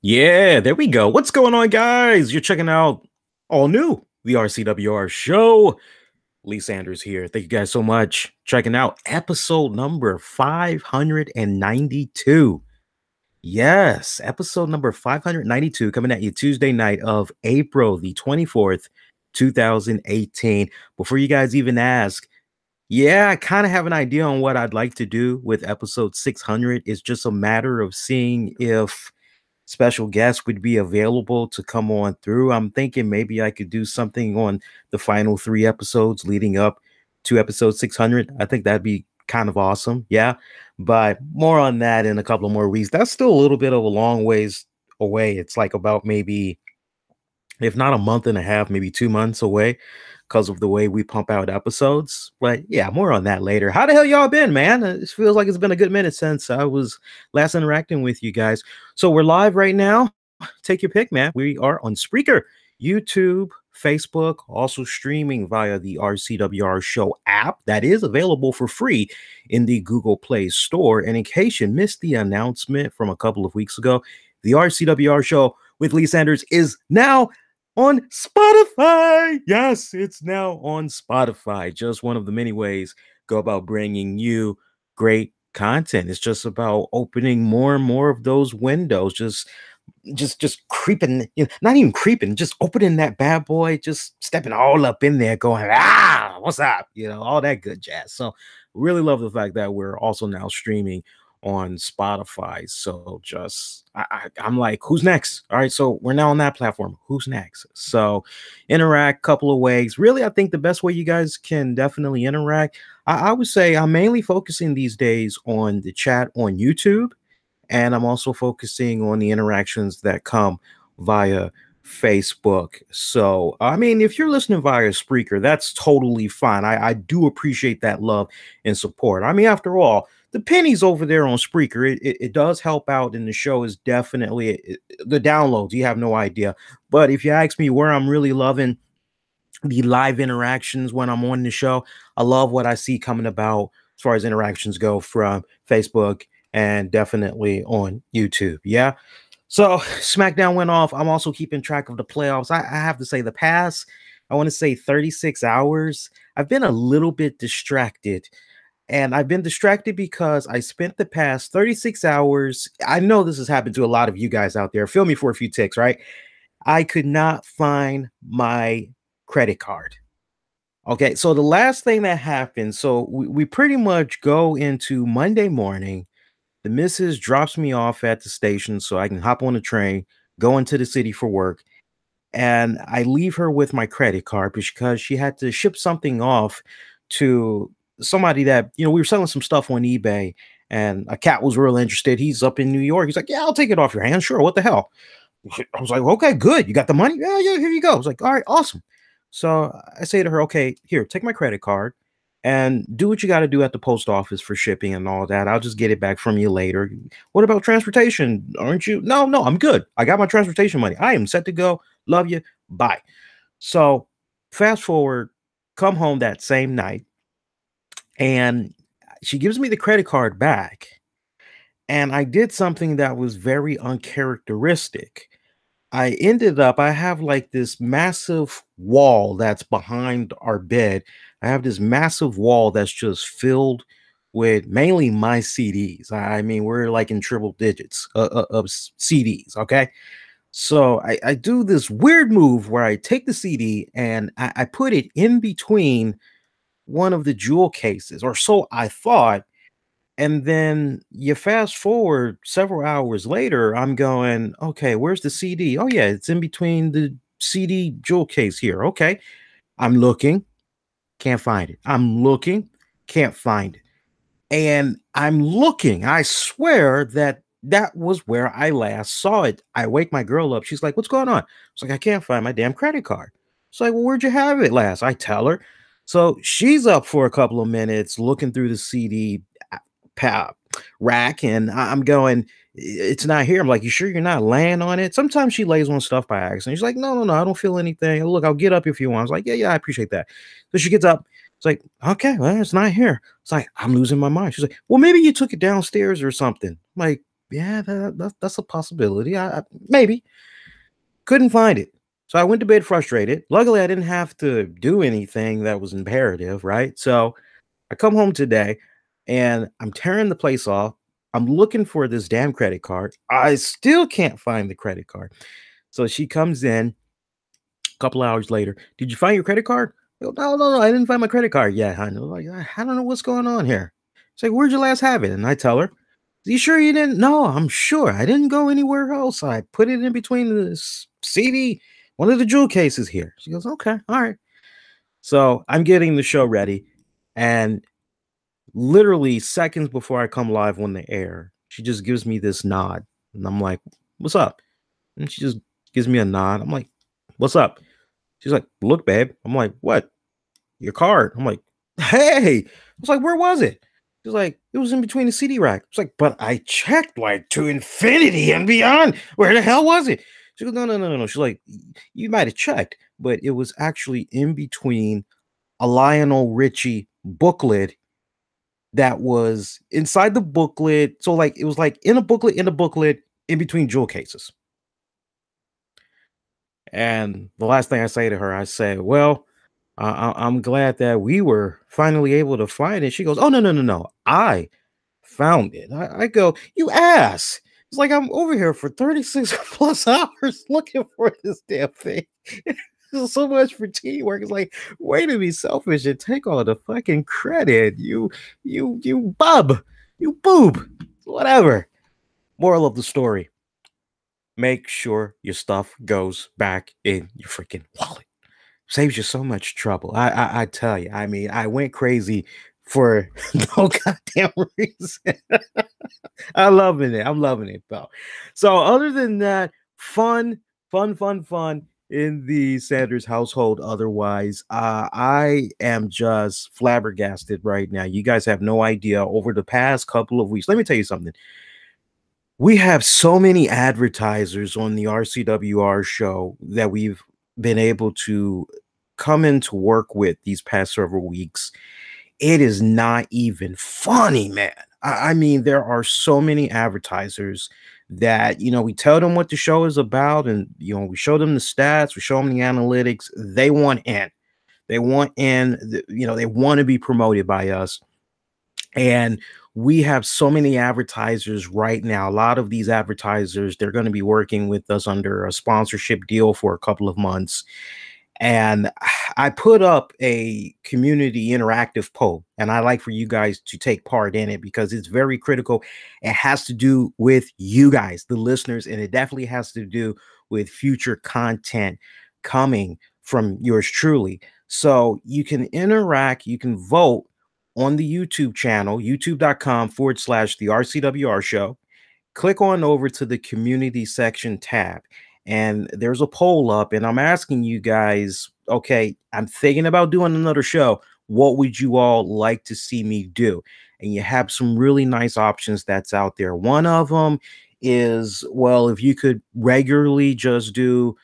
Yeah, there we go. What's going on, guys? You're checking out all new the RCWR Show. Lee Sanders here. Thank you guys so much. Checking out episode number 592. Yes, episode number 592 coming at you Tuesday night of April the 24th, 2018. Before you guys even ask, yeah, I kind of have an idea on what I'd like to do with episode 600. It's just a matter of seeing if special guests would be available to come on through. I'm thinking maybe I could do something on the final 3 episodes leading up to episode 600. I think that'd be kind of awesome. Yeah. But more on that in a couple of more weeks. That's still a little bit of a long ways away. It's like about maybe, if not a month and a half, maybe 2 months away because of the way we pump out episodes. But yeah, more on that later. How the hell y'all been, man? It feels like it's been a good minute since I was last interacting with you guys. So we're live right now. Take your pick, man. We are on Spreaker, YouTube, Facebook, also streaming via the RCWR Show app that is available for free in the Google Play Store. And in case you missed the announcement from a couple of weeks ago, the RCWR Show with Lee Sanders is now on Spotify. Yes, it's now on Spotify. Just one of the many ways go about bringing you great content. It's just about opening more and more of those windows, just creeping, not even creeping, just opening that bad boy, just stepping all up in there, going, what's up? All that good jazz. So really love the fact that we're also now streaming on Spotify. So I'm like, who's next? All right, so we're now on that platform. Who's next? So interact couple of ways. Really, I think the best way you guys can definitely interact, I would say I'm mainly focusing these days on the chat on YouTube, and I'm also focusing on the interactions that come via Facebook. So, I mean, if you're listening via Spreaker, that's totally fine. I do appreciate that love and support. I mean, after all, the pennies over there on Spreaker, it does help out, and the show is definitely the downloads. You have no idea. But if you ask me where I'm really loving the live interactions when I'm on the show, I love what I see coming about as far as interactions go from Facebook and definitely on YouTube. Yeah. So SmackDown went off. I'm also keeping track of the playoffs. I have to say the past, I want to say 36 hours, I've been a little bit distracted. And I've been distracted because I spent the past 36 hours. I know this has happened to a lot of you guys out there. Feel me for a few ticks, right? I could not find my credit card. Okay, so the last thing that happened, so we pretty much go into Monday morning. The missus drops me off at the station so I can hop on the train, go into the city for work. And I leave her with my credit card because she had to ship something off to somebody that, we were selling some stuff on eBay, and a cat was real interested. He's up in New York. He's like, yeah, I'll take it off your hands. Sure. What the hell? I was like, okay, good. You got the money? Yeah, here you go. I was like, all right, awesome. So I say to her, okay, here, take my credit card and do what you got to do at the post office for shipping and all that. I'll just get it back from you later. What about transportation? Aren't you? No, I'm good. I got my transportation money. I am set to go. Love you. Bye. So fast forward, come home that same night, and she gives me the credit card back. And I did something that was very uncharacteristic. I have like this massive wall that's behind our bed. I have this massive wall that's just filled with mainly my CDs. I mean, we're like in triple digits of CDs. Okay. So I do this weird move where I take the CD and I put it in between one of the jewel cases, or so I thought. And then you fast forward several hours later, I'm going, okay, where's the CD? Oh, yeah, it's in between the CD jewel case here. Okay. I'm looking, can't find it. I'm looking, can't find it. And I'm looking, I swear that was where I last saw it. I wake my girl up. She's like, what's going on? It's like, I can't find my damn credit card. It's like, well, where'd you have it last? I tell her. So she's up for a couple of minutes looking through the CD rack, and I'm going, it's not here. I'm like, you sure you're not laying on it? Sometimes she lays on stuff by accident. She's like, no, I don't feel anything. Look, I'll get up if you want. I was like, yeah, I appreciate that. So she gets up. It's like, okay, well, it's not here. It's like, I'm losing my mind. She's like, well, maybe you took it downstairs or something. I'm like, yeah, that's a possibility. Maybe couldn't find it. So I went to bed frustrated. Luckily, I didn't have to do anything that was imperative, right? So I come home today and I'm tearing the place off. I'm looking for this damn credit card. I still can't find the credit card. So she comes in a couple hours later. Did you find your credit card? I go, no, no, no, I didn't find my credit card yet, honey. Like, I don't know what's going on here. She's like, where'd you last have it? And I tell her, you sure you didn't? No, I'm sure. I didn't go anywhere else. I put it in between the CD, one of the jewel cases here. She goes, okay, all right. So I'm getting the show ready. And literally seconds before I come live on the air, she just gives me this nod. And I'm like, what's up? And she just gives me a nod. I'm like, what's up? She's like, look, babe. I'm like, what? Your card. I'm like, hey. I was like, where was it? She's like, it was in between the CD rack. It's like, but I checked like to infinity and beyond. Where the hell was it? She goes, no, no, no, no, no. She's like, you might have checked, but it was actually in between a Lionel Richie booklet that was inside the booklet. So like it was like in a booklet, in between jewel cases. And the last thing I say to her, I say, well, I'm glad that we were finally able to find it. She goes, oh, no, no, no, no. I found it. I go, you ass. It's like I'm over here for 36 plus hours looking for this damn thing. So much for teamwork. It's like, way to be selfish and take all the fucking credit. You bub, you boob, whatever. Moral of the story: make sure your stuff goes back in your freaking wallet. Saves you so much trouble. I tell you. I mean, I went crazy for no goddamn reason. I'm loving it. I'm loving it, though. So other than that, fun in the Sanders household. Otherwise, I am just flabbergasted right now. You guys have no idea. Over the past couple of weeks, let me tell you something. We have so many advertisers on the RCWR show that we've been able to come into work with these past several weeks. It is not even funny, man. I mean, there are so many advertisers that, we tell them what the show is about, and, we show them the stats, we show them the analytics. They want in. They want in, they want to be promoted by us. And we have so many advertisers right now. A lot of these advertisers, they're going to be working with us under a sponsorship deal for a couple of months. And I put up a community interactive poll, and I like for you guys to take part in it because it's very critical. It has to do with you guys, the listeners, and it definitely has to do with future content coming from yours truly. So you can interact, you can vote on the YouTube channel, youtube.com/the RCWR show. Click on over to the community section tab, and there's a poll up, and I'm asking you guys, okay, I'm thinking about doing another show. What would you all like to see me do? And you have some really nice options that's out there. One of them is, well, if you could regularly just do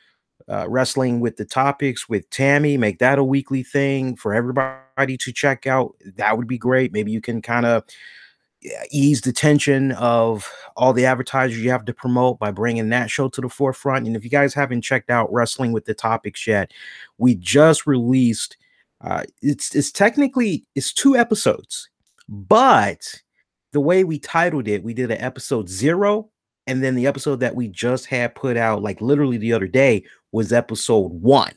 wrestling with the topics with Tammy, make that a weekly thing for everybody to check out. That would be great. Maybe you can kind of ease the tension of all the advertisers you have to promote by bringing that show to the forefront. And if you guys haven't checked out Wrestling with the Topics yet, we just released it's technically it's 2 episodes, but the way we titled it, we did an episode 0, and then the episode that we just had put out like literally the other day was episode 1.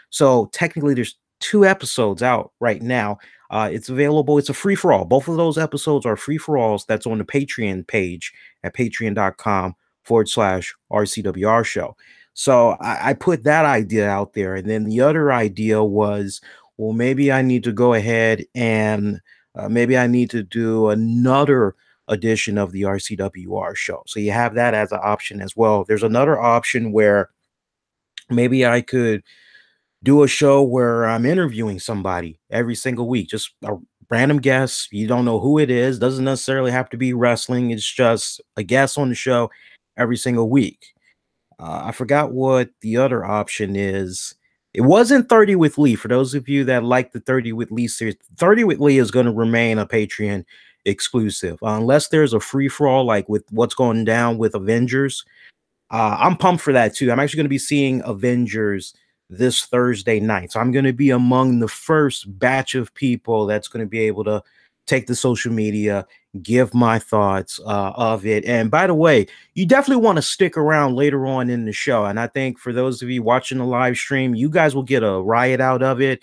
So technically there's 2 episodes out right now. It's available. It's a free for all. Both of those episodes are free for alls. That's on the Patreon page at patreon.com/RCWR show. So I put that idea out there. And then the other idea was, well, maybe I need to go ahead and maybe I need to do another edition of the RCWR show. So you have that as an option as well. There's another option where maybe I could do a show where I'm interviewing somebody every single week, just a random guest. You don't know who it is, doesn't necessarily have to be wrestling. It's just a guest on the show every single week. I forgot what the other option is. It wasn't 30 with Lee. For those of you that like the 30 with Lee series, 30 with Lee is going to remain a Patreon exclusive. Unless there's a free for all, like with what's going down with Avengers, I'm pumped for that too. I'm actually going to be seeing Avengers this Thursday night. So I'm going to be among the first batch of people that's going to be able to take the social media, give my thoughts of it. And by the way, you definitely want to stick around later on in the show. And I think for those of you watching the live stream, you guys will get a riot out of it.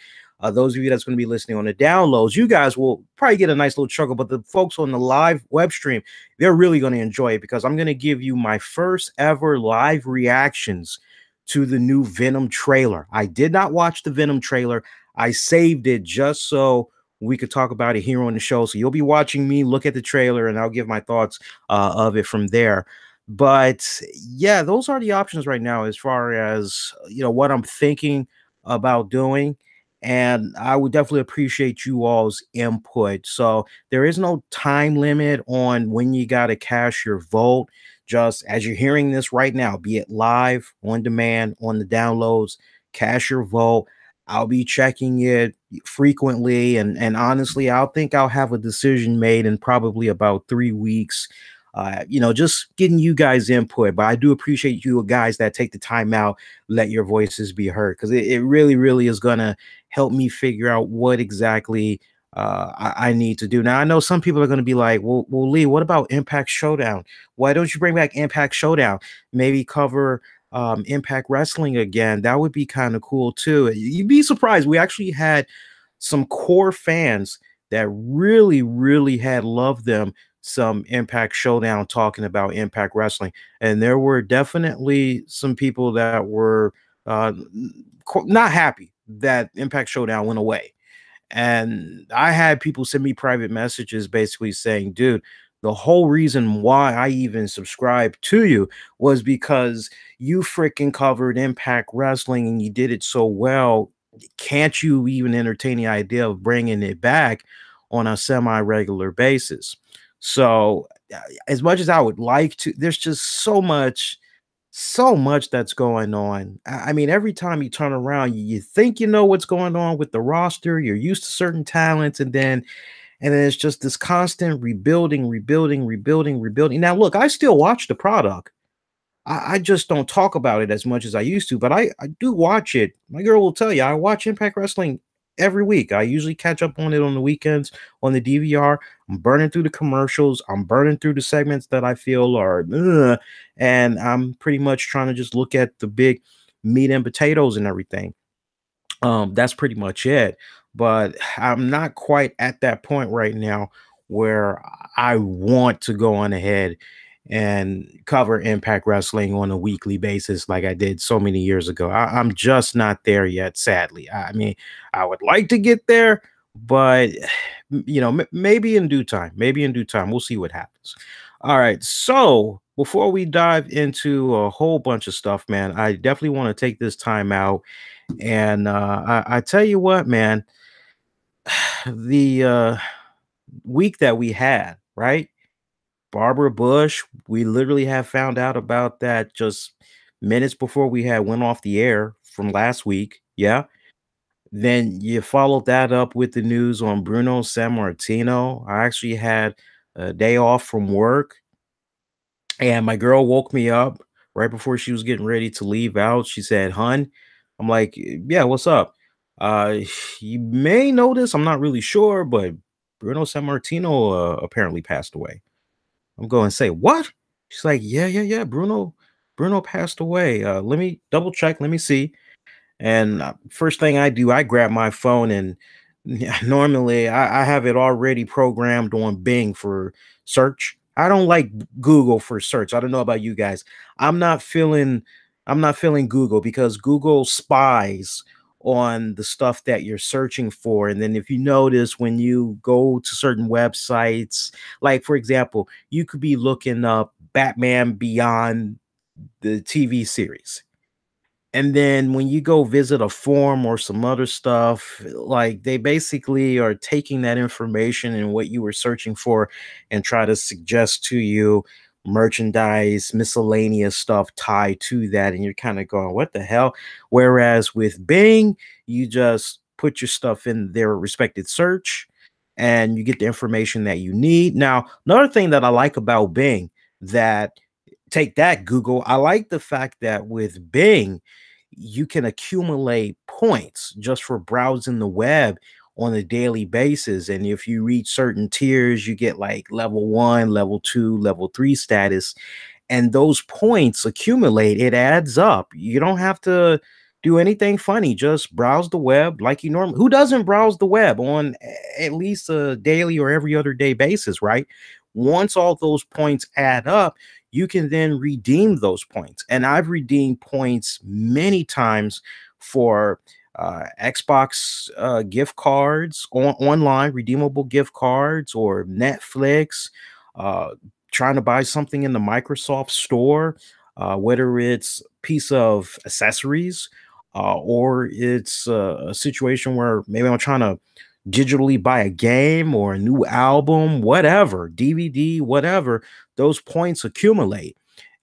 Those of you that's going to be listening on the downloads, you guys will probably get a nice little chuckle. But the folks on the live web stream, they're really going to enjoy it because I'm going to give you my first ever live reactions to the new Venom trailer. I did not watch the Venom trailer. I saved it just so we could talk about it here on the show. So you'll be watching me look at the trailer and I'll give my thoughts of it from there. But yeah, those are the options right now as far as, what I'm thinking about doing. And I would definitely appreciate you all's input. So there is no time limit on when you got to cast your vote. Just as you're hearing this right now, be it live, on demand, on the downloads, cast your vote. I'll be checking it frequently. And honestly, I'll think I'll have a decision made in probably about 3 weeks. Just getting you guys input. But I do appreciate you guys that take the time out, let your voices be heard, because it really, really is going to help me figure out what exactly I need to do. Now, I know some people are going to be like, well, Lee, what about Impact Showdown? Why don't you bring back Impact Showdown? Maybe cover Impact Wrestling again. That would be kind of cool too. You'd be surprised. We actually had some core fans that really, really had loved them some Impact Showdown talking about Impact Wrestling. And there were definitely some people that were not happy that Impact Showdown went away. And I had people send me private messages basically saying, dude, the whole reason why I even subscribed to you was because you freaking covered Impact Wrestling and you did it so well. Can't you even entertain the idea of bringing it back on a semi-regular basis? So as much as I would like to, there's just so much that's going on. I mean, every time you turn around, you think you know what's going on with the roster. You're used to certain talents, and then it's just this constant rebuilding. Now, look, I still watch the product. I just don't talk about it as much as I used to, but I do watch it. My girl will tell you I watch Impact Wrestling every week. I usually catch up on it on the weekends on the DVR. I'm burning through the commercials. I'm burning through the segments that I feel are, and I'm pretty much trying to just look at the big meat and potatoes and everything. That's pretty much it. But I'm not quite at that point right now where I want to go on ahead and cover Impact Wrestling on a weekly basis like I did so many years ago. I'm just not there yet, sadly. I mean, I would like to get there, but maybe in due time. Maybe in due time. We'll see what happens. All right. So before we dive into a whole bunch of stuff, man, I definitely want to take this time out. And I tell you what, man, the week that we had, right? Barbara Bush, we literally have found out about that just minutes before we had went off the air from last week. Yeah. Then you followed that up with the news on Bruno Sammartino. I actually had a day off from work and my girl woke me up right before she was getting ready to leave out. She said, "Hun," I'm like, "Yeah, what's up?" Uh, you may notice, I'm not really sure, but Bruno Sammartino apparently passed away. I'm going to say, "What?" She's like, "Yeah. Bruno passed away. Let me double check. Let me see." And first thing I do, I grab my phone and normally I have it already programmed on Bing for search. I don't like Google for search. I don't know about you guys. I'm not feeling I'm not feeling Google because Google spies on the stuff that you're searching for. And then if you notice when you go to certain websites, like for example, you could be looking up Batman Beyond the TV series, and then when you go visit a forum or some other stuff, like they basically are taking that information and what you were searching for and try to suggest to you merchandise, miscellaneous stuff tied to that. And you're kind of going, what the hell? Whereas with Bing, you just put your stuff in their respected search. and you get the information that you need. Now, another thing that I like about Bing, that take that Google, I like the fact that with Bing, you can accumulate points just for browsing the web on a daily basis. And if you reach certain tiers, you get like level 1, level 2, level 3 status, and those points accumulate. It adds up. You don't have to do anything funny. Just browse the web like you normally. Who doesn't browse the web on at least a daily or every other day basis, right? Once all those points add up, you can then redeem those points. And I've redeemed points many times for Xbox gift cards online, redeemable gift cards, or Netflix, uh, trying to buy something in the Microsoft store, whether it's a piece of accessories, or it's a situation where maybe I'm trying to digitally buy a game or a new album, whatever, DVD, whatever, those points accumulate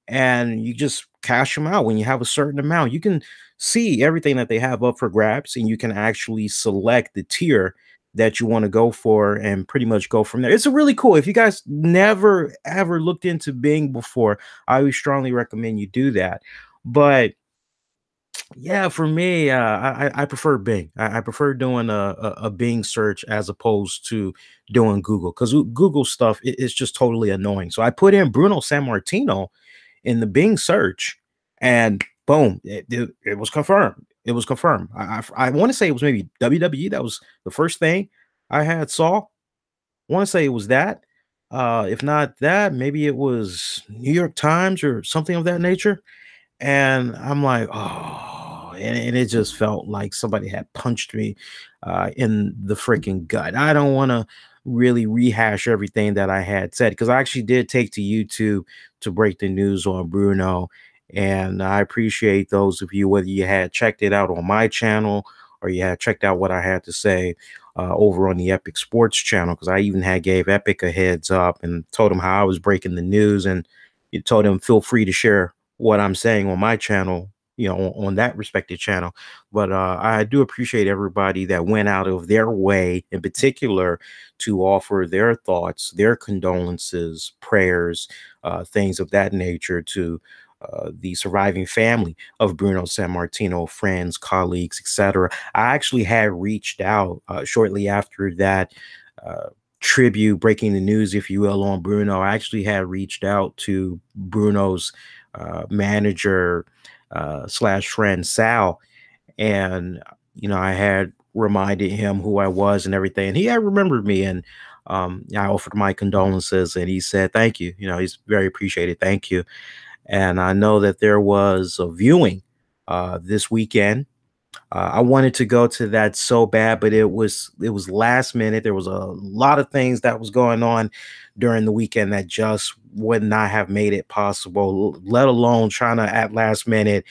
and you just cash them out when you have a certain amount. You can see everything that they have up for grabs, and you can actually select the tier that you want to go for and pretty much go from there. It's a really cool. If you guys never ever looked into Bing before, I would strongly recommend you do that. But yeah, for me, I prefer Bing. I prefer doing a Bing search as opposed to doing Google, because Google stuff is just totally annoying. So I put in Bruno Sammartino in the Bing search, and boom, it was confirmed. It was confirmed. I want to say it was maybe WWE. That was the first thing I had saw. I want to say it was that. If not that, maybe it was New York Times or something of that nature. And I'm like, oh, and it just felt like somebody had punched me in the freaking gut. I don't want to really rehash everything that I had said, because I actually did take to YouTube to break the news on Bruno. And I appreciate those of you, whether you had checked it out on my channel or you had checked out what I had to say over on the Epic Sports channel, because I even had gave Epic a heads up and told them how I was breaking the news, and you told them feel free to share what I'm saying on my channel, on that respective channel. But I do appreciate everybody that went out of their way, in particular, to offer their thoughts, their condolences, prayers, things of that nature to the surviving family of Bruno Sammartino, friends, colleagues, etc. I actually had reached out shortly after that tribute, breaking the news, if you will, on Bruno. I actually had reached out to Bruno's manager slash friend Sal, and I had reminded him who I was and everything, and he had remembered me, and I offered my condolences, and he said thank you. He's very appreciated, thank you. And I know that there was a viewing this weekend. I wanted to go to that so bad, but it was last minute. There was a lot of things that was going on during the weekend that just would not have made it possible, let alone trying to at last minute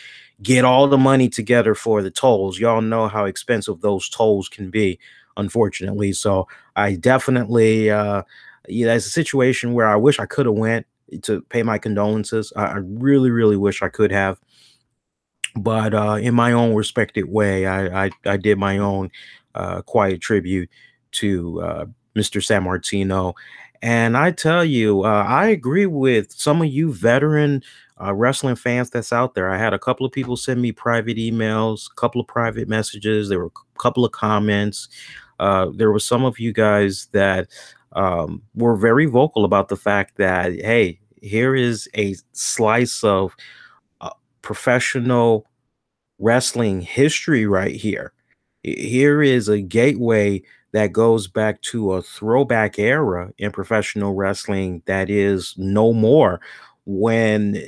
get all the money together for the tolls. Y'all know how expensive those tolls can be, unfortunately. So I definitely it's a situation where I wish I could have went to pay my condolences. I really, really wish I could have, but in my own respected way, I did my own quiet tribute to Mr. Sammartino. And I tell you, I agree with some of you veteran wrestling fans that's out there. I had a couple of people send me private emails, a couple of private messages. There were a couple of comments. There were some of you guys that were very vocal about the fact that, hey, here is a slice of professional wrestling history right here. Here is a gateway that goes back to a throwback era in professional wrestling that is no more, when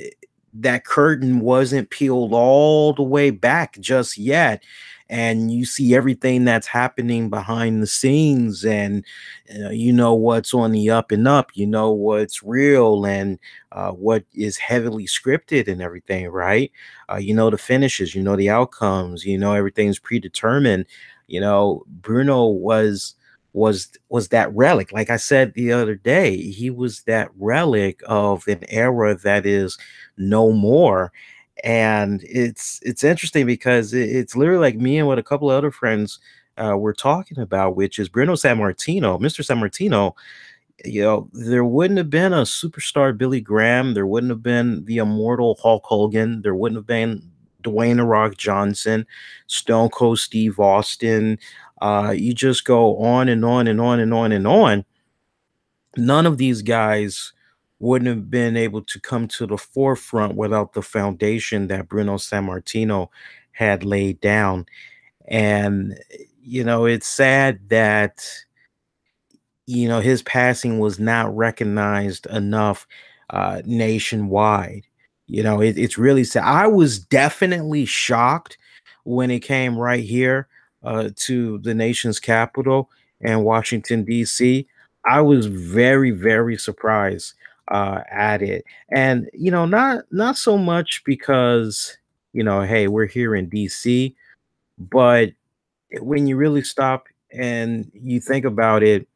that curtain wasn't peeled all the way back just yet. And you see everything that's happening behind the scenes, and what's on the up and up, what's real, and what is heavily scripted and everything, right? The finishes, the outcomes, everything's predetermined. Bruno was that relic. Like I said the other day, he was that relic of an era that is no more. And it's interesting because it's literally like me and with a couple of other friends we're talking about, which is Bruno Sammartino. Mr. Sammartino, there wouldn't have been a superstar Billy Graham. There wouldn't have been the immortal Hulk Hogan. There wouldn't have been Dwayne The Rock Johnson, Stone Cold Steve Austin. You just go on and on and on and on and on. None of these guys wouldn't have been able to come to the forefront without the foundation that Bruno Sammartino had laid down. And, it's sad that his passing was not recognized enough nationwide. It's really sad. I was definitely shocked when it came right here to the nation's capital and Washington, D.C. I was very, very surprised at it. And, not so much because, hey, we're here in D.C., but when you really stop and you think about it,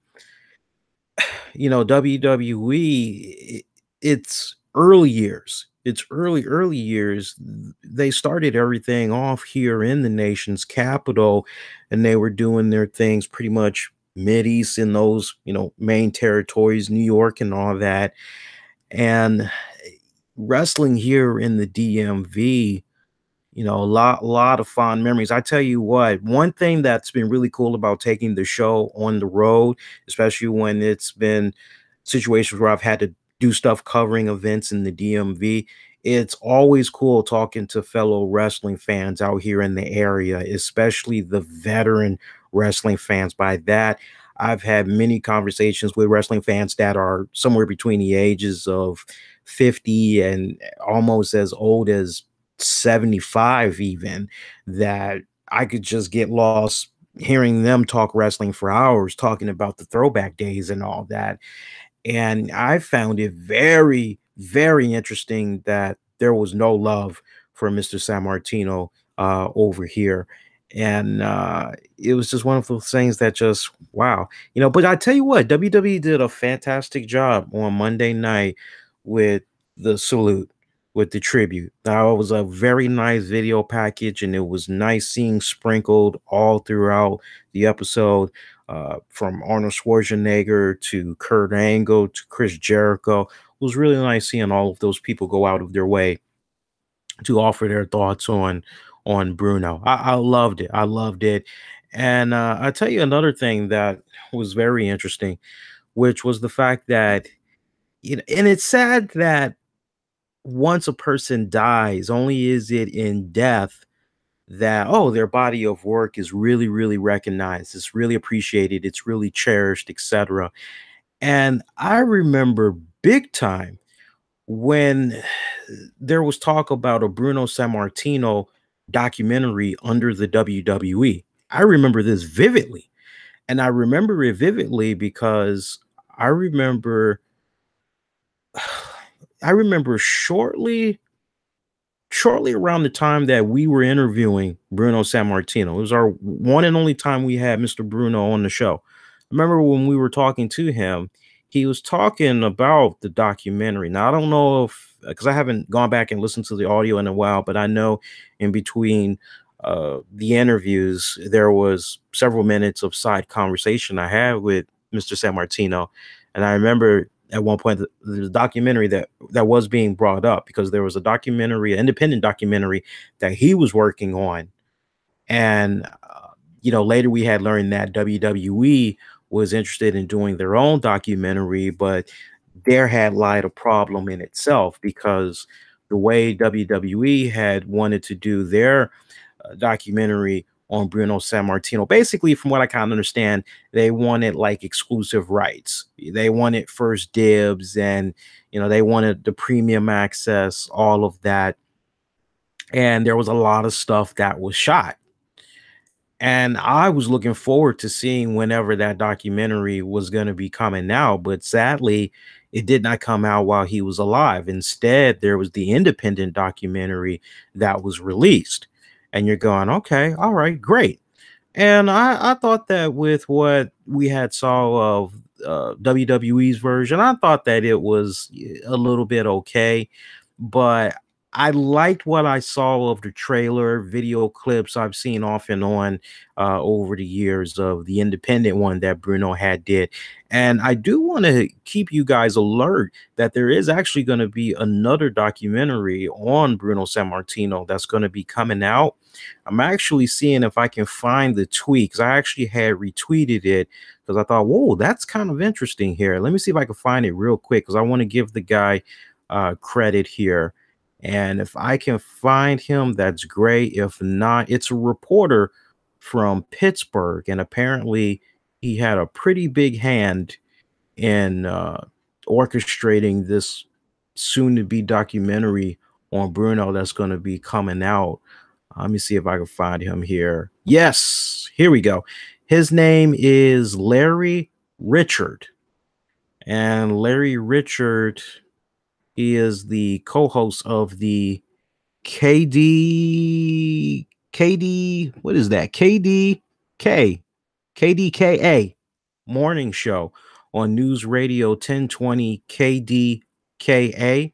WWE, it's early years. It's early years. They started everything off here in the nation's capital, and they were doing their things pretty much mid east in those, main territories, New York and all that. And wrestling here in the DMV, a lot of fond memories. I tell you what, one thing that's been really cool about taking the show on the road, especially when it's been situations where I've had to do stuff covering events in the DMV, it's always cool talking to fellow wrestling fans out here in the area, especially the veteran wrestling fans. By that, I've had many conversations with wrestling fans that are somewhere between the ages of 50 and almost as old as 75 even, that I could just get lost hearing them talk wrestling for hours, talking about the throwback days and all that. And I found it very, very interesting that there was no love for Mr. Sammartino over here. And it was just one of those things that just, wow. But I tell you what, WWE did a fantastic job on Monday night with the salute, with the tribute. Now, it was a very nice video package, and it was nice seeing sprinkled all throughout the episode, from Arnold Schwarzenegger to Kurt Angle to Chris Jericho. It was really nice seeing all of those people go out of their way to offer their thoughts on Bruno. I loved it. I loved it. And I tell you another thing that was very interesting, which was the fact that, and it's sad that once a person dies, only is it in death that, oh, their body of work is really, really recognized, it's really appreciated, it's really cherished, etc. And I remember big time when there was talk about a Bruno Sammartino documentary under the WWE. I remember this vividly. And I remember it vividly because I remember I remember shortly around the time that we were interviewing Bruno Sammartino. It was our one and only time we had Mr. Bruno on the show. I remember when we were talking to him, he was talking about the documentary. Now, I don't know if, because I haven't gone back and listened to the audio in a while, but I know in between the interviews, there was several minutes of side conversation I had with Mr. Sammartino. And I remember at one point the documentary that was being brought up, because there was a documentary, an independent documentary that he was working on. And later we had learned that WWE was interested in doing their own documentary, but there had lied a problem in itself, because the way WWE had wanted to do their documentary on Bruno Sammartino, basically, from what I kind of understand, they wanted like exclusive rights. They wanted first dibs, and they wanted the premium access, all of that. And there was a lot of stuff that was shot. And I was looking forward to seeing whenever that documentary was going to be coming out, but sadly, it did not come out while he was alive. Instead, there was the independent documentary that was released. And you're going, okay, all right, great. And I thought that with what we had saw of WWE's version, I thought that it was a little bit okay, but I liked what I saw of the trailer, video clips I've seen off and on over the years of the independent one that Bruno had did. And I do want to keep you guys alert that there is actually going to be another documentary on Bruno Sammartino that's going to be coming out. I'm actually seeing if I can find the tweet because I actually had retweeted it because I thought, whoa, that's kind of interesting here. Let me see if I can find it real quick because I want to give the guy credit here. And if I can find him, that's great. If not, it's a reporter from Pittsburgh. And apparently, he had a pretty big hand in orchestrating this soon to be documentary on Bruno that's going to be coming out. Let me see if I can find him here. Yes, here we go. His name is Larry Richard. And Larry Richard, he is the co-host of the what is that? KDKA morning show on News Radio 1020 KDKA.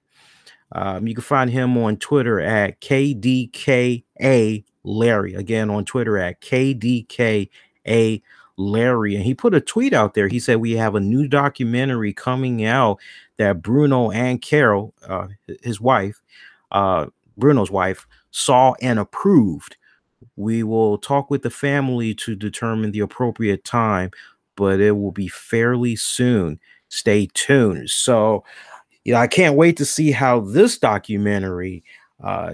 You can find him on Twitter at KDKA Larry. Again, on Twitter at KDKA Larry. And he put a tweet out there. He said, we have a new documentary coming out that Bruno and Carol, his wife, Bruno's wife, saw and approved. We will talk with the family to determine the appropriate time, but it will be fairly soon. Stay tuned. So, I can't wait to see how this documentary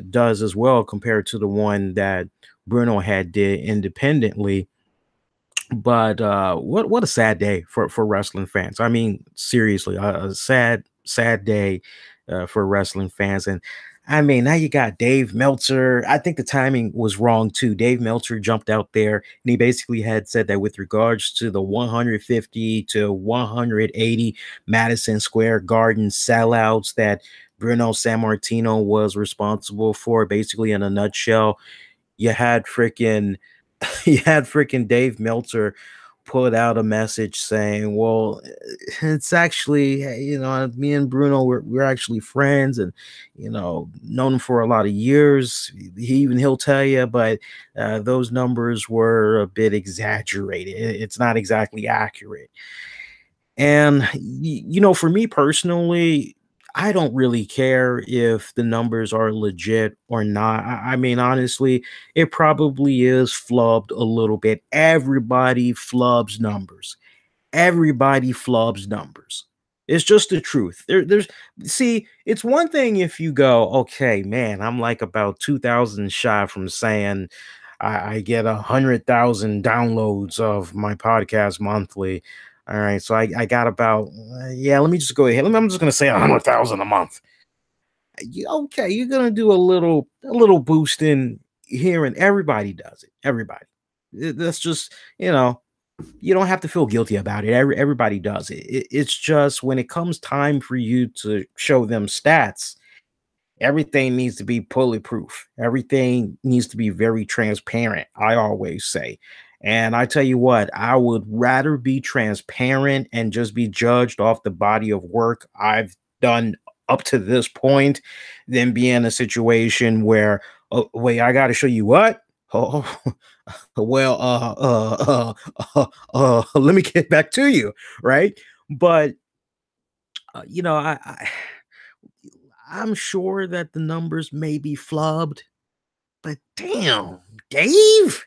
does as well compared to the one that Bruno had did independently. But what a sad day for wrestling fans. I mean, seriously, a sad day for wrestling fans. And I mean, now you got Dave Meltzer. I think the timing was wrong too. Dave Meltzer jumped out there and he basically had said that with regards to the 150 to 180 Madison Square Garden sellouts that Bruno Sammartino was responsible for, basically in a nutshell, you had freaking Dave Meltzer put out a message saying, well, it's actually, me and Bruno, we're actually friends and, known him for a lot of years. He'll tell you, but those numbers were a bit exaggerated. It's not exactly accurate. And, for me personally, I don't really care if the numbers are legit or not. I mean, honestly, it probably is flubbed a little bit. Everybody flubs numbers. Everybody flubs numbers. It's just the truth. See, it's one thing if you go, okay, man, I'm like about 2,000 shy from saying I get 100,000 downloads of my podcast monthly. All right, so I got about let me just go ahead. I'm just gonna say 100,000 a month. Okay, you're gonna do a little boosting here, and everybody does it. Everybody. That's just you don't have to feel guilty about it. Everybody does it. It's just when it comes time for you to show them stats, everything needs to be bulletproof. Everything needs to be very transparent. I always say. And I tell you what, I would rather be transparent and just be judged off the body of work I've done up to this point than be in a situation where, oh, wait, I got to show you what? Oh, well, let me get back to you, right? But, I'm sure that the numbers may be flubbed, but damn, Dave.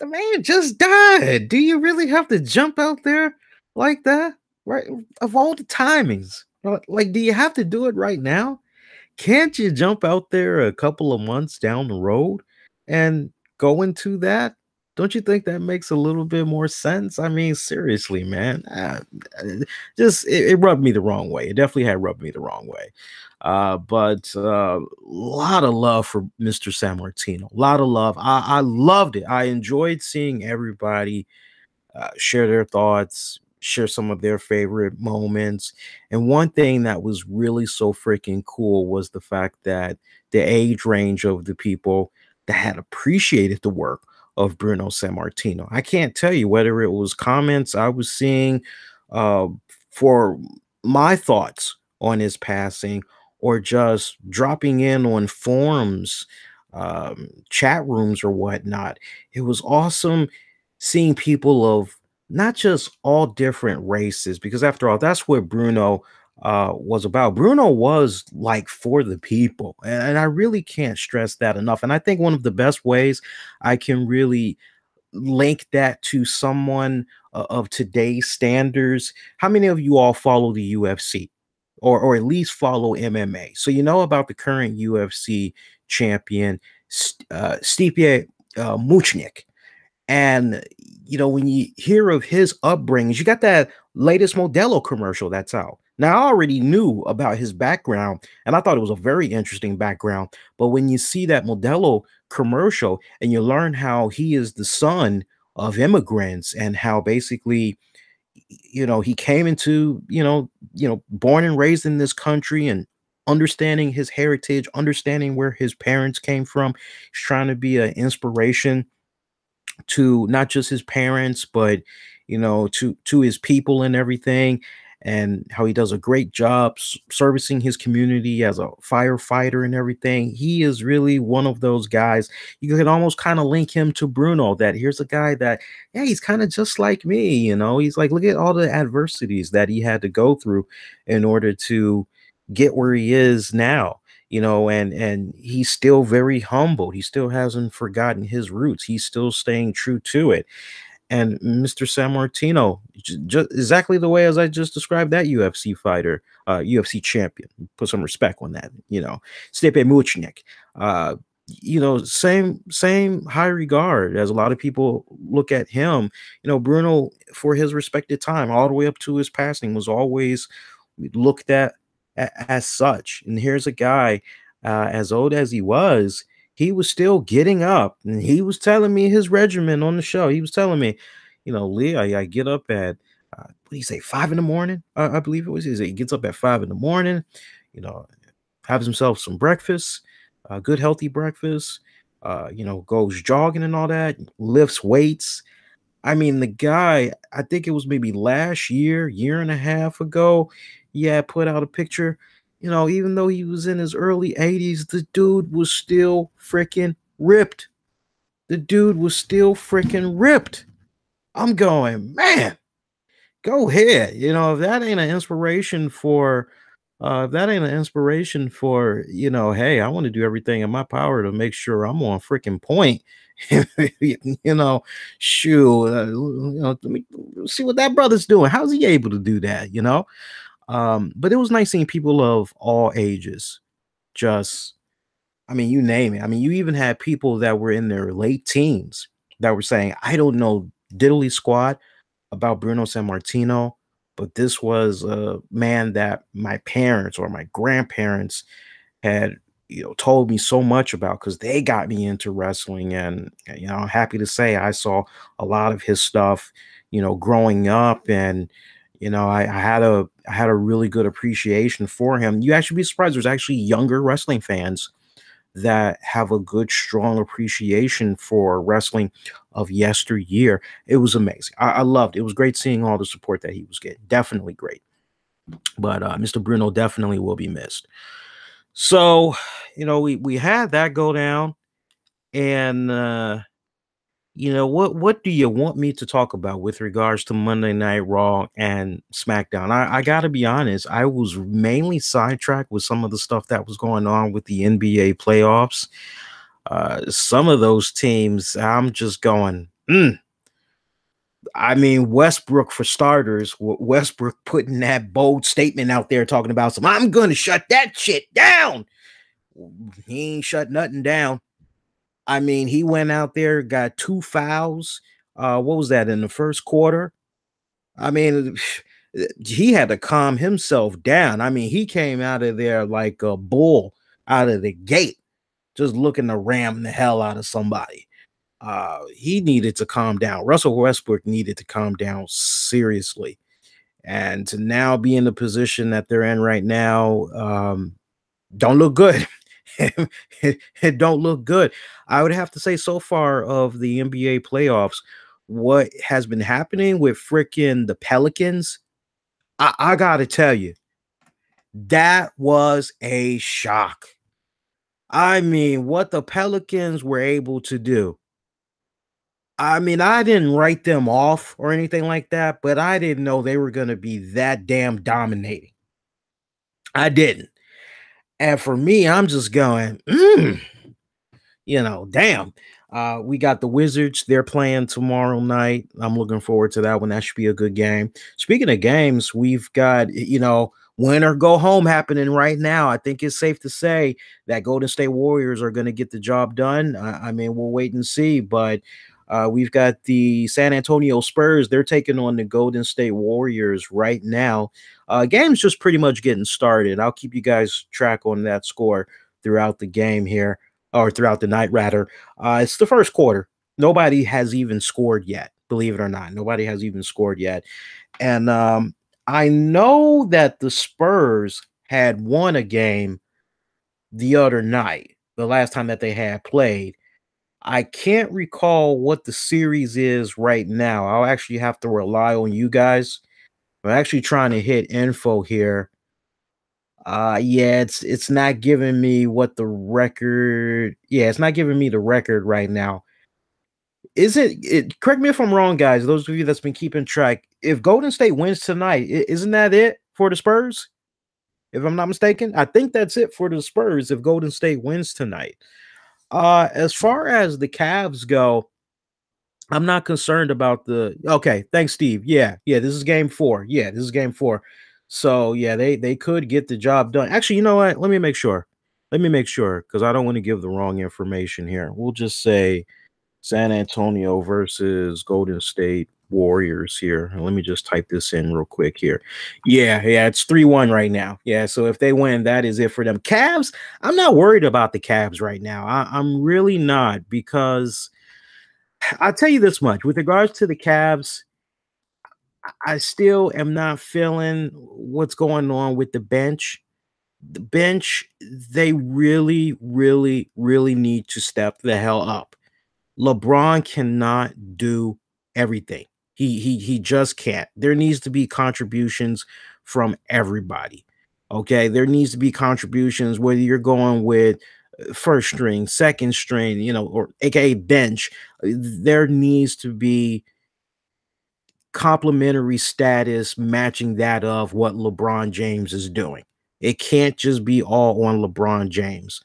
The man just died. Do you really have to jump out there like that? Right? Of all the timings, like, do you have to do it right now? Can't you jump out there a couple of months down the road and go into that? Don't you think that makes a little bit more sense? I mean, seriously, man. It rubbed me the wrong way. It definitely had rubbed me the wrong way. But a lot of love for Mr. Sammartino. A lot of love. I loved it. I enjoyed seeing everybody share their thoughts, share some of their favorite moments. And one thing that was really so freaking cool was the fact that the age range of the people that had appreciated the work of Bruno Sammartino. I can't tell you whether it was comments I was seeing for my thoughts on his passing, or just dropping in on forums, chat rooms, or whatnot. It was awesome seeing people of not just all different races, because after all, that's what Bruno was about. Bruno was like for the people, and I really can't stress that enough. And I think one of the best ways I can really link that to someone of today's standards. How many of you all follow the UFC, or at least follow MMA? So you know about the current UFC champion, Stipe Miocic. And you know, when you hear of his upbringings, you got that latest Modelo commercial that's out. Now, I already knew about his background, and I thought it was a very interesting background. But when you see that Modelo commercial and you learn how he is the son of immigrants, and how basically, you know, he came into, born and raised in this country, and understanding his heritage, understanding where his parents came from, he's trying to be an inspiration to not just his parents, but to his people and everything, and how he does a great job servicing his community as a firefighter and everything. He is really one of those guys. You could almost kind of link him to Bruno, that here's a guy that, yeah, he's kind of just like me. He's like, look at all the adversities that he had to go through in order to get where he is now. And he's still very humble. He still hasn't forgotten his roots. He's still staying true to it. And Mr. Sammartino, just exactly the way as I just described that UFC fighter, UFC champion. Put some respect on that. Stipe Miocic. Same high regard as a lot of people look at him. Bruno, for his respected time, all the way up to his passing, was always looked at as such. And here's a guy, as old as he was still getting up, and he was telling me his regimen on the show. He was telling me, Lee, I get up at what do you say, 5 in the morning? I believe it was. He gets up at 5 in the morning, you know, has himself some breakfast, good healthy breakfast, goes jogging and all that, lifts weights. I mean, the guy, I think it was maybe last year and a half ago, yeah, put out a picture. Even though he was in his early 80s, the dude was still freaking ripped. The dude was still freaking ripped. I'm going, man, go ahead. If that ain't an inspiration for, hey, I want to do everything in my power to make sure I'm on freaking point. you know, Shoot, let me see what that brother's doing. How's he able to do that? But it was nice seeing people of all ages. Just, I mean, you name it. I mean, you even had people that were in their late teens that were saying, I don't know diddly squat about Bruno Sammartino, but this was a man that my parents or my grandparents had, told me so much about, because they got me into wrestling. And, I'm happy to say I saw a lot of his stuff, growing up. And, I had a really good appreciation for him. You actually be surprised. There's actually younger wrestling fans that have a good, strong appreciation for wrestling of yesteryear. It was amazing. I loved it. It was great seeing all the support that he was getting. Definitely great. But Mr. Bruno definitely will be missed. So, we had that go down, and what do you want me to talk about with regards to Monday Night Raw and SmackDown? I gotta be honest, I was mainly sidetracked with some of the stuff that was going on with the NBA playoffs. Some of those teams, I'm just going, I mean, Westbrook, for starters, Westbrook putting that bold statement out there talking about I'm gonna shut that shit down. He ain't shut nothing down. I mean, he went out there, got 2 fouls. What was that, in the first quarter? I mean, he had to calm himself down. I mean, he came out of there like a bull out of the gate, just looking to ram the hell out of somebody. He needed to calm down. Russell Westbrook needed to calm down seriously. And to now be in the position that they're in right now, don't look good. it don't look good. I would have to say, so far of the NBA playoffs, what has been happening with freaking the Pelicans, I gotta tell you, That was a shock. I mean, what the Pelicans were able to do. I mean, I didn't write them off or anything like that, but I didn't know they were going to be that damn dominating. I didn't. And for me, I'm just going, damn. We got the Wizards. They're playing tomorrow night. I'm looking forward to that one. That should be a good game. Speaking of games, we've got, win or go home happening right now. I think it's safe to say that Golden State Warriors are going to get the job done. I mean, we'll wait and see, but we've got the San Antonio Spurs. They're taking on the Golden State Warriors right now. Game's just pretty much getting started. I'll keep you guys track on that score throughout the game here, or throughout the night, rather. It's the first quarter. Nobody has even scored yet, believe it or not. Nobody has even scored yet. And I know that the Spurs had won a game the other night, the last time that they had played. I can't recall what the series is right now. I'll actually have to rely on you guys. I'm actually trying to hit info here. Yeah, it's not giving me what the record. Yeah, it's not giving me the record right now. Is it correct me if I'm wrong, guys, those of you that's been keeping track. If Golden State wins tonight, isn't that it for the Spurs? If I'm not mistaken, I think that's it for the Spurs if Golden State wins tonight. As far as the Cavs go, I'm not concerned about the okay. Thanks, Steve. Yeah, this is game 4. Yeah, this is game 4. So yeah, they could get the job done. Actually, you know what? Let me make sure. Let me make sure because I don't want to give the wrong information here. We'll just say San Antonio versus Golden State Warriors here. And let me just type this in real quick here. Yeah, it's 3-1 right now. Yeah, so if they win, that is it for them. Cavs, I'm not worried about the Cavs right now. I'm really not because I'll tell you this much. With regards to the Cavs, I still am not feeling what's going on with the bench. The bench, they really, really, really need to step the hell up. LeBron cannot do everything. He just can't. There needs to be contributions from everybody. Okay, there needs to be contributions whether you're going with first string, second string, or aka bench. There needs to be complementary status matching that of what LeBron James is doing. It can't just be all on LeBron James.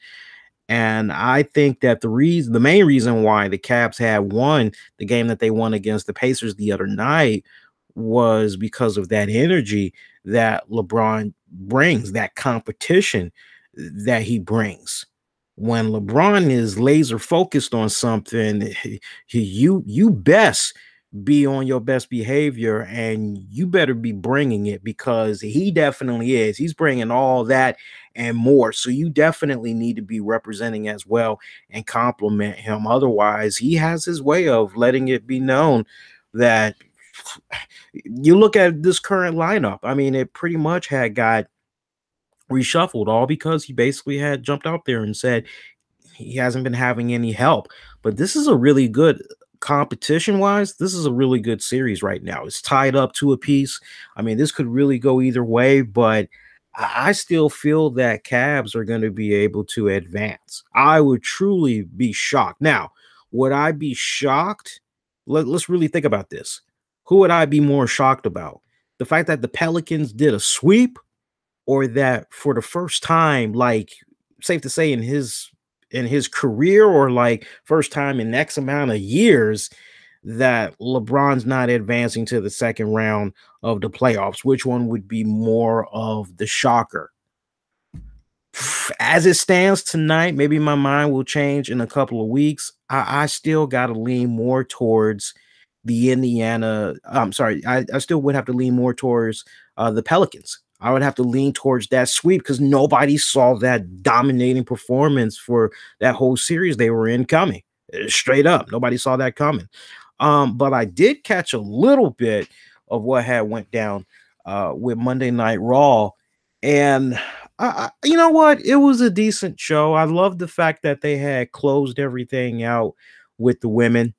And I think that the main reason why the Cavs had won the game that they won against the Pacers the other night was because of that energy that LeBron brings, that competition that he brings. When LeBron is laser focused on something, you best be on your best behavior and you better be bringing it because he definitely is. He's bringing all that and more. So you definitely need to be representing as well and compliment him. Otherwise, he has his way of letting it be known that you look at this current lineup. I mean, it pretty much had got reshuffled all because he basically had jumped out there and said he hasn't been having any help. But this is a really good competition wise. This is a really good series right now. It's tied up to a piece. I mean, this could really go either way, but I still feel that Cavs are going to be able to advance. I would truly be shocked. Now, would I be shocked? Let's really think about this. Who would I be more shocked about? The fact that the Pelicans did a sweep, or that for the first time, like safe to say in his career, or like first time in X amount of years, that LeBron's not advancing to the second round of the playoffs? Which one would be more of the shocker? As it stands tonight, maybe my mind will change in a couple of weeks. I still got to lean more towards the Indiana. I'm sorry. I still would have to lean more towards the Pelicans. I would have to lean towards that sweep because nobody saw that dominating performance for that whole series they were in coming. Straight up, nobody saw that coming. But I did catch a little bit of what had went down with Monday Night Raw, and you know what? It was a decent show. I love the fact that they had closed everything out with the women.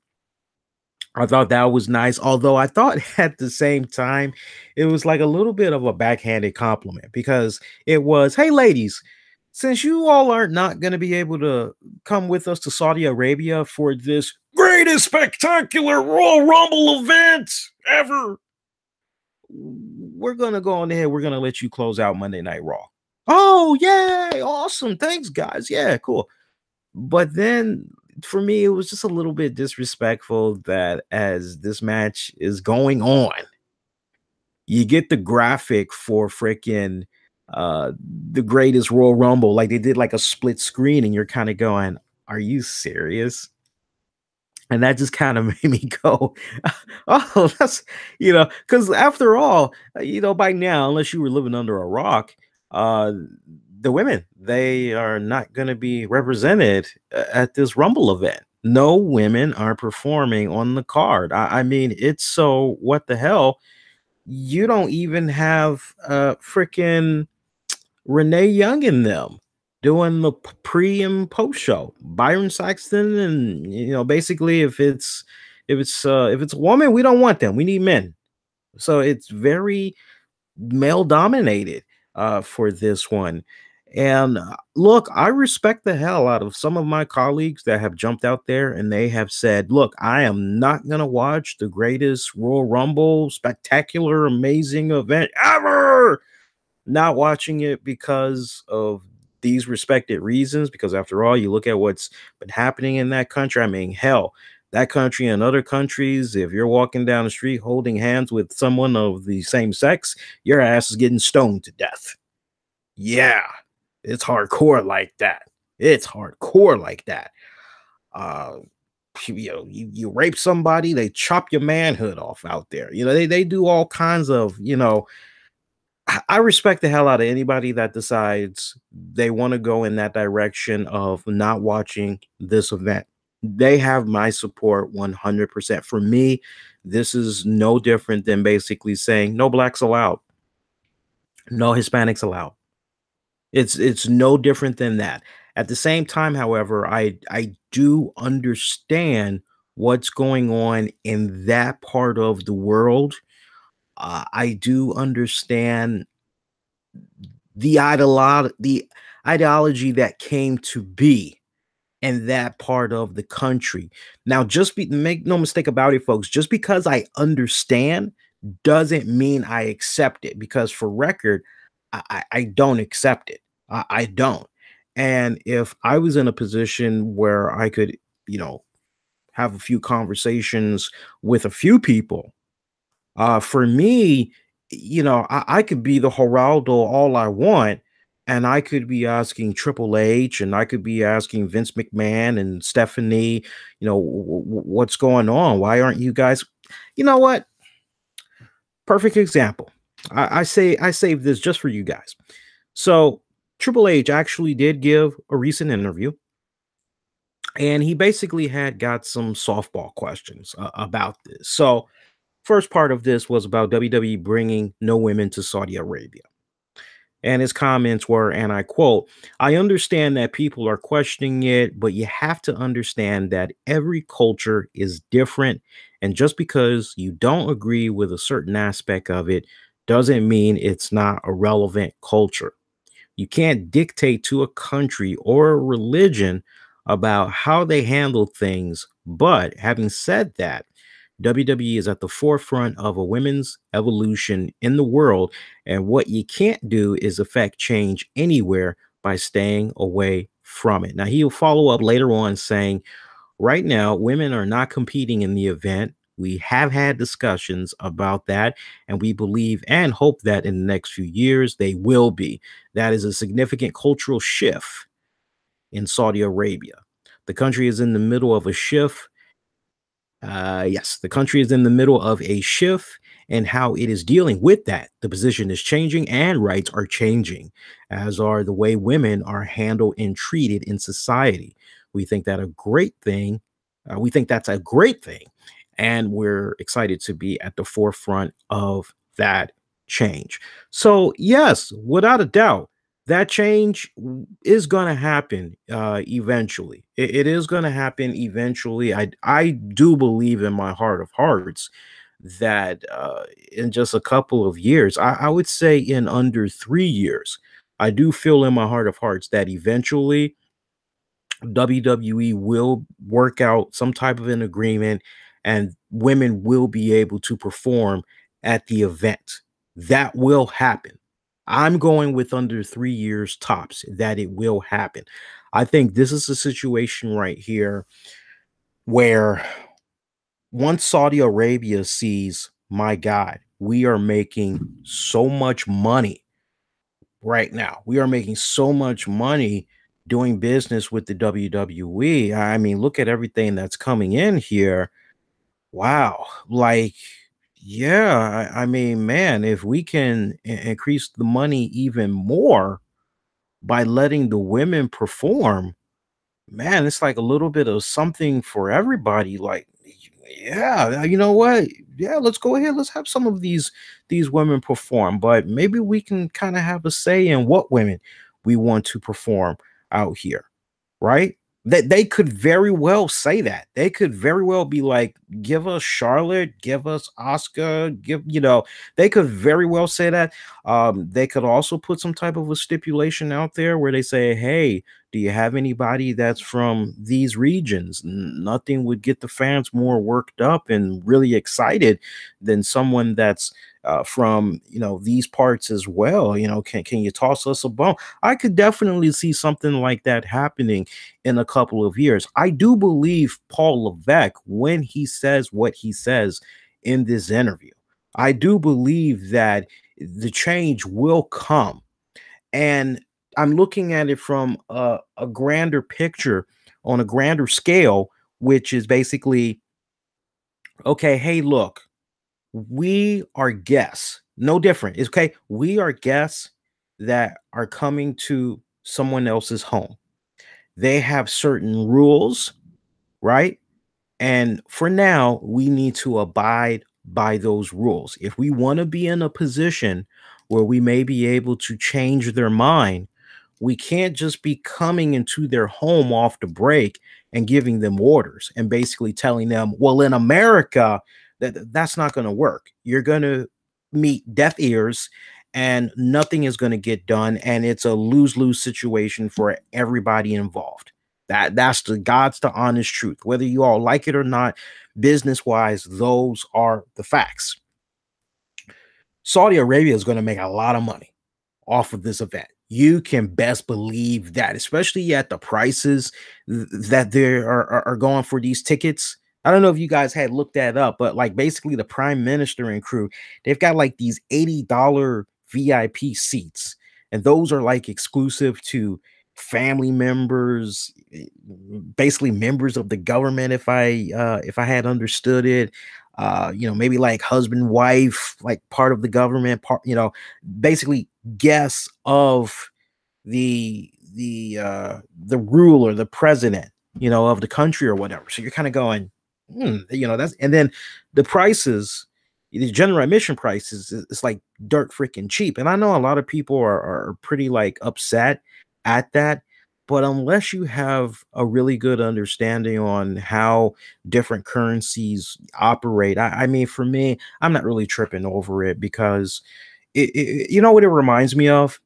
I thought that was nice, although I thought at the same time it was like a little bit of a backhanded compliment because it was, "Hey, ladies, since you all are not going to be able to come with us to Saudi Arabia for this greatest spectacular Royal Rumble event ever, we're going to go on ahead. We're going to let you close out Monday Night Raw." Oh, yay! Awesome. Thanks, guys. Yeah, cool. But then for me, it was just a little bit disrespectful that as this match is going on, you get the graphic for freaking the greatest Royal Rumble. Like they did like a split screen, and you're kind of going, "Are you serious?" And that just kind of made me go, "Oh, that's because after all, by now, unless you were living under a rock, uh, the women they are not going to be represented at this Rumble event. No women are performing on the card. I mean, it's so what the hell? You don't even have freaking Renee Young in them doing the pre and post show. Byron Saxton, and basically if it's a woman, we don't want them. We need men. So it's very male dominated for this one. And look, I respect the hell out of some of my colleagues that have jumped out there and they have said, "Look, I am not going to watch the greatest Royal Rumble, spectacular, amazing event ever. Not watching it because of these respected reasons, because after all, you look at what's been happening in that country. I mean, hell, that country and other countries, if you're walking down the street holding hands with someone of the same sex, your ass is getting stoned to death. Yeah, it's hardcore like that. It's hardcore like that. Uh, you rape somebody, they chop your manhood off out there. They do all kinds of, I respect the hell out of anybody that decides they want to go in that direction of not watching this event. They have my support 100%. For me, this is no different than basically saying no blacks allowed, no Hispanics allowed. It's no different than that. At the same time, however, I do understand what's going on in that part of the world. I do understand the ideology that came to be in that part of the country. Now, make no mistake about it, folks. Just because I understand doesn't mean I accept it. Because for record, I don't accept it. I don't. And if I was in a position where I could, have a few conversations with a few people, for me, I could be the Geraldo all I want, and I could be asking Triple H, and I could be asking Vince McMahon and Stephanie, what's going on? Why aren't you guys? You know what? Perfect example. I saved this just for you guys. So Triple H actually did give a recent interview, and he basically had got some softball questions about this. So first part of this was about WWE bringing no women to Saudi Arabia. And his comments were, and I quote, "I understand that people are questioning it, but you have to understand that every culture is different. And just because you don't agree with a certain aspect of it doesn't mean it's not a relevant culture. You can't dictate to a country or a religion about how they handle things. But having said that, WWE is at the forefront of a women's evolution in the world, and what you can't do is affect change anywhere by staying away from it." Now, he'll follow up later on saying, "Right now, women are not competing in the event. We have had discussions about that, and we believe and hope that in the next few years they will be. That is a significant cultural shift in Saudi Arabia. The country is in the middle of a shift. Yes, the country is in the middle of a shift and how it is dealing with that. The position is changing and rights are changing, as are the way women are handled and treated in society. We think that a great thing. We think that's a great thing, and we're excited to be at the forefront of that change." So, yes, without a doubt, That change is gonna happen, eventually. It is gonna happen eventually. I do believe in my heart of hearts that, in just a couple of years, I would say in under 3 years, I do feel in my heart of hearts that eventually WWE will work out some type of an agreement and women will be able to perform at the event. That will happen. I'm going with under 3 years tops that it will happen. I think this is a situation right here where once Saudi Arabia sees, my God, we are making so much money right now. We are making so much money doing business with the WWE. I mean, look at everything that's coming in here. Wow. Like, yeah, I mean, man, if we can increase the money even more by letting the women perform, man, it's like a little bit of something for everybody. Like, yeah, you know what? Yeah, let's go ahead. Let's have some of these women perform, but maybe we can kind of have a say in what women we want to perform out here, right? That they could very well say that. They could very well be like, give us Charlotte, give us Oscar, they could very well say that. They could also put some type of a stipulation out there where they say, hey, do you have anybody that's from these regions? Nothing would get the fans more worked up and really excited than someone that's from these parts as well. Can you toss us a bone? I could definitely see something like that happening in a couple of years. I do believe Paul Levesque when he says what he says in this interview. I do believe that the change will come, and I'm looking at it from a grander picture on a grander scale, which is basically, okay, hey, look, we are guests. No different. It's okay. We are guests that are coming to someone else's home. They have certain rules, right? And for now, we need to abide by those rules. If we want to be in a position where we may be able to change their mind, we can't just be coming into their home off the break and giving them orders and basically telling them, well, in America, that's not going to work. You're going to meet deaf ears and nothing is going to get done. And it's a lose-lose situation for everybody involved. That's the honest truth. Whether you all like it or not, business wise, those are the facts. Saudi Arabia is going to make a lot of money off of this event. You can best believe that, especially at the prices that are going for these tickets. I don't know if you guys had looked that up, but like basically the prime minister and crew, they've got like these $80 VIP seats, and those are like exclusive to family members, basically members of the government. If I had understood it, maybe like husband, wife, like part of the government, basically guests of the ruler, the president, of the country or whatever. So you're kind of going, that's, and then the prices, the general admission prices, it's like dirt freaking cheap. And I know a lot of people are pretty like upset at that. But unless you have a really good understanding on how different currencies operate, I mean, for me, I'm not really tripping over it because you know what it reminds me of?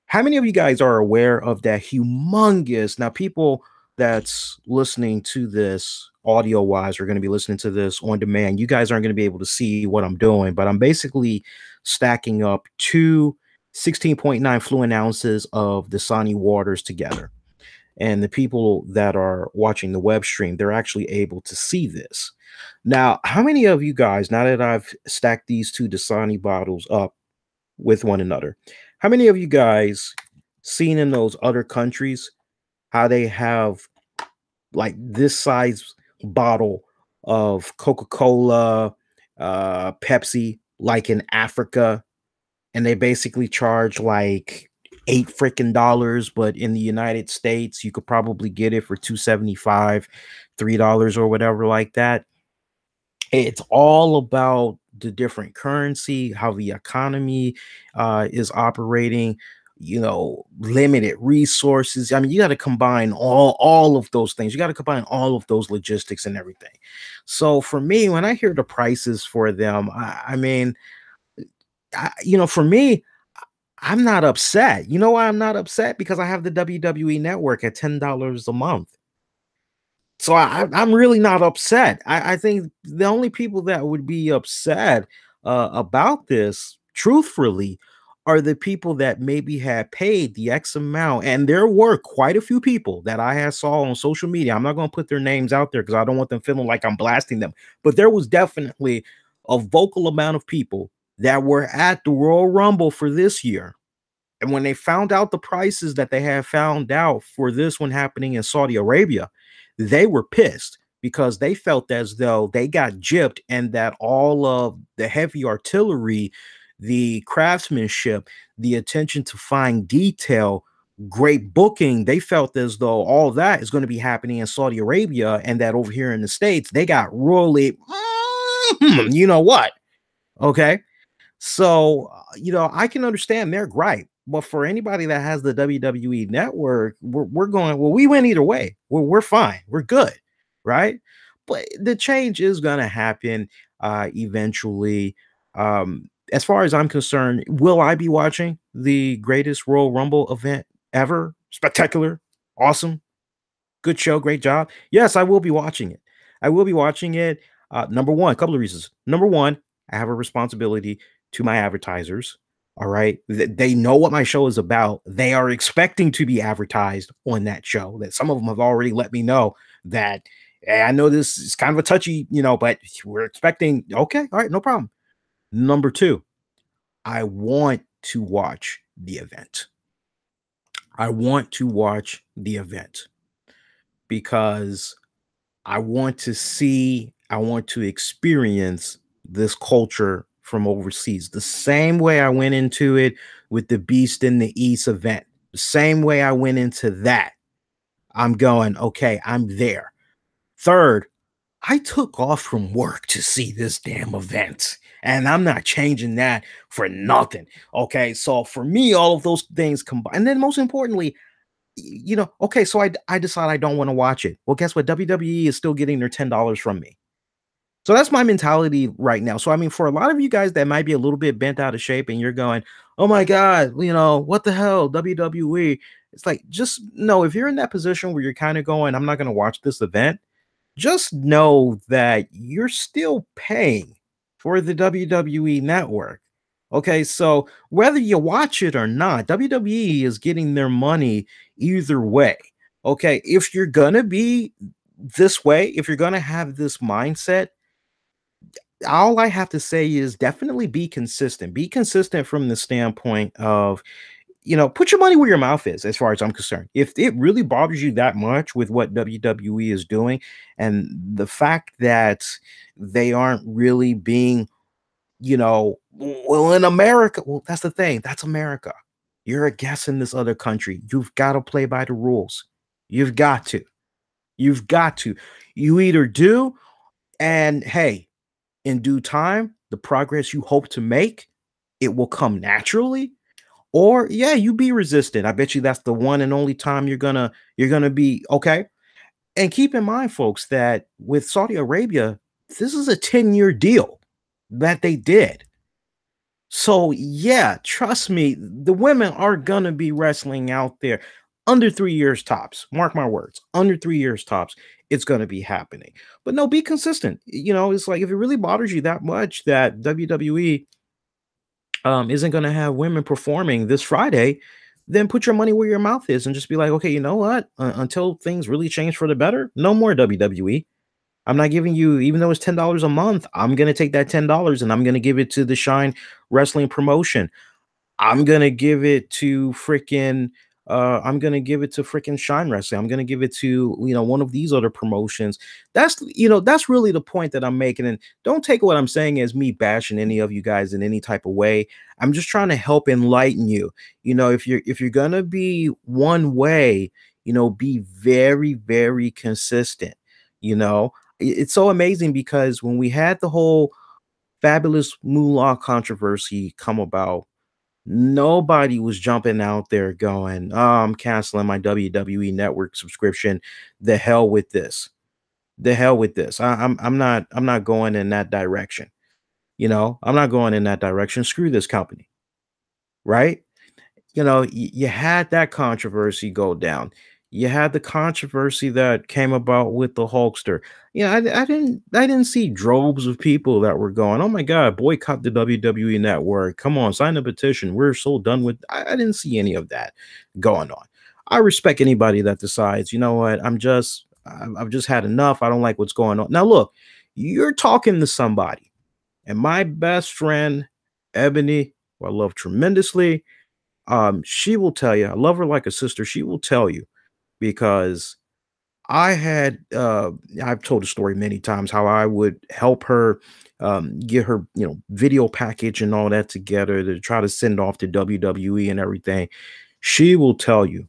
How many of you guys are aware of that humongous? Now, people that's listening to this audio wise are going to be listening to this on demand. You guys aren't going to be able to see what I'm doing, but I'm basically stacking up two 16.9 fluid ounces of Dasani waters together. And the people that are watching the web stream, they're actually able to see this. Now, how many of you guys, now that I've stacked these two Dasani bottles up with one another, how many of you guys seen in those other countries how they have like this size bottle of Coca-Cola, Pepsi, like in Africa, and they basically charge like $8 but in the United States, you could probably get it for $2.75, $3 or whatever like that. It's all about the different currency, how the economy is operating. limited resources. I mean, you got to combine all of those things. You got to combine all of those logistics and everything. So for me, when I hear the prices for them, I mean, for me, I'm not upset. You know why I'm not upset? Because I have the WWE Network at $10 a month. So I'm really not upset. I think the only people that would be upset about this, truthfully, are the people that maybe had paid the X amount. And there were quite a few people that I had saw on social media. I'm not going to put their names out there because I don't want them feeling like I'm blasting them. But there was definitely a vocal amount of people that were at the Royal Rumble for this year. And when they found out the prices that they had found out for this one happening in Saudi Arabia, they were pissed because they felt as though they got gypped and that all of the heavy artillery, the craftsmanship, the attention to fine detail, great booking, they felt as though all that is going to be happening in Saudi Arabia and that over here in the States, they got really, you know what? Okay. So, I can understand their gripe, but for anybody that has the WWE network, we're going, well, we win either way. We're fine. We're good. Right. But the change is going to happen eventually. As far as I'm concerned, will I be watching the greatest Royal Rumble event ever? Spectacular. Awesome. Good show. Great job. Yes, I will be watching it. I will be watching it. Number one, a couple of reasons. Number one, I have a responsibility to my advertisers. All right. They know what my show is about. They are expecting to be advertised on that show. That some of them have already let me know that "Hey, I know this is kind of a touchy, but we're expecting. Okay. All right. No problem. Number two, I want to watch the event. I want to watch the event because I want to see, I want to experience this culture from overseas. The same way I went into it with the Beast in the East event, the same way I went into that. I'm going, okay, I'm there. Third, I took off from work to see this damn event, and I'm not changing that for nothing. Okay, so for me, all of those things combined, and then most importantly, okay, so I decide I don't want to watch it. Well, guess what? WWE is still getting their $10 from me. So that's my mentality right now. So I mean, for a lot of you guys that might be a little bit bent out of shape and you're going, "Oh my god, what the hell, WWE?" It's like, just know if you're in that position where you're kind of going, "I'm not going to watch this event." Just know that you're still paying for the WWE network. Okay, so whether you watch it or not, WWE is getting their money either way. Okay, if you're gonna be this way, if you're gonna have this mindset, all I have to say is definitely be consistent. Be consistent from the standpoint of, put your money where your mouth is, as far as I'm concerned. If it really bothers you that much with what WWE is doing and the fact that they aren't really being, well, in America, well, that's the thing. That's America. You're a guest in this other country. You've got to play by the rules. You've got to. You've got to. You either do, and hey, in due time, the progress you hope to make, it will come naturally. Or yeah, you be resistant. I bet you that's the one and only time you're gonna be okay. And keep in mind, folks, that with Saudi Arabia, this is a 10-year deal that they did. So yeah, trust me, the women are gonna be wrestling out there under 3 years tops. Mark my words, under 3 years tops, it's gonna be happening. But no, be consistent. It's like if it really bothers you that much that WWE isn't going to have women performing this Friday, then put your money where your mouth is and just be like, okay, you know what? Until things really change for the better, no more WWE. I'm not giving you, even though it's $10 a month, I'm going to take that $10 and I'm going to give it to the Shine Wrestling Promotion. I'm gonna give it to freaking Shine Wrestling. I'm gonna give it to one of these other promotions. That's really the point that I'm making. And don't take what I'm saying as me bashing any of you guys in any type of way. I'm just trying to help enlighten you. If you're gonna be one way, be very, very consistent. It's so amazing because when we had the whole fabulous moolah controversy come about, Nobody was jumping out there going, "Oh, I'm canceling my WWE Network subscription. The hell with this. The hell with this. I'm not going in that direction. You know, I'm not going in that direction. Screw this company." Right? You know, you had that controversy go down. You had the controversy that came about with the Hulkster. I didn't see droves of people that were going, "Oh my God, boycott the WWE Network. Come on, sign a petition. We're so done with." I didn't see any of that going on. I respect anybody that decides, you know what, I've just had enough. I don't like what's going on. Now, look, you're talking to somebody, and my best friend, Ebony, who I love tremendously, she will tell you, I love her like a sister. She will tell you because I've told the story many times how I would help her get her, video package and all that together to try to send off to WWE and everything. She will tell you,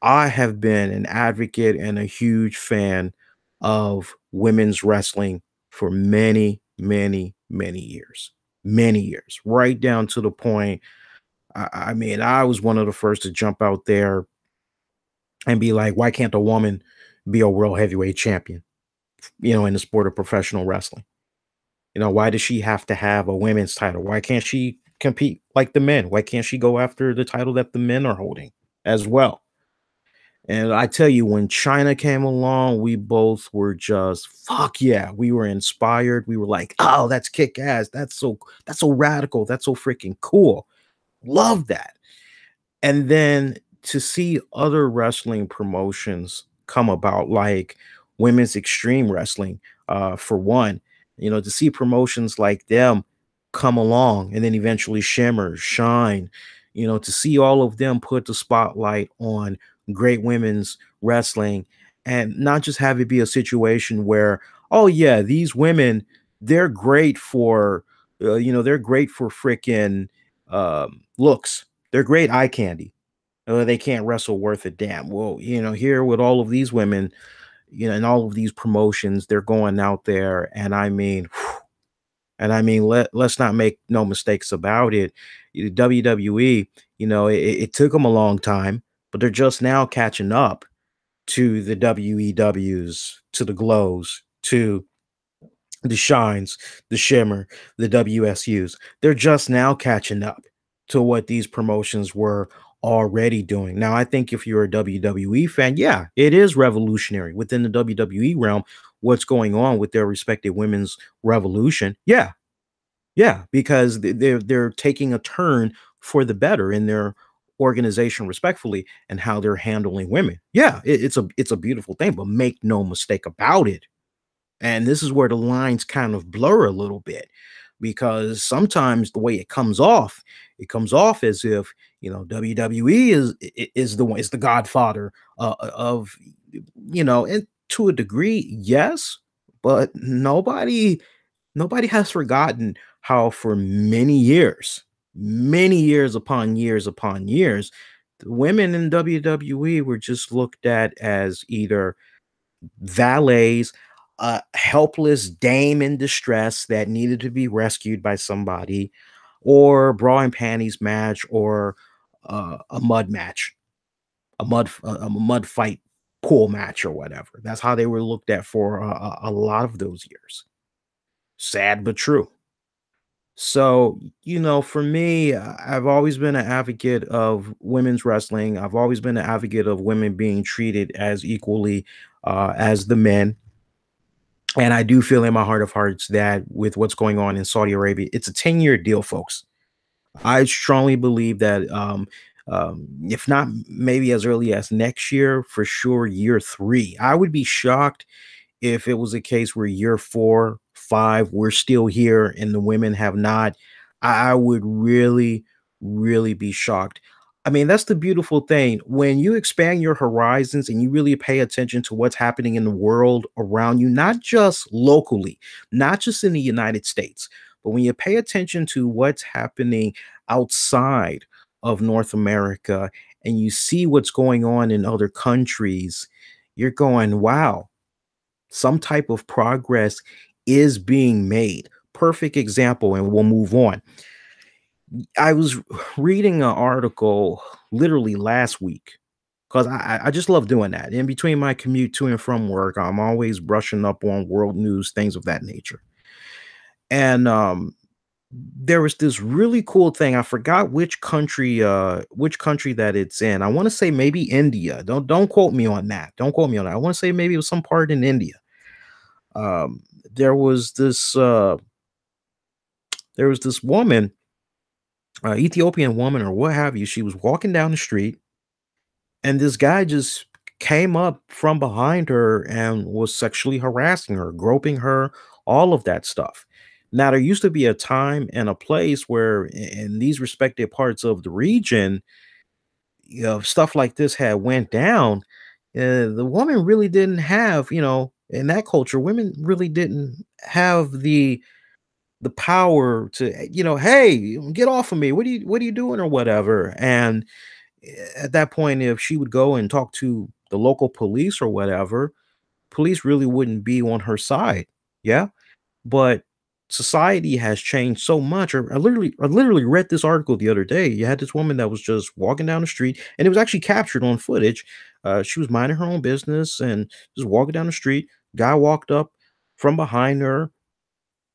I have been an advocate and a huge fan of women's wrestling for many, many, many years. Many years, right down to the point. I mean, I was one of the first to jump out there and be like, why can't a woman be a world heavyweight champion, in the sport of professional wrestling? Why does she have to have a women's title? Why can't she compete like the men? Why can't she go after the title that the men are holding as well? And I tell you, when China came along, we both were just fuck yeah. We were inspired. We were like, oh, that's kick ass. That's so radical. That's so freaking cool. Love that. And then to see other wrestling promotions come about, like women's extreme wrestling, for one, to see promotions like them come along and then eventually shimmer, shine, to see all of them put the spotlight on great women's wrestling and not just have it be a situation where, oh, yeah, these women, they're great for, they're great for freaking looks. They're great eye candy. They can't wrestle worth a damn. Well, here with all of these women, and all of these promotions, they're going out there, and I mean, let's not make no mistakes about it. WWE, it took them a long time, but they're just now catching up to the WEWs, to the Glows, to the Shines, the Shimmer, the WSUs. They're just now catching up to what these promotions were already doing. Now, I think if you're a WWE fan, yeah, it is revolutionary within the WWE realm. What's going on with their respective women's revolution? Yeah, yeah, because they're taking a turn for the better in their organization, respectfully, and how they're handling women. Yeah, it's a beautiful thing, but make no mistake about it. And this is where the lines kind of blur a little bit because sometimes the way it comes off as if, WWE is the one, is the godfather of, and to a degree, yes, but nobody has forgotten how for many years upon years, the women in WWE were just looked at as either valets, a helpless dame in distress that needed to be rescued by somebody, or bra and panties match, or a mud match, a mud fight pool match, or whatever. That's how they were looked at for a lot of those years. Sad but true. So, for me, I've always been an advocate of women's wrestling. I've always been an advocate of women being treated as equally as the men. And I do feel in my heart of hearts that with what's going on in Saudi Arabia, it's a 10-year deal, folks. I strongly believe that, if not maybe as early as next year, for sure, year three. I would be shocked if it was a case where year 4, 5, we're still here and the women have not. I would really, really be shocked. I mean, that's the beautiful thing. When you expand your horizons and you really pay attention to what's happening in the world around you, not just locally, not just in the United States, but when you pay attention to what's happening outside of North America and you see what's going on in other countries, you're going, wow, some type of progress is being made. Perfect example, and we'll move on. I was reading an article literally last week because I just love doing that. In between my commute to and from work, I'm always brushing up on world news, things of that nature. And there was this really cool thing. I forgot which country that it's in. I want to say maybe India. Don't quote me on that. Don't quote me on that. I want to say maybe it was some part in India. Um, there was this woman, Ethiopian woman or what have you. She was walking down the street, and this guy just came up from behind her and was sexually harassing her, groping her, all of that stuff. Now, there used to be a time and a place where, in these respective parts of the region, stuff like this had went down. The woman really didn't have, in that culture, women really didn't have the power to, hey, get off of me. What are you doing or whatever? And at that point, if she would go and talk to the local police or whatever, police really wouldn't be on her side. Yeah. But society has changed so much. I literally read this article the other day. You had this woman that was just walking down the street, and it was actually captured on footage. She was minding her own business and just walking down the street. Guy walked up from behind her,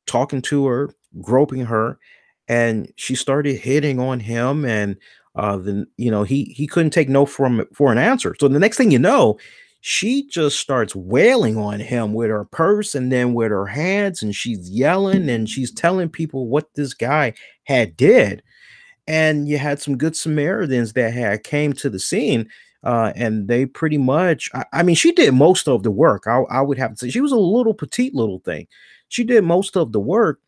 talking to her, groping her, and she started hitting on him. And then he couldn't take no from for an answer. So the next thing you know, she just starts wailing on him with her purse and then with her hands, and she's yelling and she's telling people what this guy had did. And you had some good Samaritans that had came to the scene. And they pretty much, I mean, she did most of the work. I would have to say she was a little petite little thing. She did most of the work,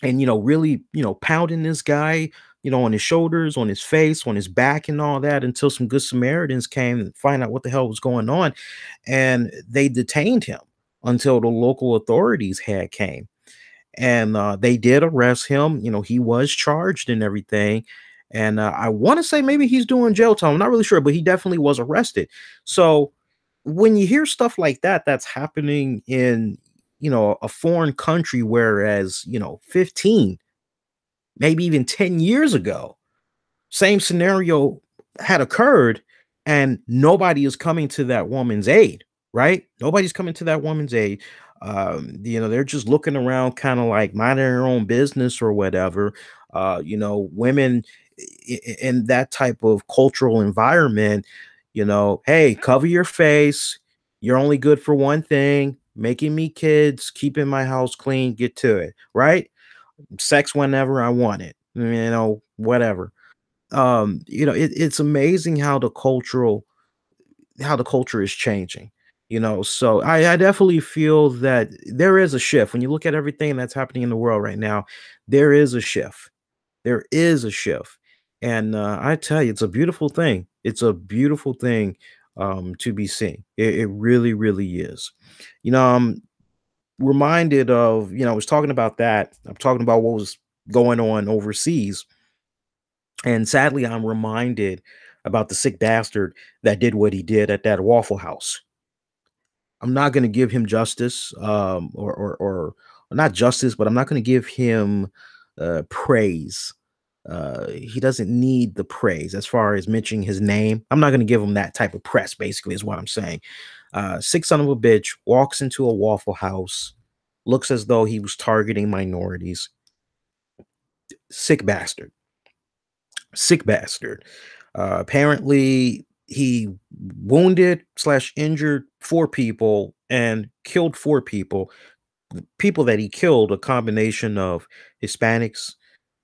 and really, pounding this guy, on his shoulders, on his face, on his back, and all that, until some good Samaritans came and find out what the hell was going on, and they detained him until the local authorities had came. And they did arrest him. He was charged and everything. And I want to say maybe he's doing jail time. I'm not really sure, but he definitely was arrested. So when you hear stuff like that, that's happening in, a foreign country, whereas, 15, maybe even 10 years ago, same scenario had occurred, and nobody is coming to that woman's aid, right? Nobody's coming to that woman's aid. They're just looking around, kind of like minding their own business or whatever. Women in that type of cultural environment, hey, cover your face. You're only good for one thing: making me kids, keeping my house clean, get to it, right? Sex whenever I want it, whatever. It's amazing how the culture is changing. So I definitely feel that there is a shift when you look at everything that's happening in the world right now. There is a shift. There is a shift. And I tell you, it's a beautiful thing. It's a beautiful thing, to be seen. It really, really is. I'm reminded of, I was talking about that. I'm talking about what was going on overseas. And sadly, I'm reminded about the sick bastard that did what he did at that Waffle House. I'm not going to give him justice, or not justice, but I'm not going to give him praise. He doesn't need the praise as far as mentioning his name. I'm not going to give him that type of press, basically, is what I'm saying. Sick son of a bitch walks into a Waffle House, looks as though he was targeting minorities. Sick bastard. Sick bastard. Apparently, he wounded slash injured four people and killed four people. People that he killed, a combination of Hispanics,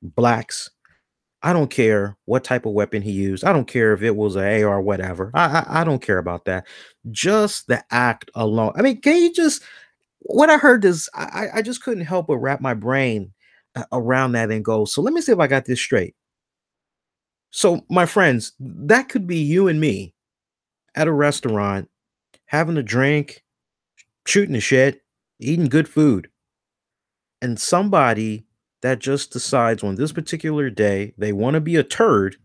blacks. I don't care what type of weapon he used. I don't care if it was an AR or whatever. I don't care about that. Just the act alone. I mean, can you just, when I heard this, I just couldn't help but wrap my brain around that and go, so let me see if I got this straight. So, my friends, that could be you and me at a restaurant, having a drink, shooting the shit, eating good food, and somebody that just decides on this particular day they want to be a turd,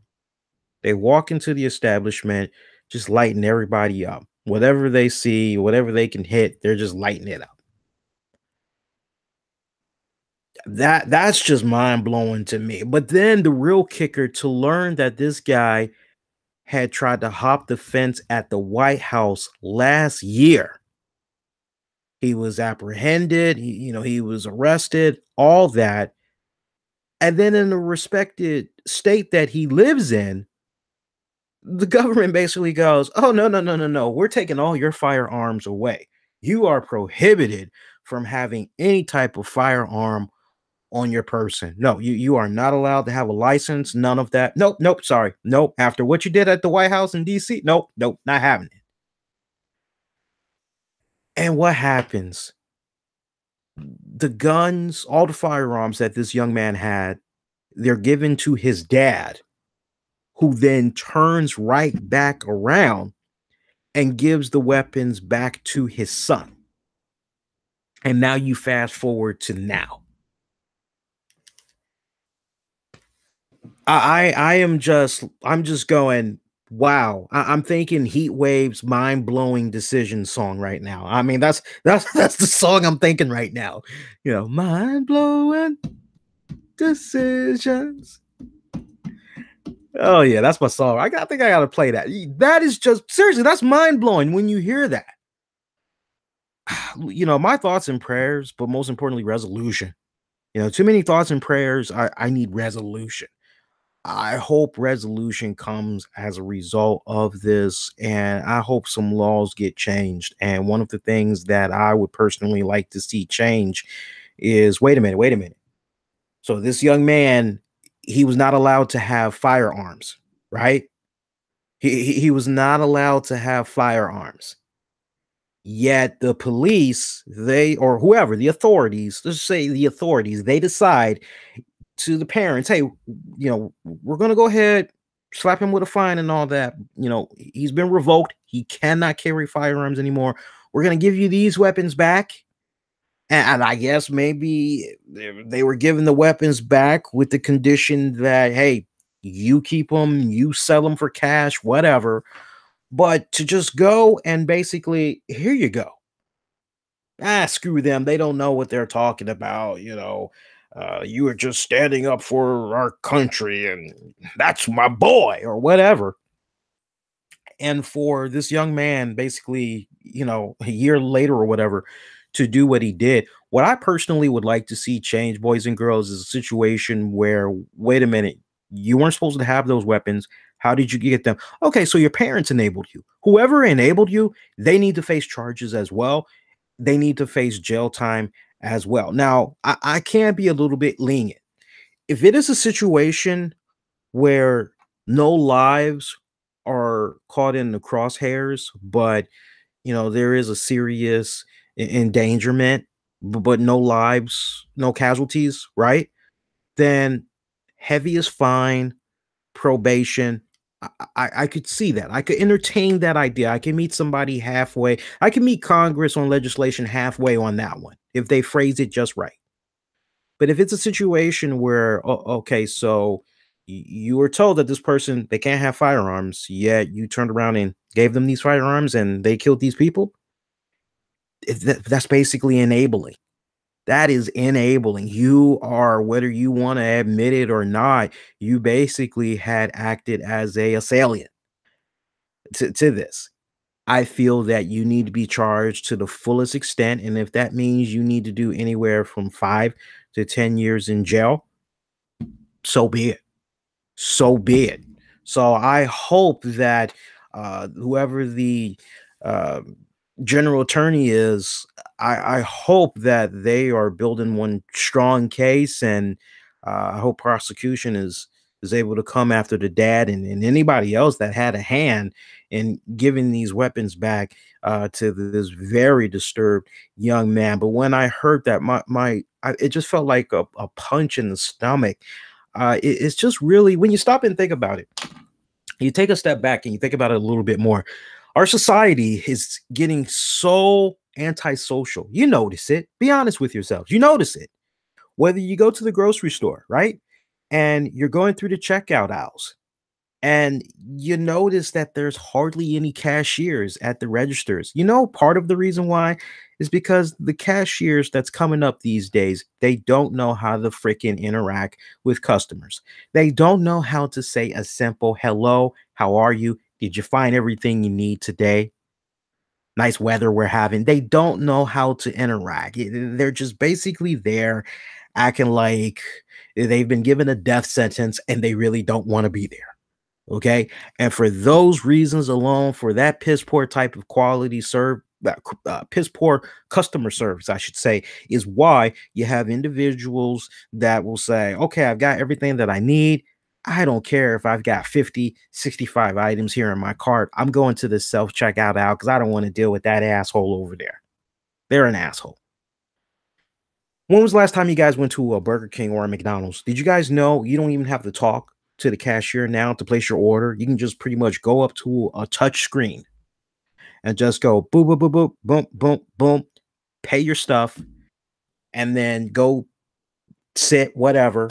they walk into the establishment, just lighting everybody up. Whatever they see, whatever they can hit, they're just lighting it up. That's just mind-blowing to me. But then the real kicker, to learn that this guy had tried to hop the fence at the White House last year. He was apprehended, he was arrested, all that. And then in the respected state that he lives in, the government basically goes, "Oh, no, no, no, no, no. We're taking all your firearms away. You are prohibited from having any type of firearm on your person. No, you are not allowed to have a license. None of that. Nope, nope. Sorry, nope. After what you did at the White House in D.C., nope, nope, not having it." And what happens? The guns, all the firearms that this young man had, they're given to his dad, who then turns right back around and gives the weapons back to his son. And now you fast forward to now. I'm just going, wow. I'm thinking Heat Wave's mind blowing decision song right now. I mean, that's the song I'm thinking right now. Mind blowing decisions. Oh yeah, that's my song. I think I gotta play that. That is just seriously, that's mind blowing when you hear that. My thoughts and prayers, but most importantly, resolution. Too many thoughts and prayers. I need resolution. I hope resolution comes as a result of this, and I hope some laws get changed. And one of the things that I would personally like to see change is, wait a minute. So this young man, he was not allowed to have firearms, right? He was not allowed to have firearms. Yet the police, or whoever, the authorities, let's say the authorities, they decide to the parents, hey, we're going to go ahead, slap him with a fine and all that. He's been revoked. He cannot carry firearms anymore. We're going to give you these weapons back. And I guess maybe they were given the weapons back with the condition that, hey, you keep them, you sell them for cash, whatever. But to just go and basically, here you go. Screw them. They don't know what they're talking about. You are just standing up for our country, and that's my boy, or whatever. And for this young man, basically, a year later or whatever, to do what he did. What I personally would like to see change, boys and girls, is a situation where, wait a minute, you weren't supposed to have those weapons. How did you get them? Okay, so your parents enabled you. Whoever enabled you, they need to face charges as well. They need to face jail time as well. Now, I can be a little bit lenient. If it is a situation where no lives are caught in the crosshairs, but there is a serious endangerment, but no lives, no casualties, right? Then heaviest fine, probation. I could see that. I could entertain that idea. I can meet somebody halfway. I can meet Congress on legislation halfway on that one if they phrase it just right. But if it's a situation where, okay, so you were told that this person, they can't have firearms, yet you turned around and gave them these firearms and they killed these people, that's basically enabling. That is enabling. You are, whether you want to admit it or not, you basically had acted as a assailant to this. I feel that you need to be charged to the fullest extent. And if that means you need to do anywhere from 5 to 10 years in jail, so be it. So be it. So I hope that whoever the uh, general attorney is, I hope that they are building one strong case, and I hope prosecution is able to come after the dad and anybody else that had a hand in giving these weapons back to this very disturbed young man. But when I heard that, it just felt like a punch in the stomach. It's just really, when you stop and think about it, you take a step back and you think about it a little bit more. Our society is getting so antisocial. You notice it. Be honest with yourselves. You notice it. Whether you go to the grocery store, right? And you're going through the checkout aisles And you notice that there's hardly any cashiers at the registers. Part of the reason why is because the cashiers that's coming up these days, they don't know how to freaking interact with customers. They don't know how to say a simple hello, how are you? Did you find everything you need today? Nice weather we're having. They don't know how to interact. They're just basically there acting like they've been given a death sentence and they really don't want to be there. Okay. And for those reasons alone, for that piss poor type of quality piss poor customer service, I should say, is why you have individuals that will say, okay, I've got everything that I need. I don't care if I've got 50, 65 items here in my cart. I'm going to the self checkout aisle because I don't want to deal with that asshole over there. They're an asshole. When was the last time you guys went to a Burger King or a McDonald's? Did you guys know you don't even have to talk to the cashier now to place your order? You can just pretty much go up to a touch screen and just go boom, boom, boom, boom, boom, boom, boom, pay your stuff, and then go sit, whatever.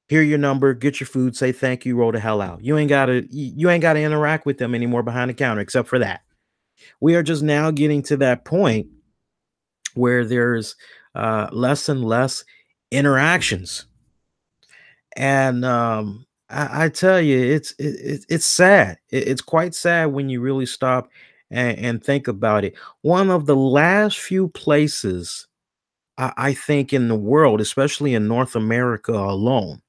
Hear your number, get your food, say thank you, roll the hell out. You ain't gotta interact with them anymore behind the counter, except for that. We are just now getting to that point where there's less and less interactions. And I tell you, it's sad. It's quite sad when you really stop and think about it. One of the last few places I think in the world, especially in North America alone,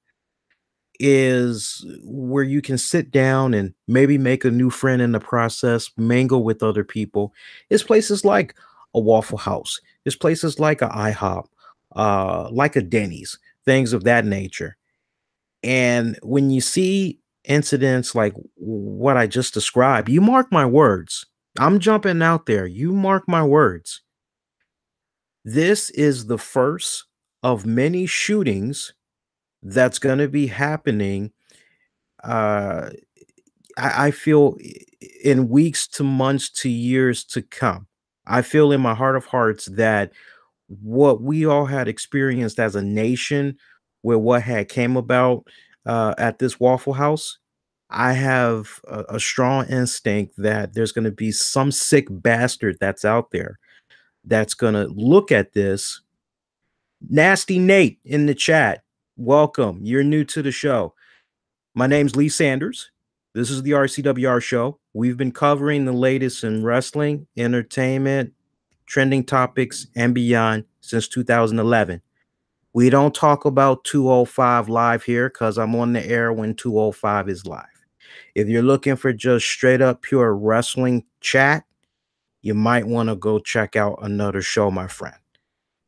is where you can sit down and maybe make a new friend in the process, mingle with other people. It's places like a Waffle House. It's places like a IHOP, like a Denny's, things of that nature. And when you see incidents like what I just described, you mark my words. I'm jumping out there. You mark my words. This is the first of many shootings that's going to be happening. Uh, I feel in weeks to months to years to come. I feel in my heart of hearts that what we all had experienced as a nation with what had came about at this Waffle House, I have a strong instinct that there's going to be some sick bastard that's out there that's going to look at this. Nasty Nate in the chat, welcome. You're new to the show. My name's Lee Sanders. This is the RCWR Show. We've been covering the latest in wrestling, entertainment, trending topics, and beyond since 2011. We don't talk about 205 live here because I'm on the air when 205 is live. If you're looking for just straight up pure wrestling chat, you might want to go check out another show, my friend.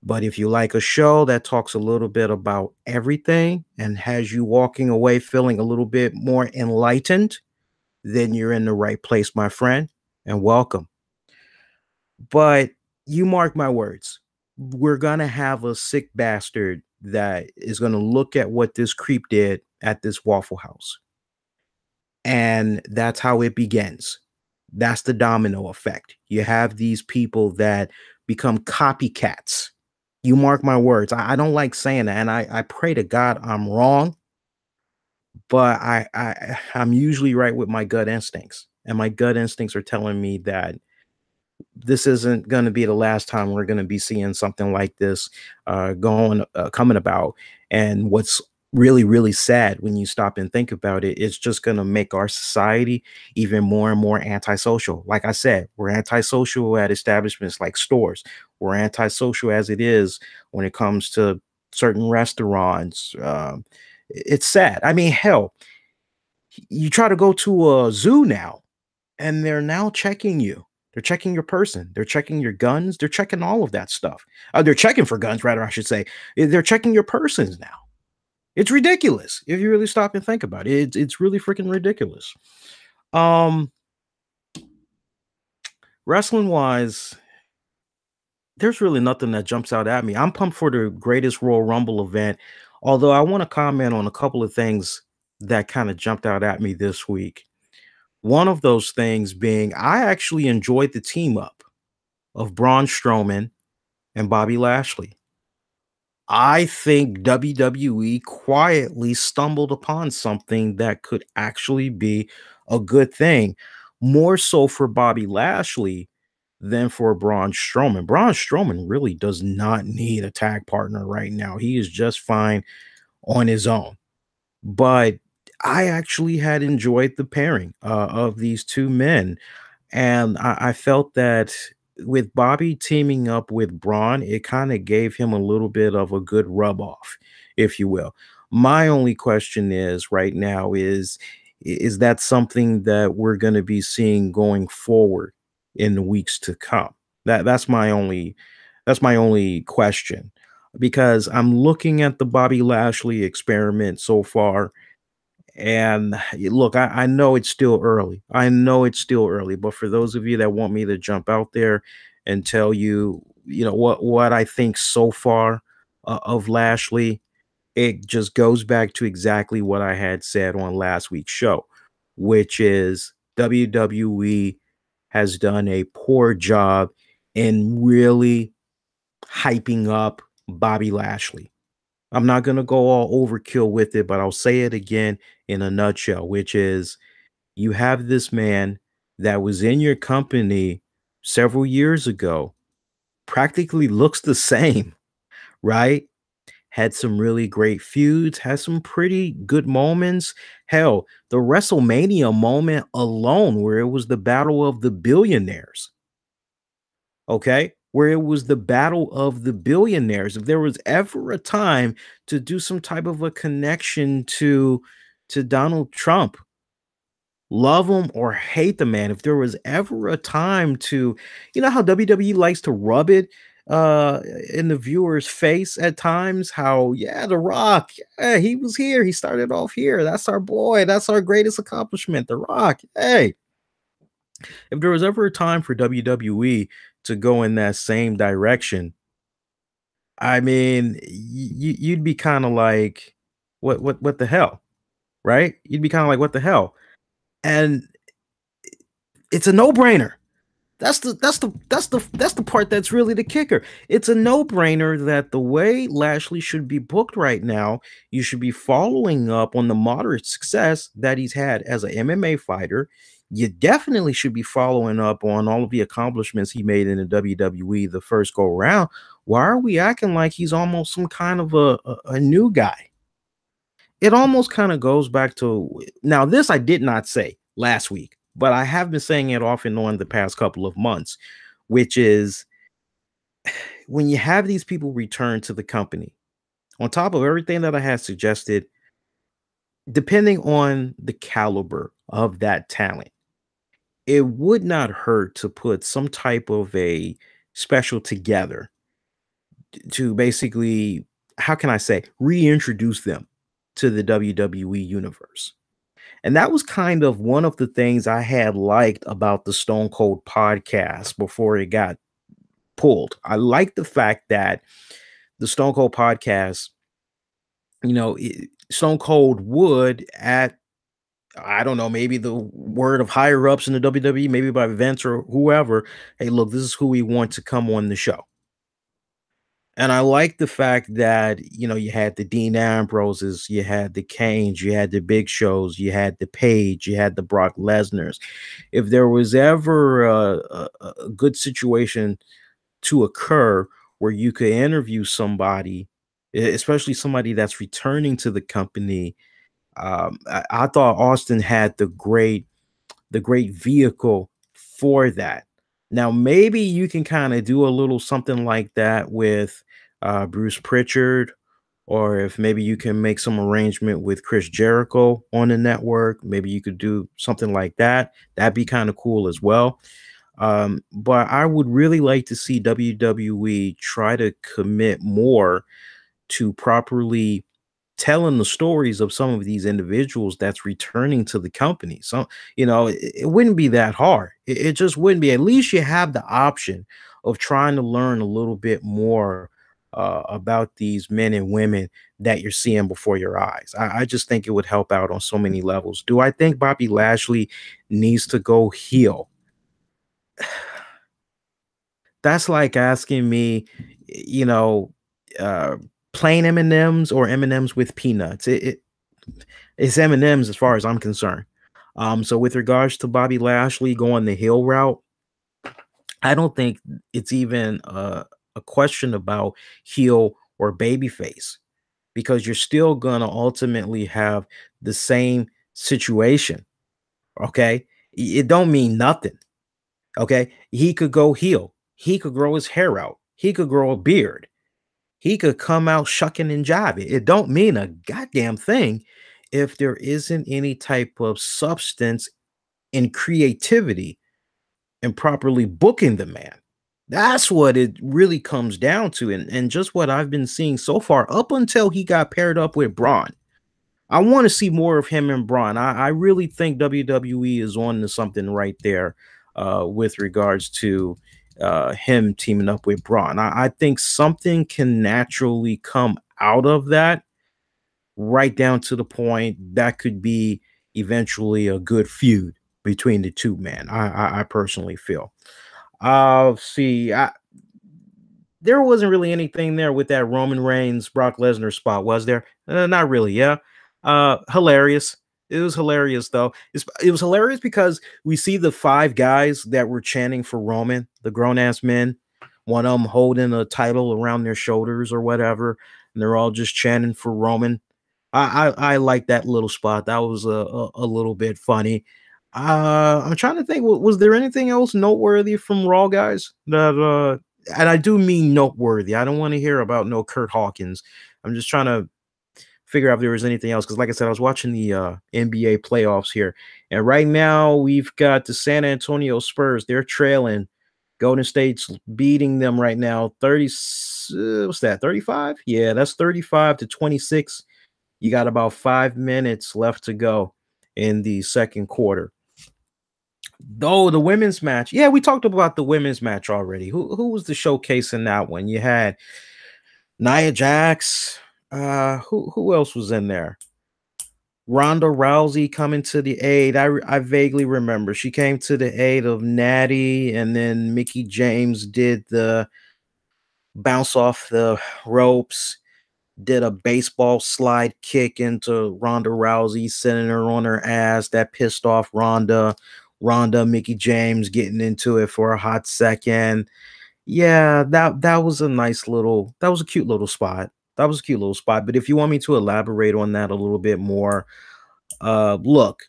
But if you like a show that talks a little bit about everything and has you walking away feeling a little bit more enlightened, then you're in the right place, my friend, and welcome. But you mark my words, we're going to have a sick bastard that is going to look at what this creep did at this Waffle House. And that's how it begins. That's the domino effect. You have these people that become copycats. You mark my words. I don't like saying that. And I pray to God I'm wrong, but I'm usually right with my gut instincts. And my gut instincts are telling me that this isn't going to be the last time we're going to be seeing something like this coming about. And what's really, really sad when you stop and think about it, it's just going to make our society even more and more antisocial. Like I said, we're antisocial at establishments like stores. We're antisocial as it is when it comes to certain restaurants. It's sad. I mean, hell, you try to go to a zoo now and they're now checking you. They're checking your person. They're checking your guns. They're checking all of that stuff. They're checking for guns, rather, I should say. They're checking your persons now. It's ridiculous if you really stop and think about it. It's really freaking ridiculous. Wrestling wise, there's really nothing that jumps out at me. I'm pumped for the Greatest Royal Rumble event, although I want to comment on a couple of things that kind of jumped out at me this week. One of those things being, I actually enjoyed the team up of Braun Strowman and Bobby Lashley. I think WWE quietly stumbled upon something that could actually be a good thing, more so for Bobby Lashley than for Braun Strowman. Braun Strowman really does not need a tag partner right now. He is just fine on his own. But I actually had enjoyed the pairing of these two men. And I felt that with Bobby teaming up with Braun, it kind of gave him a little bit of a good rub off, if you will. My only question is right now is that something that we're going to be seeing going forward in the weeks to come? That's my only question, because I'm looking at the Bobby Lashley experiment so far, and look, I know it's still early. I know it's still early, but for those of you that want me to jump out there and tell you, what I think so far of Lashley, it just goes back to exactly what I had said on last week's show, which is WWE has done a poor job in really hyping up Bobby Lashley. I'm not going to go all overkill with it, but I'll say it again in a nutshell, which is you have this man that was in your company several years ago, practically looks the same, right? Had some really great feuds, has some pretty good moments. Hell, the WrestleMania moment alone, where it was the battle of the billionaires, okay? Where it was the battle of the billionaires. If there was ever a time to do some type of a connection to Donald Trump, love him or hate the man, if there was ever a time to, how WWE likes to rub it in the viewer's face at times, how, yeah, The Rock, yeah, he was here, he started off here, that's our boy, that's our greatest accomplishment, The Rock. Hey, if there was ever a time for WWE to go in that same direction, I mean, you'd be kind of like, what the hell, right? You'd be kind of like, what the hell? And it's a no-brainer. That's the part that's really the kicker. It's a no-brainer that the way Lashley should be booked right now, you should be following up on the moderate success that he's had as an MMA fighter. You definitely should be following up on all of the accomplishments he made in the WWE the first go around. Why are we acting like he's almost some kind of a new guy? It almost kind of goes back to, now this I did not say last week, but I have been saying it off and on the past couple of months, which is when you have these people return to the company, on top of everything that I had suggested, depending on the caliber of that talent, it would not hurt to put some type of a special together to basically, how can I say, reintroduce them to the WWE universe. And that was kind of one of the things I had liked about the Stone Cold podcast before it got pulled. I like the fact that the Stone Cold podcast, Stone Cold would, at, I don't know, maybe the word of higher ups in the WWE, maybe by Vince or whoever, hey, look, this is who we want to come on the show. And I like the fact that, you had the Dean Ambroses, you had the Canes, you had the Big Shows, you had the Page, you had the Brock Lesnar's. If there was ever a good situation to occur where you could interview somebody, especially somebody that's returning to the company, I thought Austin had the great vehicle for that. Now, maybe you can kind of do a little something like that with Bruce Pritchard, or if maybe you can make some arrangement with Chris Jericho on the network, maybe you could do something like that. That'd be kind of cool as well. But I would really like to see WWE try to commit more to properly telling the stories of some of these individuals that's returning to the company. So, it wouldn't be that hard. It just wouldn't be. At least you have the option of trying to learn a little bit more about these men and women that you're seeing before your eyes. I just think it would help out on so many levels. Do I think Bobby Lashley needs to go heel? That's like asking me, you know, uh, plain M&Ms or M&Ms with peanuts. It's M&Ms as far as I'm concerned. So with regards to Bobby Lashley going the heel route, I don't think it's even a question about heel or babyface, because you're still gonna ultimately have the same situation. Okay, it don't mean nothing. Okay, he could go heel. He could grow his hair out. He could grow a beard. He could come out shucking and jiving. It don't mean a goddamn thing if there isn't any type of substance and creativity and properly booking the man. That's what it really comes down to. And just what I've been seeing so far up until he got paired up with Braun. I want to see more of him and Braun. I really think WWE is on to something right there with regards to him teaming up with Braun. I think something can naturally come out of that, right down to the point that could be eventually a good feud between the two men. I personally feel. See, there wasn't really anything there with that Roman Reigns Brock Lesnar spot, was there? Not really. Yeah. Hilarious. It was hilarious though. It was hilarious because we see the five guys that were chanting for Roman, the grown ass men, one of them holding a title around their shoulders or whatever, and they're all just chanting for Roman. I like that little spot. That was a little bit funny. I'm trying to think. Was there anything else noteworthy from Raw, guys? That and I do mean noteworthy. I don't want to hear about no Kurt Hawkins. I'm just trying to figure out if there was anything else, because, like I said, I was watching the NBA playoffs here, and right now we've got the San Antonio Spurs. They're trailing. Golden State's beating them right now. 30. What's that? 35? Yeah, that's 35-26. You got about 5 minutes left to go in the second quarter. Though the women's match, yeah, we talked about the women's match already. Who was the showcase in that one? You had Nia Jax. Who else was in there? Ronda Rousey coming to the aid. I vaguely remember she came to the aid of Natty, and then Mickey James did the bounce off the ropes, did a baseball slide kick into Ronda Rousey, sending her on her ass. That pissed off Ronda. Mickey James getting into it for a hot second. Yeah, that was a nice little, that was a cute little spot. That was a cute little spot. But if you want me to elaborate on that a little bit more, look,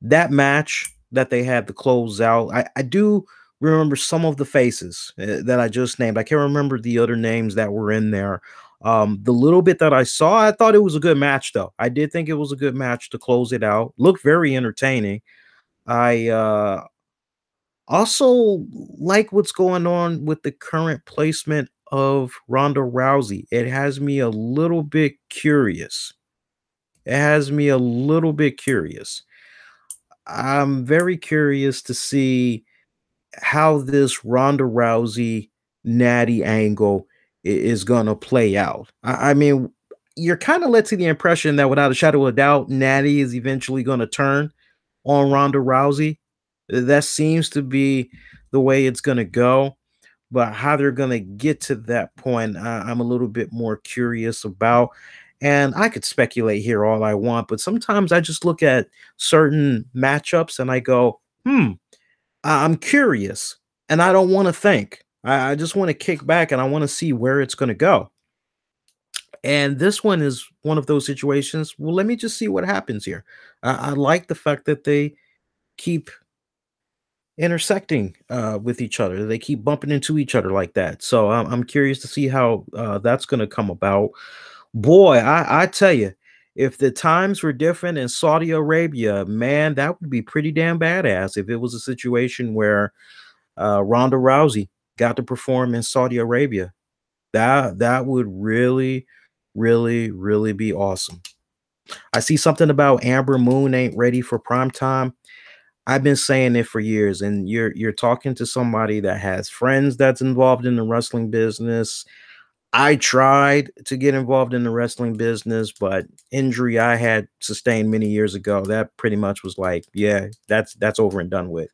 that match that they had to close out, I do remember some of the faces that I just named. I can't remember the other names that were in there. The little bit that I saw, I thought it was a good match, though. I did think it was a good match to close it out. Looked very entertaining. I also like what's going on with the current placement of Ronda Rousey. It has me a little bit curious. It has me a little bit curious. I'm very curious to see how this Ronda Rousey Natty angle is gonna play out. I mean, you're kind of led to the impression that without a shadow of a doubt, Natty is eventually gonna turn on Ronda Rousey. That seems to be the way it's gonna go. But how they're gonna get to that point, I'm a little bit more curious about. And I could speculate here all I want, but sometimes I just look at certain matchups and I go, I'm curious and I don't want to think. I just want to kick back and I want to see where it's going to go. And this one is one of those situations. Well, let me just see what happens here. I like the fact that they keep intersecting with each other. They keep bumping into each other like that. So I'm curious to see how that's going to come about. Boy, I tell you, if the times were different in Saudi Arabia, man, that would be pretty damn badass if it was a situation where Ronda Rousey got to perform in Saudi Arabia. That would really, really, really be awesome. I see something about Amber Moon ain't ready for prime time. I've been saying it for years, and you're talking to somebody that has friends that's involved in the wrestling business. I tried to get involved in the wrestling business, but injury I had sustained many years ago, that pretty much was like, yeah, that's over and done with.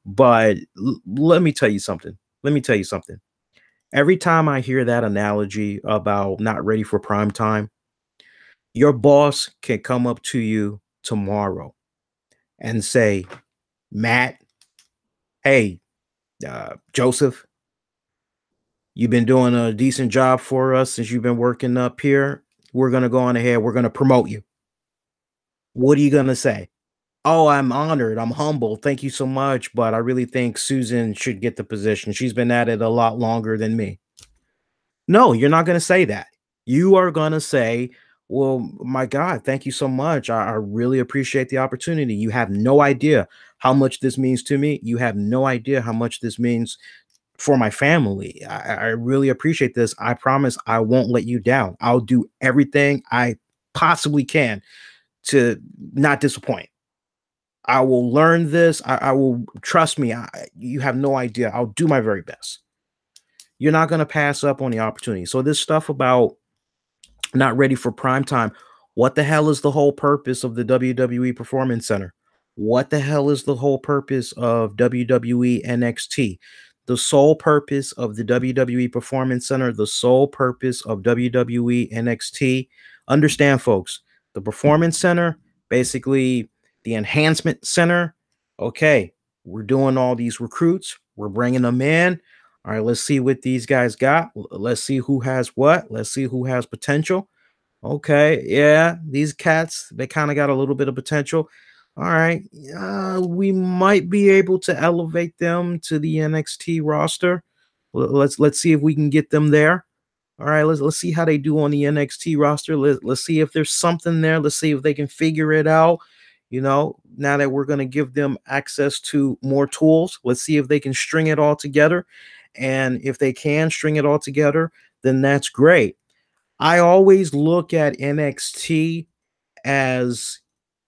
But let me tell you something. Let me tell you something. Every time I hear that analogy about not ready for prime time, your boss can come up to you tomorrow and say, Matt, hey, Joseph, you've been doing a decent job for us since you've been working up here. We're going to go on ahead. We're going to promote you. What are you going to say? Oh, I'm honored. I'm humble. Thank you so much. But I really think Susan should get the position. She's been at it a lot longer than me. No, you're not going to say that. You are going to say, well, my God, thank you so much. I really appreciate the opportunity. You have no idea how much this means to me. You have no idea how much this means for my family. I really appreciate this. I promise I won't let you down. I'll do everything I possibly can to not disappoint. I will learn this. I will trust me. You have no idea. I'll do my very best. You're not going to pass up on the opportunity. So this stuff about not ready for prime time. What the hell is the whole purpose of the WWE Performance Center? What the hell is the whole purpose of WWE NXT? The sole purpose of the WWE Performance Center, the sole purpose of WWE NXT. Understand, folks, the Performance Center, basically the Enhancement Center. Okay, we're doing all these recruits, we're bringing them in. All right, let's see what these guys got. Let's see who has what. Let's see who has potential. Okay, yeah, these cats, they kind of got a little bit of potential. All right, we might be able to elevate them to the NXT roster. Let's see if we can get them there. All right, let's see how they do on the NXT roster. Let's see if there's something there. Let's see if they can figure it out. You know, now that we're going to give them access to more tools, let's see if they can string it all together. And if they can string it all together, then that's great. I always look at NXT as,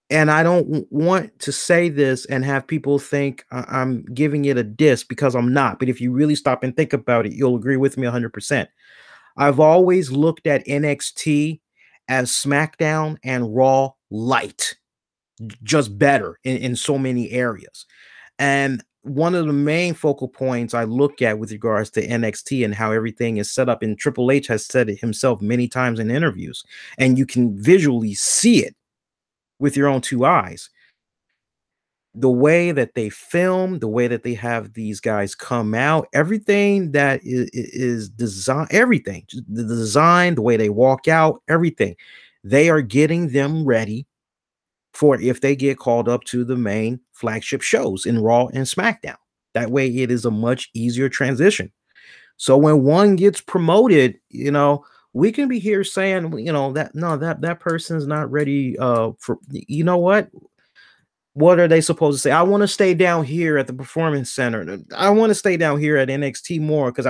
and I don't want to say this and have people think I'm giving it a diss because I'm not. But if you really stop and think about it, you'll agree with me 100%. I've always looked at NXT as SmackDown and Raw light, just better in so many areas. And one of the main focal points I look at with regards to NXT and how everything is set up, and Triple H has said it himself many times in interviews, and you can visually see it with your own two eyes. The way that they film, the way that they have these guys come out, everything that is designed, everything, the design, the way they walk out, everything, they are getting them ready for if they get called up to the main flagship shows in Raw and SmackDown. That way it is a much easier transition. So when one gets promoted, you know, we can be here saying, you know, that no, that person's not ready for, you know what are they supposed to say? I want to stay down here at the Performance Center. I want to stay down here at NXT more because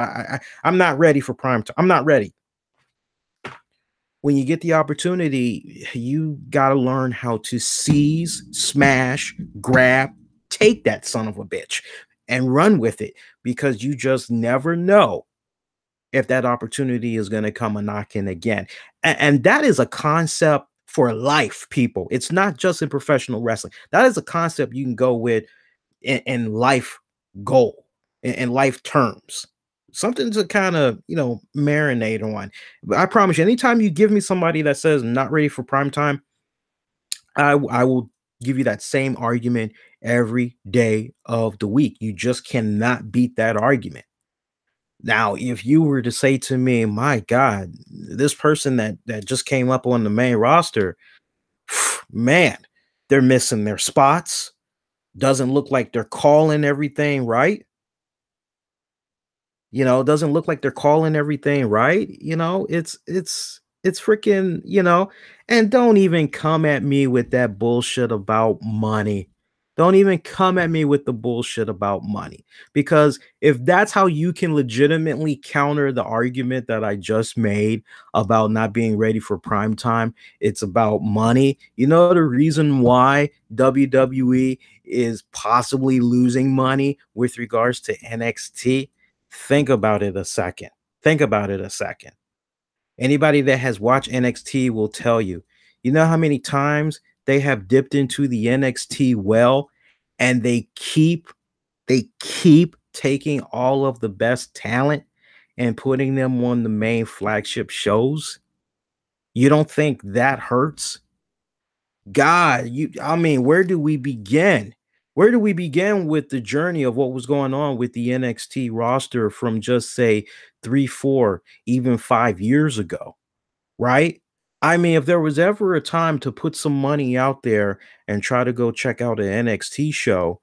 I'm not ready for prime time. I'm not ready. When you get the opportunity, you got to learn how to seize, smash, grab, take that son of a bitch and run with it because you just never know if that opportunity is going to come a knocking again. And that is a concept for life, people. It's not just in professional wrestling. That is a concept you can go with in life goal, in life terms. Something to kind of, you know, marinate on. But I promise you, anytime you give me somebody that says not ready for prime time, I will give you that same argument every day of the week. You just cannot beat that argument. Now, if you were to say to me, my God, this person that just came up on the main roster, man, they're missing their spots. Doesn't look like they're calling everything right. You know, it doesn't look like they're calling everything right. You know, it's freaking, you know, and don't even come at me with that bullshit about money. Don't even come at me with the bullshit about money because if that's how you can legitimately counter the argument that I just made about not being ready for prime time, it's about money. You know, the reason why WWE is possibly losing money with regards to NXT. Think about it a second. Think about it a second. Anybody that has watched NXT will tell you, you know how many times they have dipped into the NXT well and they keep taking all of the best talent and putting them on the main flagship shows, you don't think that hurts? God, I mean, where do we begin? Where do we begin with the journey of what was going on with the NXT roster from just say 3, 4, even 5 years ago, right? I mean, if there was ever a time to put some money out there and try to go check out an NXT show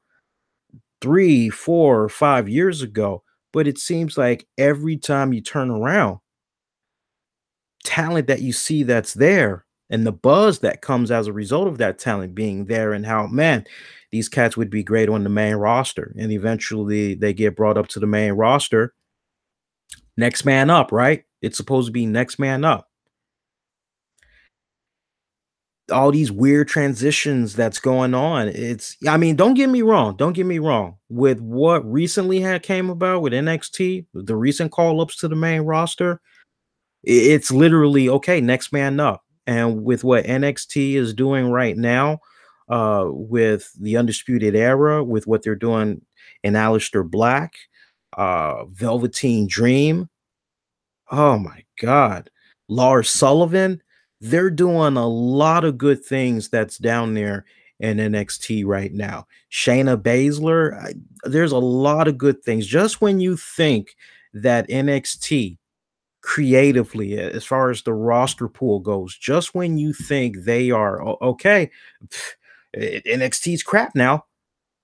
3, 4, 5 years ago, but it seems like every time you turn around, talent that you see that's there and the buzz that comes as a result of that talent being there and how, man, these cats would be great on the main roster. And eventually they get brought up to the main roster. Next man up, right? It's supposed to be next man up. All these weird transitions that's going on. I mean, don't get me wrong. Don't get me wrong. With what recently had came about with NXT, the recent call ups to the main roster, it's literally okay, next man up. And with what NXT is doing right now, with the Undisputed Era, with what they're doing in Aleister Black, Velveteen Dream, oh my God, Lars Sullivan, they're doing a lot of good things that's down there in NXT right now. Shayna Baszler, there's a lot of good things. Just when you think that NXT creatively, as far as the roster pool goes, just when you think they are okay, NXT's crap now.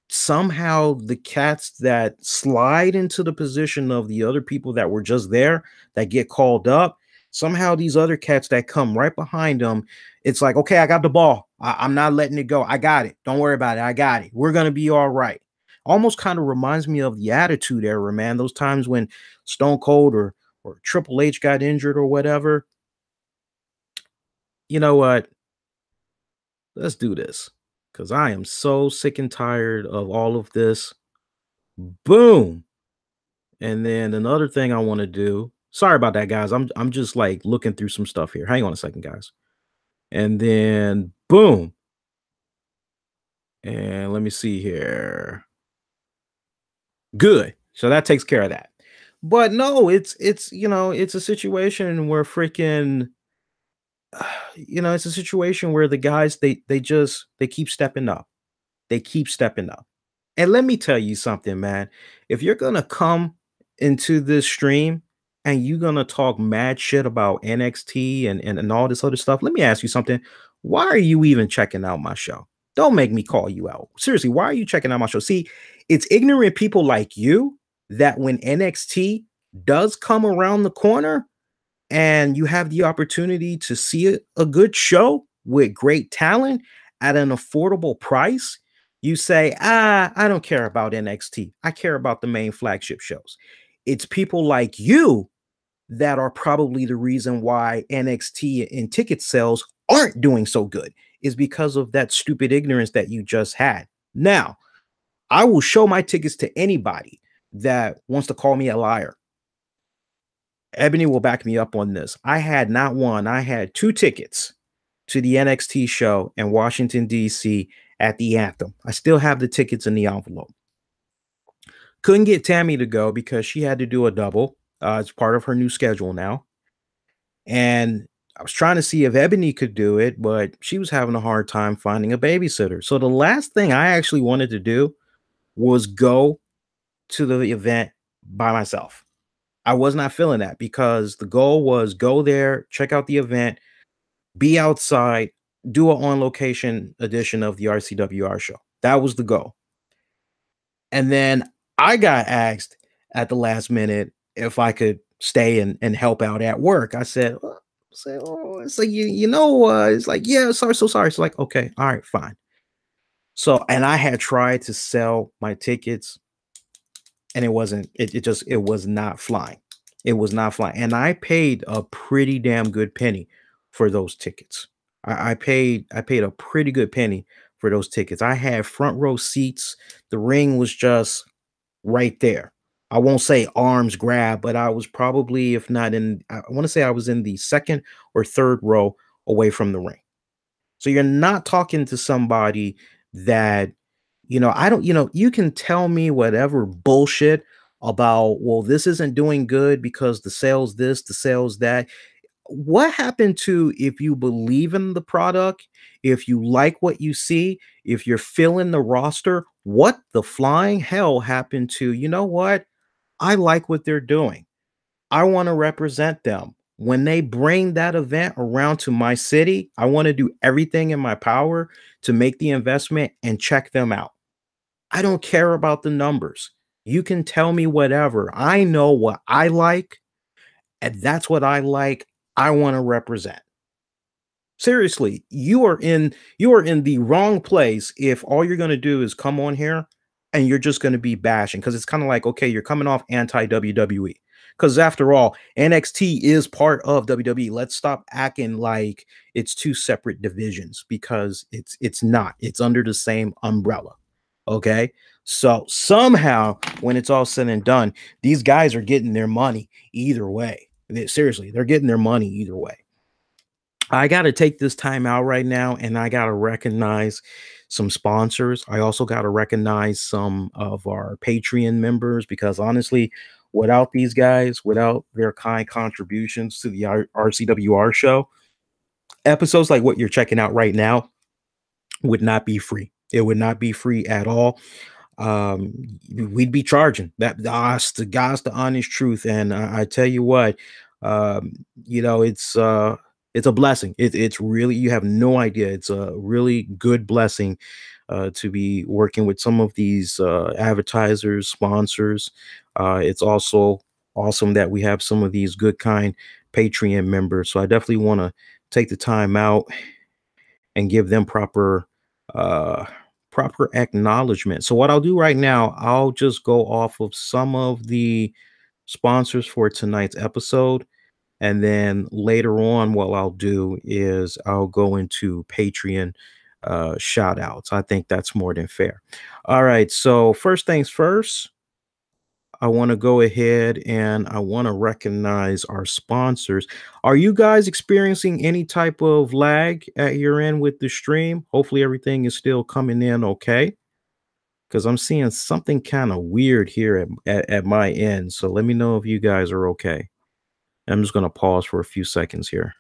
Somehow the cats that slide into the position of the other people that were just there that get called up, somehow these other cats that come right behind them, it's like, okay, I got the ball. I'm not letting it go. I got it. Don't worry about it. I got it. We're going to be all right. Almost kind of reminds me of the Attitude Era, man. Those times when Stone Cold or Triple H got injured or whatever. You know what? Let's do this because I am so sick and tired of all of this. Boom. And then another thing I want to do. Sorry about that, guys. I'm just like looking through some stuff here. Hang on a second, guys. And then boom. And let me see here. Good. So that takes care of that. But no, it's it's a situation where freaking it's a situation where the guys they keep stepping up. They keep stepping up. And let me tell you something, man. If you're gonna come into this stream and you're gonna talk mad shit about NXT and all this other stuff, let me ask you something. Why are you even checking out my show? Don't make me call you out. Seriously, why are you checking out my show? See, it's ignorant people like you that when NXT does come around the corner, and you have the opportunity to see a good show with great talent at an affordable price, you say, I don't care about NXT. I care about the main flagship shows. It's people like you that are probably the reason why NXT and ticket sales aren't doing so good, is because of that stupid ignorance that you just had. Now, I will show my tickets to anybody that wants to call me a liar. Ebony will back me up on this. I had not one, I had 2 tickets to the NXT show in Washington, D.C. at the Anthem. I still have the tickets in the envelope. Couldn't get Tammy to go because she had to do a double. It's part of her new schedule now. And I was trying to see if Ebony could do it, but she was having a hard time finding a babysitter. So the last thing I actually wanted to do was go to the event by myself. I was not feeling that because the goal was go there, check out the event, be outside, do an on location edition of the RCWR show. That was the goal. And then I got asked at the last minute if I could stay and help out at work. I said, it's like, it's like, yeah, sorry, so sorry. It's like, okay, all right, fine. So, and I had tried to sell my tickets and it wasn't, it was not flying. It was not flying. And I paid a pretty damn good penny for those tickets. I paid a pretty good penny for those tickets. I had front row seats. The ring was just right there. I won't say arms grab, but I was probably, if not in, I want to say I was in the second or third row away from the ring. So you're not talking to somebody that, I don't, you can tell me whatever bullshit about, well, this isn't doing good because the sales this, the sales that. What happened to if you believe in the product, if you like what you see, if you're filling the roster, what the flying hell happened to, you know what? I like what they're doing. I want to represent them. When they bring that event around to my city, I want to do everything in my power to make the investment and check them out. I don't care about the numbers. You can tell me whatever. I know what I like, and that's what I like. I want to represent. Seriously, you are in the wrong place if all you're gonna do is come on here and you're just gonna be bashing because it's kind of like, okay, you're coming off anti WWE. Because after all, NXT is part of WWE. Let's stop acting like it's two separate divisions because it's not. It's under the same umbrella. Okay. So somehow, when it's all said and done, these guys are getting their money either way. Seriously, they're getting their money either way. I got to take this time out right now and I got to recognize some sponsors. I also got to recognize some of our Patreon members because honestly, without these guys, without their kind contributions to the RCWR show, episodes like what you're checking out right now would not be free. It would not be free at all. um we'd be charging that's the honest truth. And I tell you what, it's a blessing. It's really, you have no idea, it's a really good blessing to be working with some of these advertisers, sponsors. It's also awesome that we have some of these good kind Patreon members, so I definitely want to take the time out and give them uh proper acknowledgement. So what I'll do right now, I'll just go off of some of the sponsors for tonight's episode, and then later on what I'll do is I'll go into Patreon shout outs. I think that's more than fair. All right, so first things first, I want to go ahead and I want to recognize our sponsors. Are you guys experiencing any type of lag at your end with the stream? Hopefully everything is still coming in okay, because I'm seeing something kind of weird here at my end. So let me know if you guys are okay. I'm just going to pause for a few seconds here.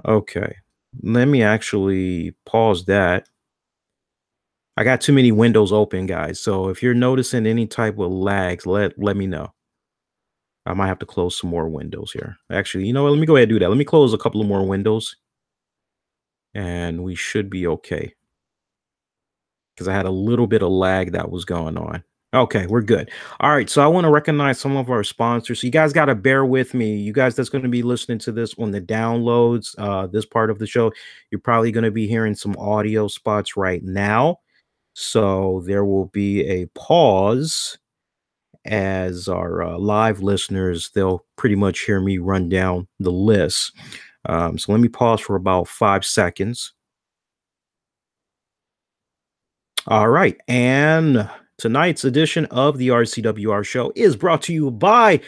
Okay. Let me actually pause that. I got too many windows open, guys. So if you're noticing any type of lags, let me know. I might have to close some more windows here. Actually, you know what? Let me go ahead and do that. Let me close a couple of more windows and we should be okay because I had a little bit of lag that was going on. Okay, we're good. All right, so I want to recognize some of our sponsors. So you guys got to bear with me. You guys that's going to be listening to this on the downloads, this part of the show, you're probably going to be hearing some audio spots right now. So there will be a pause as our live listeners, they'll pretty much hear me run down the list. So let me pause for about 5 seconds. All right. And tonight's edition of the RCWR show is brought to you by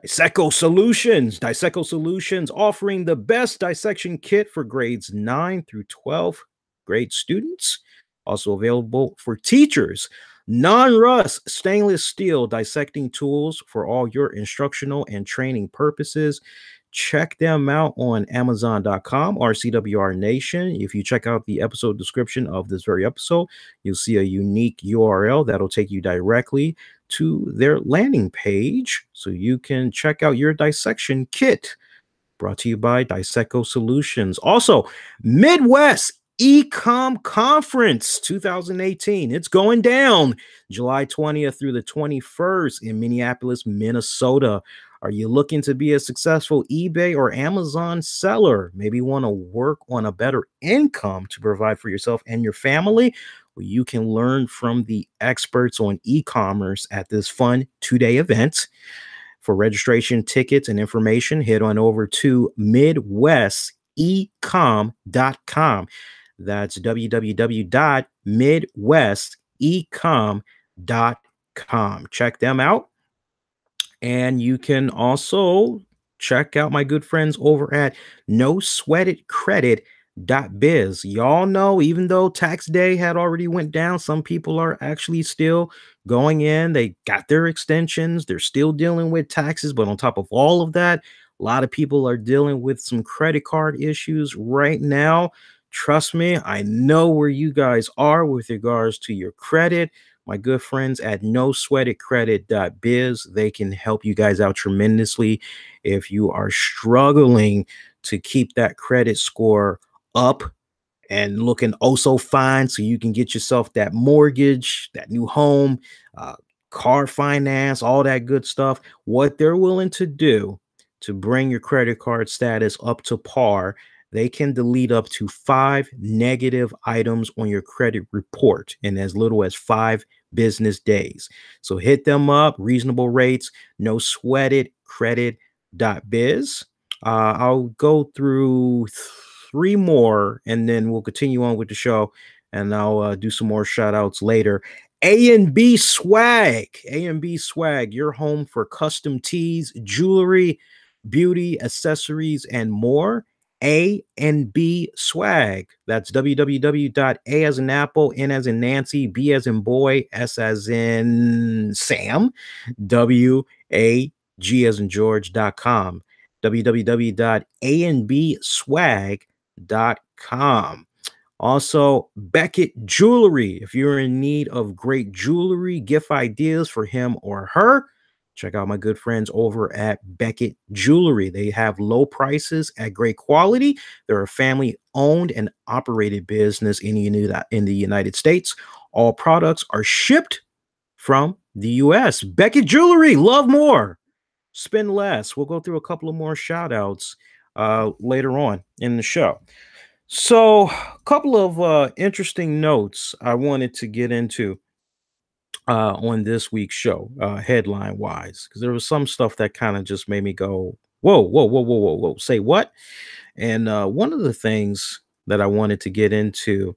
Disseco Solutions. Disseco Solutions offering the best dissection kit for grades 9 through 12 grade students. Also available for teachers. Non-rust stainless steel dissecting tools for all your instructional and training purposes. Check them out on Amazon.com, RCWR Nation. If you check out the episode description of this very episode, you'll see a unique URL that'll take you directly to their landing page so you can check out your dissection kit. Brought to you by Disseco Solutions. Also, Midwest Ecom Conference 2018. It's going down July 20th through the 21st in Minneapolis, Minnesota. Are you looking to be a successful eBay or Amazon seller? Maybe want to work on a better income to provide for yourself and your family? Well, you can learn from the experts on e-commerce at this fun 2-day event. For registration, tickets, and information, head on over to midwestecom.com. That's www.midwestecom.com. Check them out. And you can also check out my good friends over at NoSweatedCredit.com. Biz. Y'all know, even though tax day had already went down, some people are actually still going in. They got their extensions. They're still dealing with taxes. But on top of all of that, a lot of people are dealing with some credit card issues right now. Trust me, I know where you guys are with regards to your credit. My good friends at NoSweatItCredit.biz, they can help you guys out tremendously if you are struggling to keep that credit score up and looking oh so fine so you can get yourself that mortgage, that new home, uh, car finance, all that good stuff. What they're willing to do to bring your credit card status up to par, they can delete up to 5 negative items on your credit report in as little as 5 business days. So hit them up, reasonable rates, no sweat it, credit.biz. I'll go through three more and then we'll continue on with the show, and I'll do some more shout outs later. A&B Swag, A&B Swag, your home for custom tees, jewelry, beauty, accessories, and more. A&B Swag. That's www.a as in Apple, N as in Nancy, B as in boy, S as in Sam, WAG as in George.com. www.andbswag.com. Also, Beckett Jewelry. If you're in need of great jewelry, gift ideas for him or her, check out my good friends over at Beckett Jewelry. They have low prices at great quality. They're a family owned and operated business in the United States. All products are shipped from the US. Beckett Jewelry, love more, spend less. We'll go through a couple of more shout outs later on in the show. So, a couple of interesting notes I wanted to get into on this week's show, headline wise, because there was some stuff that kind of just made me go, whoa, whoa, whoa, whoa, whoa, whoa, say what? And one of the things that I wanted to get into,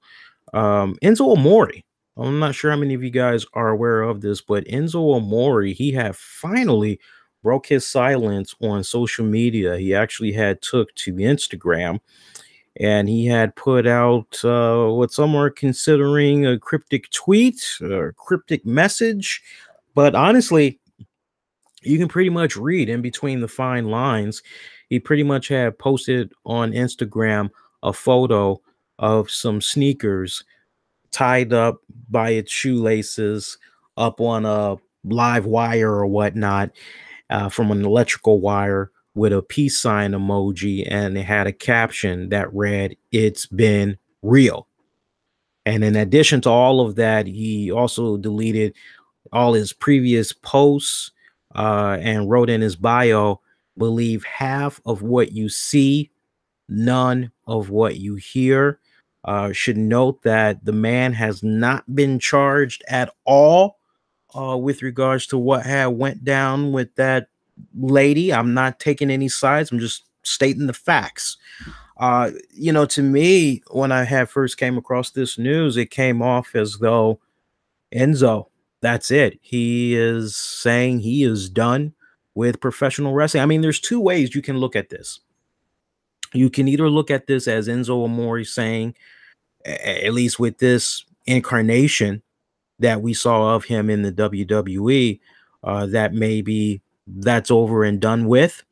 Enzo Amore. I'm not sure how many of you guys are aware of this, but Enzo Amore, he had finally broke his silence on social media. He actually had took to Instagram and he had put out what some are considering a cryptic tweet or cryptic message. But honestly, you can pretty much read in between the fine lines. He pretty much had posted on Instagram a photo of some sneakers tied up by its shoelaces up on a live wire or whatnot, from an electrical wire with a peace sign emoji, and it had a caption that read, "It's been real." And in addition to all of that, he also deleted all his previous posts and wrote in his bio, "Believe half of what you see, none of what you hear." Should note that the man has not been charged at all with regards to what had went down with that lady. I'm not taking any sides. I'm just stating the facts. To me, when I had first came across this news, it came off as though Enzo, that's it. He is saying he is done with professional wrestling. I mean, there's two ways you can look at this. You can either look at this as Enzo Amore saying, at least with this incarnation that we saw of him in the WWE, that maybe that's over and done with.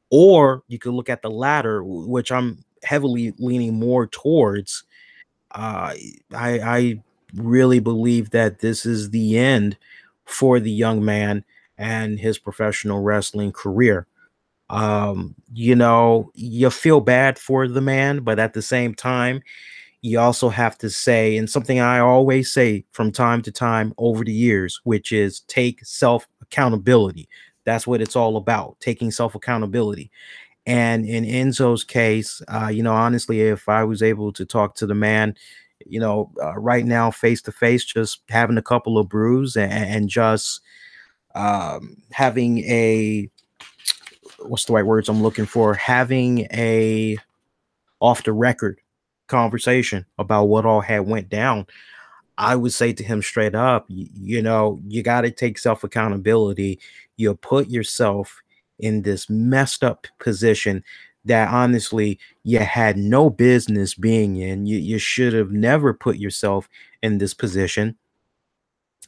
Or you could look at the latter, which I'm heavily leaning more towards. I really believe that this is the end for the young man and his professional wrestling career. You feel bad for the man, but at the same time, you also have to say, and something I always say from time to time over the years, which is take self accountability. That's what it's all about, taking self accountability. And in Enzo's case, honestly, if I was able to talk to the man, right now, face to face, just having a couple of brews and just having a, what's the right words I'm looking for? Having a off the record conversation about what all had went down, I would say to him straight up, you got to take self accountability. You put yourself in this messed up position that honestly you had no business being in. You should have never put yourself in this position.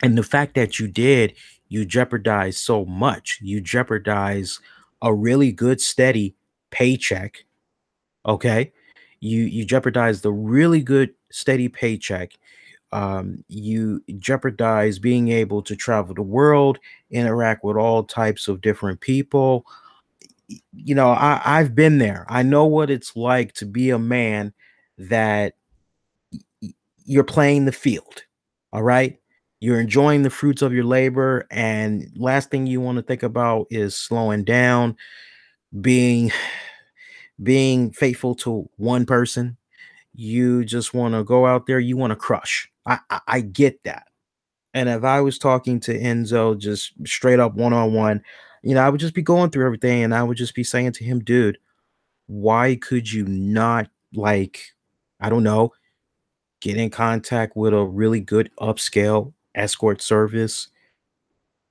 And the fact that you did, you jeopardize so much. You jeopardize a really good, steady paycheck. Okay. You jeopardize the really good, steady paycheck. You jeopardize being able to travel the world, interact with all types of different people. You know, I've been there. I know what it's like to be a man that you're playing the field. All right. You're enjoying the fruits of your labor. And last thing you want to think about is slowing down, being being faithful to one person. You just want to go out there, you want to crush. I get that. And if I was talking to Enzo just straight up one on one, I would just be going through everything and I would just be saying to him, dude, why could you not, like, I don't know, get in contact with a really good upscale escort service,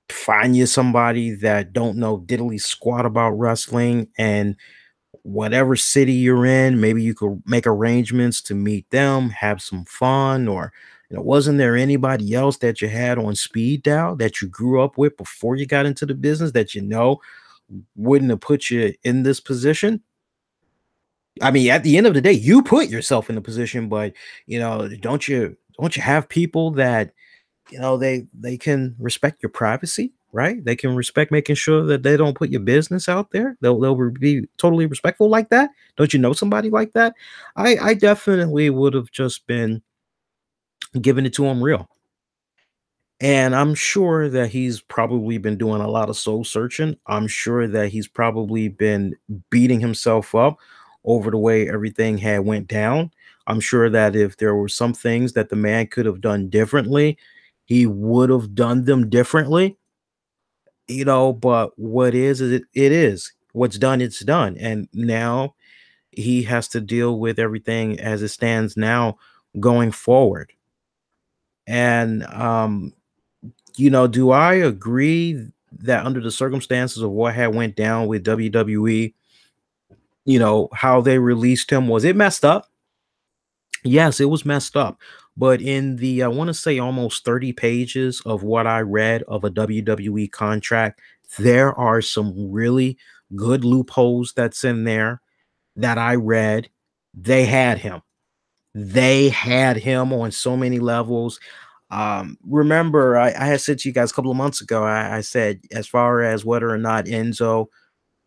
find you somebody that don't know diddly squat about wrestling, and whatever city you're in, maybe you could make arrangements to meet them, have some fun, or wasn't there anybody else that you had on speed dial that you grew up with before you got into the business that wouldn't have put you in this position? I mean, at the end of the day, you put yourself in the position, but don't you have people that they can respect your privacy, right? They can respect making sure that they don't put your business out there. They'll be totally respectful like that. Don't you know somebody like that? I definitely would have just been giving it to him real. And I'm sure that he's probably been doing a lot of soul searching. I'm sure that he's probably been beating himself up over the way everything had went down. I'm sure that if there were some things that the man could have done differently, he would have done them differently. But what is it is. What's done, it's done. And now he has to deal with everything as it stands now going forward. And do I agree that under the circumstances of what had went down with WWE, how they released him, was it messed up? Yes, it was messed up. But in the, I want to say almost 30 pages of what I read of a WWE contract, there are some really good loopholes that's in there that I read. They had him. They had him on so many levels. Remember, I had said to you guys a couple of months ago, I said, as far as whether or not Enzo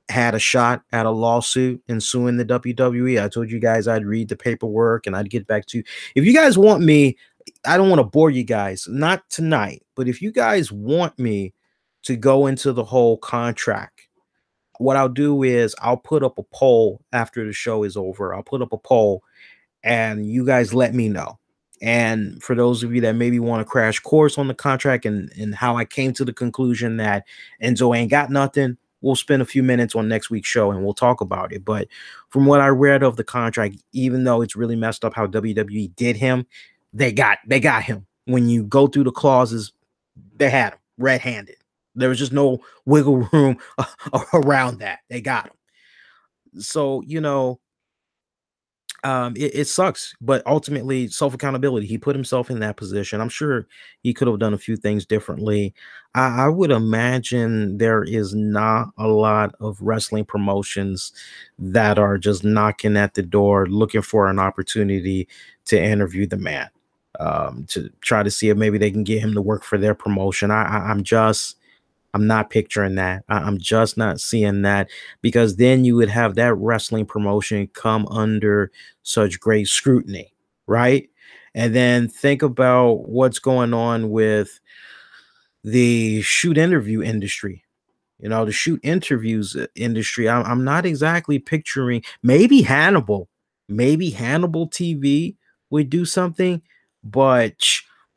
had a shot at a lawsuit and suing the WWE, I told you guys I'd read the paperwork and I'd get back to you. If you guys want me, I don't want to bore you guys, not tonight, but if you guys want me to go into the whole contract, what I'll do is I'll put up a poll after the show is over. I'll put up a poll and you guys let me know. And for those of you that maybe want to crash course on the contract and how I came to the conclusion that Enzo ain't got nothing, we'll spend a few minutes on next week's show and we'll talk about it. But from what I read of the contract, even though it's really messed up how WWE did him, they got him. When you go through the clauses, they had him red-handed. There was just no wiggle room around that. They got him. So, it sucks, but ultimately self accountability. He put himself in that position. I'm sure he could have done a few things differently. I would imagine there is not a lot of wrestling promotions that are just knocking at the door looking for an opportunity to interview the man, to try to see if maybe they can get him to work for their promotion. I'm not picturing that. I'm just not seeing that, because then you would have that wrestling promotion come under such great scrutiny, right? And then think about what's going on with the shoot interview industry. The shoot interviews industry. I'm not exactly picturing. Maybe Hannibal TV would do something, but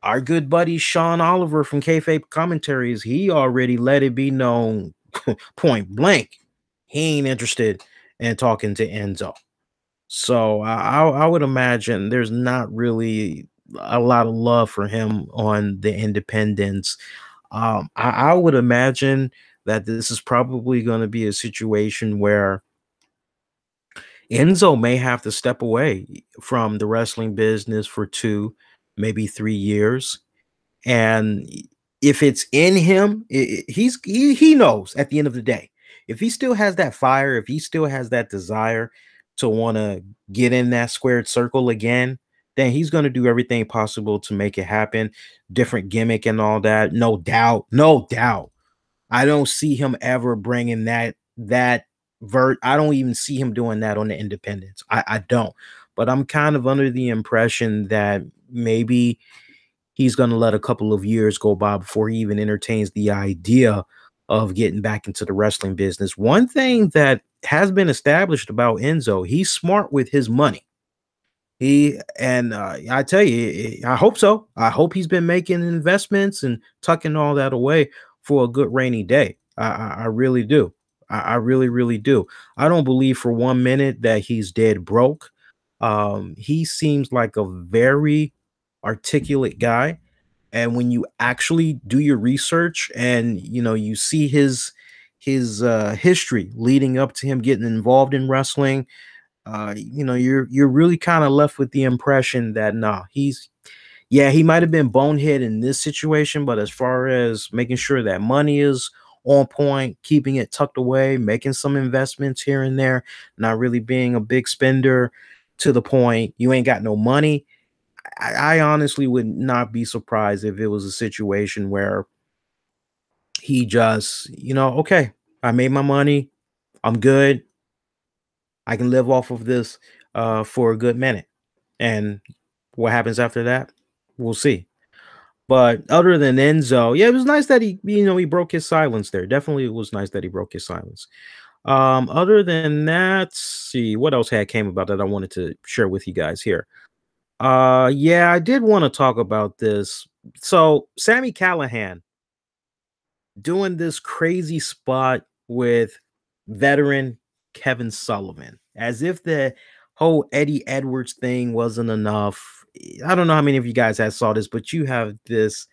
our good buddy Sean Oliver from Kayfabe Commentaries, he already let it be known point blank he ain't interested in talking to Enzo. So I would imagine there's not really a lot of love for him on the independents. I would imagine that this is probably going to be a situation where Enzo may have to step away from the wrestling business for 2, maybe 3 years. And if it's in him, he knows at the end of the day. If he still has that fire, if he still has that desire to wanna get in that squared circle again, then he's gonna do everything possible to make it happen. Different gimmick and all that, no doubt, no doubt. I don't see him ever bringing that vert. I don't even see him doing that on the independents. I don't. But I'm kind of under the impression that maybe he's going to let a couple of years go by before he even entertains the idea of getting back into the wrestling business. One thing that has been established about Enzo, he's smart with his money. I tell you, I hope so. I hope he's been making investments and tucking all that away for a good rainy day. I really do. I really, really do. I don't believe for 1 minute that he's dead broke. He seems like a very articulate guy, and when you actually do your research and you see his history leading up to him getting involved in wrestling, you're really kind of left with the impression that nah, he might have been bonehead in this situation, but as far as making sure that money is on point, keeping it tucked away, making some investments here and there, not really being a big spender to the point you ain't got no money. I honestly would not be surprised if it was a situation where he just, okay, I made my money, I'm good, I can live off of this for a good minute. And what happens after that, we'll see. But other than Enzo, yeah, it was nice that he broke his silence there. Definitely, it was nice that he broke his silence. Other than that, see what else had came about that I wanted to share with you guys here. Yeah, I did want to talk about this. So, Sami Callihan doing this crazy spot with veteran Kevin Sullivan, as if the whole Eddie Edwards thing wasn't enough. I don't know how many of you guys have saw this, but you have this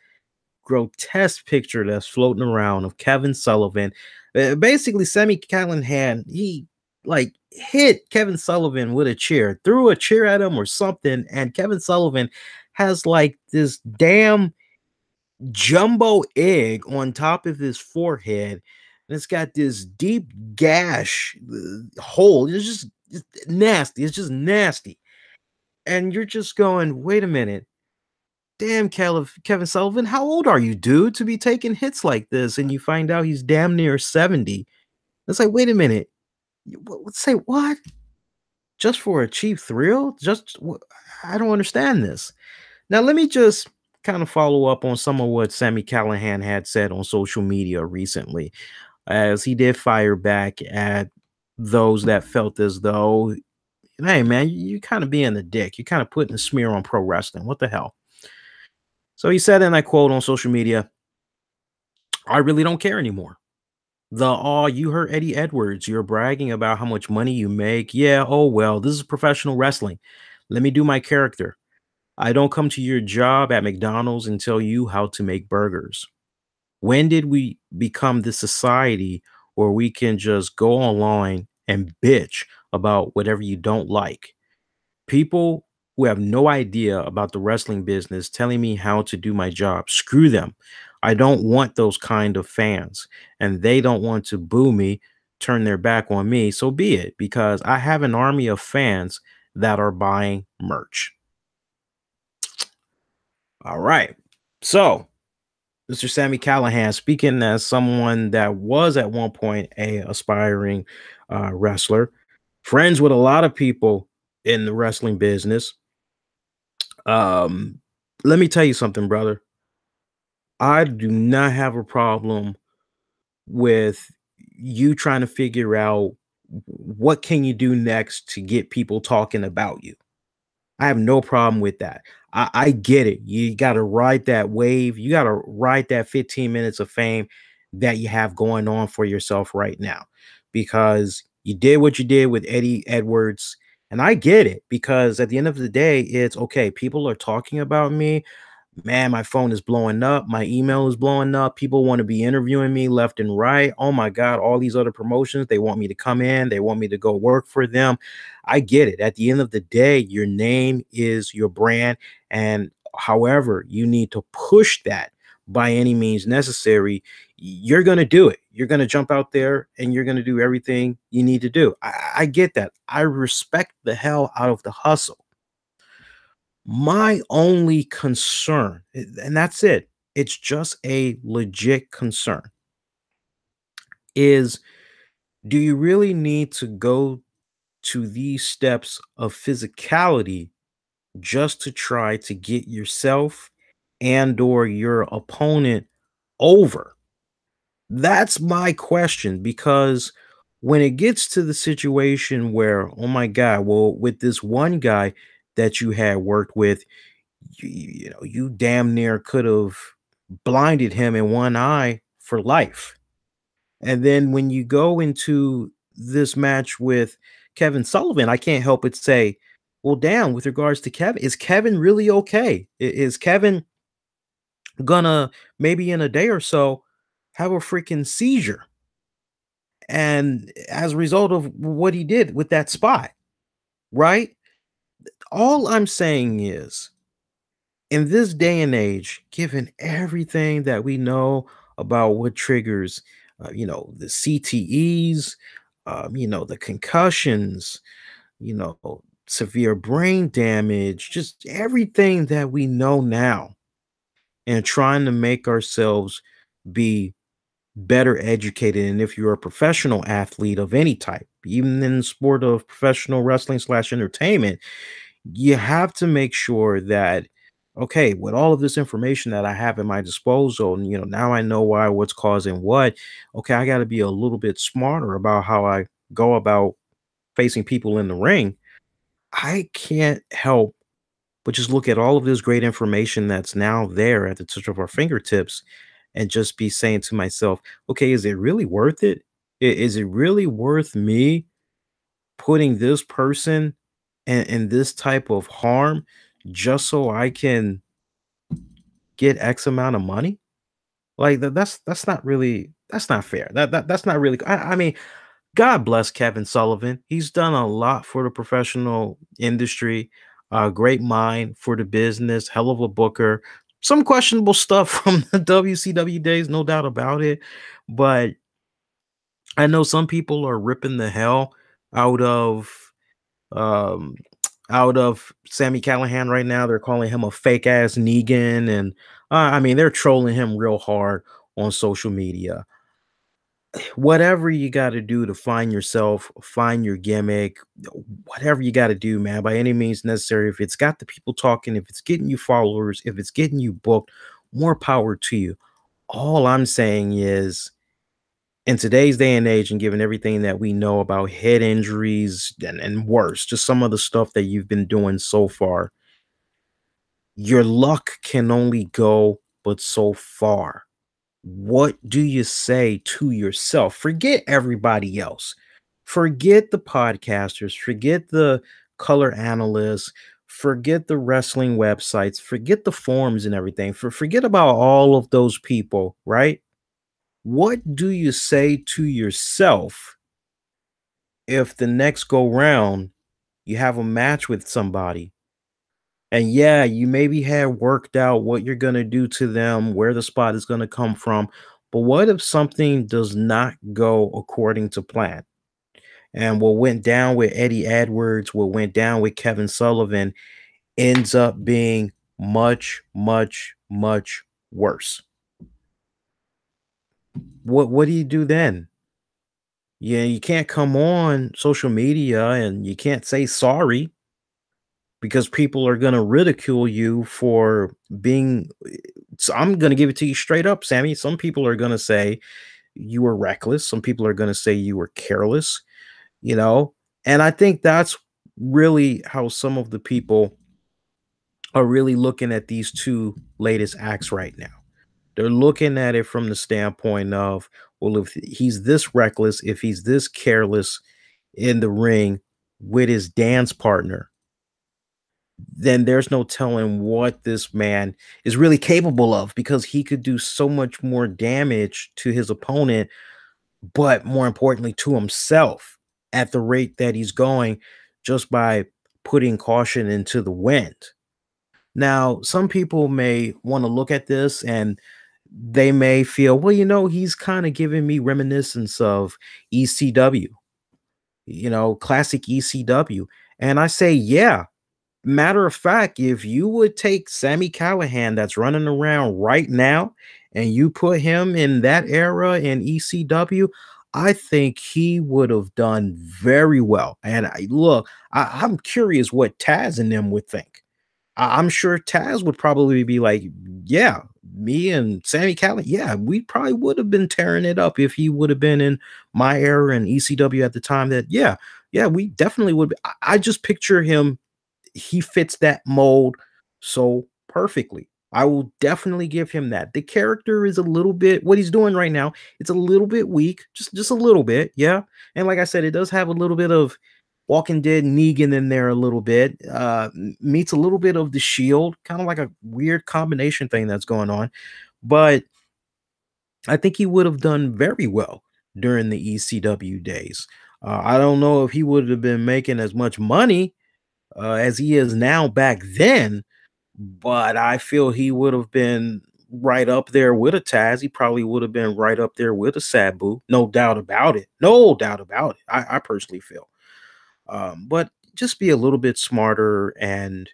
grotesque picture that's floating around of Kevin Sullivan. Basically, Sami Callihan, he like hit Kevin Sullivan with a chair, threw a chair at him or something, and Kevin Sullivan has like this damn jumbo egg on top of his forehead, and it's got this deep gash hole. Just nasty. It's just nasty. And you're just going, wait a minute. Damn, Kevin Sullivan, how old are you, dude, to be taking hits like this? And you find out he's damn near 70. It's like, wait a minute. Say what? Just for a cheap thrill? I don't understand this. Now, let me just kind of follow up on some of what Sami Callihan had said on social media recently, as he did fire back at those that felt as though, hey, man, you kind of being a dick. You're kind of putting a smear on pro wrestling. What the hell? So he said, and I quote on social media, I really don't care anymore. Oh, you heard Eddie Edwards. You're bragging about how much money you make. Yeah, oh, well, this is professional wrestling. Let me do my character. I don't come to your job at McDonald's and tell you how to make burgers. When did we become this society where we can just go online and bitch about whatever you don't like? People who have no idea about the wrestling business telling me how to do my job, screw them. I don't want those kind of fans, and they don't want to boo me, turn their back on me. So be it, because I have an army of fans that are buying merch. All right. So, Mr. Sami Callihan, speaking as someone that was at one point a aspiring wrestler, friends with a lot of people in the wrestling business. Um, Let me tell you something, brother. I do not have a problem with you trying to figure out what can you do next to get people talking about you. I have no problem with that. I get it. You got to ride that wave. You got to ride that 15 minutes of fame that you have going on for yourself right now, because you did what you did with Eddie Edwards. And I get it, because at the end of the day, it's okay. People are talking about me. Man, my phone is blowing up. My email is blowing up. People want to be interviewing me left and right. Oh my God, all these other promotions, they want me to come in, they want me to go work for them. I get it. At the end of the day, your name is your brand. And however, you need to push that by any means necessary. You're going to do it. You're going to jump out there and you're going to do everything you need to do. I get that. I respect the hell out of the hustle. My only concern, and that's it, it's just a legit concern, is do you really need to go to these steps of physicality just to try to get yourself and or your opponent over? That's my question, because when it gets to the situation where, oh my God, well, with this one guy that you had worked with, you know, you damn near could have blinded him in one eye for life. And then when you go into this match with Kevin Sullivan, I can't help but say, well, damn, with regards to Kevin, is Kevin really okay? Is Kevin gonna maybe in a day or so have a freaking seizure? And as a result of what he did with that spot, right? All I'm saying is, in this day and age, given everything that we know about what triggers, the CTEs, the concussions, you know, severe brain damage, just everything that we know now, and trying to make ourselves be better educated. And if you're a professional athlete of any type, even in the sport of professional wrestling slash entertainment, you have to make sure that, okay, with all of this information that I have at my disposal, and now I know why, what's causing what. Okay, I got to be a little bit smarter about how I go about facing people in the ring. I can't help but just look at all of this great information that's now there at the touch of our fingertips and just be saying to myself, okay, is it really worth it? Is it really worth me putting this person in this type of harm just so I can get X amount of money? Like that's not really, that's not fair. That's not really. I mean, God bless Kevin Sullivan. He's done a lot for the professional industry. Great mind for the business. Hell of a booker. Some questionable stuff from the WCW days, no doubt about it. But I know some people are ripping the hell out of um out of Sami Callihan right now. They're calling him a fake ass Negan, and I mean they're trolling him real hard on social media. Whatever you got to do to find yourself, find your gimmick, whatever you got to do, man, by any means necessary. If it's got the people talking, if it's getting you followers, if it's getting you booked, more power to you. All I'm saying is, in today's day and age, and given everything that we know about head injuries and worse, just some of the stuff that you've been doing so far, your luck can only go but so far. What do you say to yourself? Forget everybody else. Forget the podcasters, forget the color analysts, forget the wrestling websites, forget the forums and everything. Forget about all of those people, right? What do you say to yourself if the next go round you have a match with somebody, and yeah, you maybe had worked out what you're going to do to them, where the spot is going to come from, but what if something does not go according to plan? And what went down with Eddie Edwards, what went down with Kevin Sullivan, ends up being much, much, much worse. What do you do then? Yeah, you can't come on social media and you can't say sorry, because people are going to ridicule you for being. So I'm going to give it to you straight up, Sammy. Some people are going to say you were reckless. Some people are going to say you were careless, you know? And I think that's really how some of the people are really looking at these two latest acts right now. They're looking at it from the standpoint of, well, if he's this reckless, if he's this careless in the ring with his dance partner, then there's no telling what this man is really capable of, because he could do so much more damage to his opponent, but more importantly to himself at the rate that he's going, just by putting caution into the wind. Now, some people may want to look at this and they may feel, well, he's kind of giving me reminiscence of ECW, classic ECW. And I say, yeah. Matter of fact, if you would take Sami Callihan that's running around right now and you put him in that era in ECW, I think he would have done very well. And I'm curious what Taz and them would think. I'm sure Taz would probably be like, yeah, me and Sami Callihan, yeah, we probably would have been tearing it up if he would have been in my era in ECW at the time. That, yeah, we definitely would. I just picture him. He fits that mold so perfectly. I will definitely give him that. The character is a little bit, what he's doing right now, it's a little bit weak, just a little bit, yeah. And like I said, it does have a little bit of Walking Dead Negan in there a little bit. Meets a little bit of the Shield, kind of like a weird combination thing that's going on. But I think he would have done very well during the ECW days. I don't know if he would have been making as much money as he is now back then, but I feel he would have been right up there with a Taz. He probably would have been right up there with a Sabu, no doubt about it. No doubt about it. I personally feel. But just be a little bit smarter and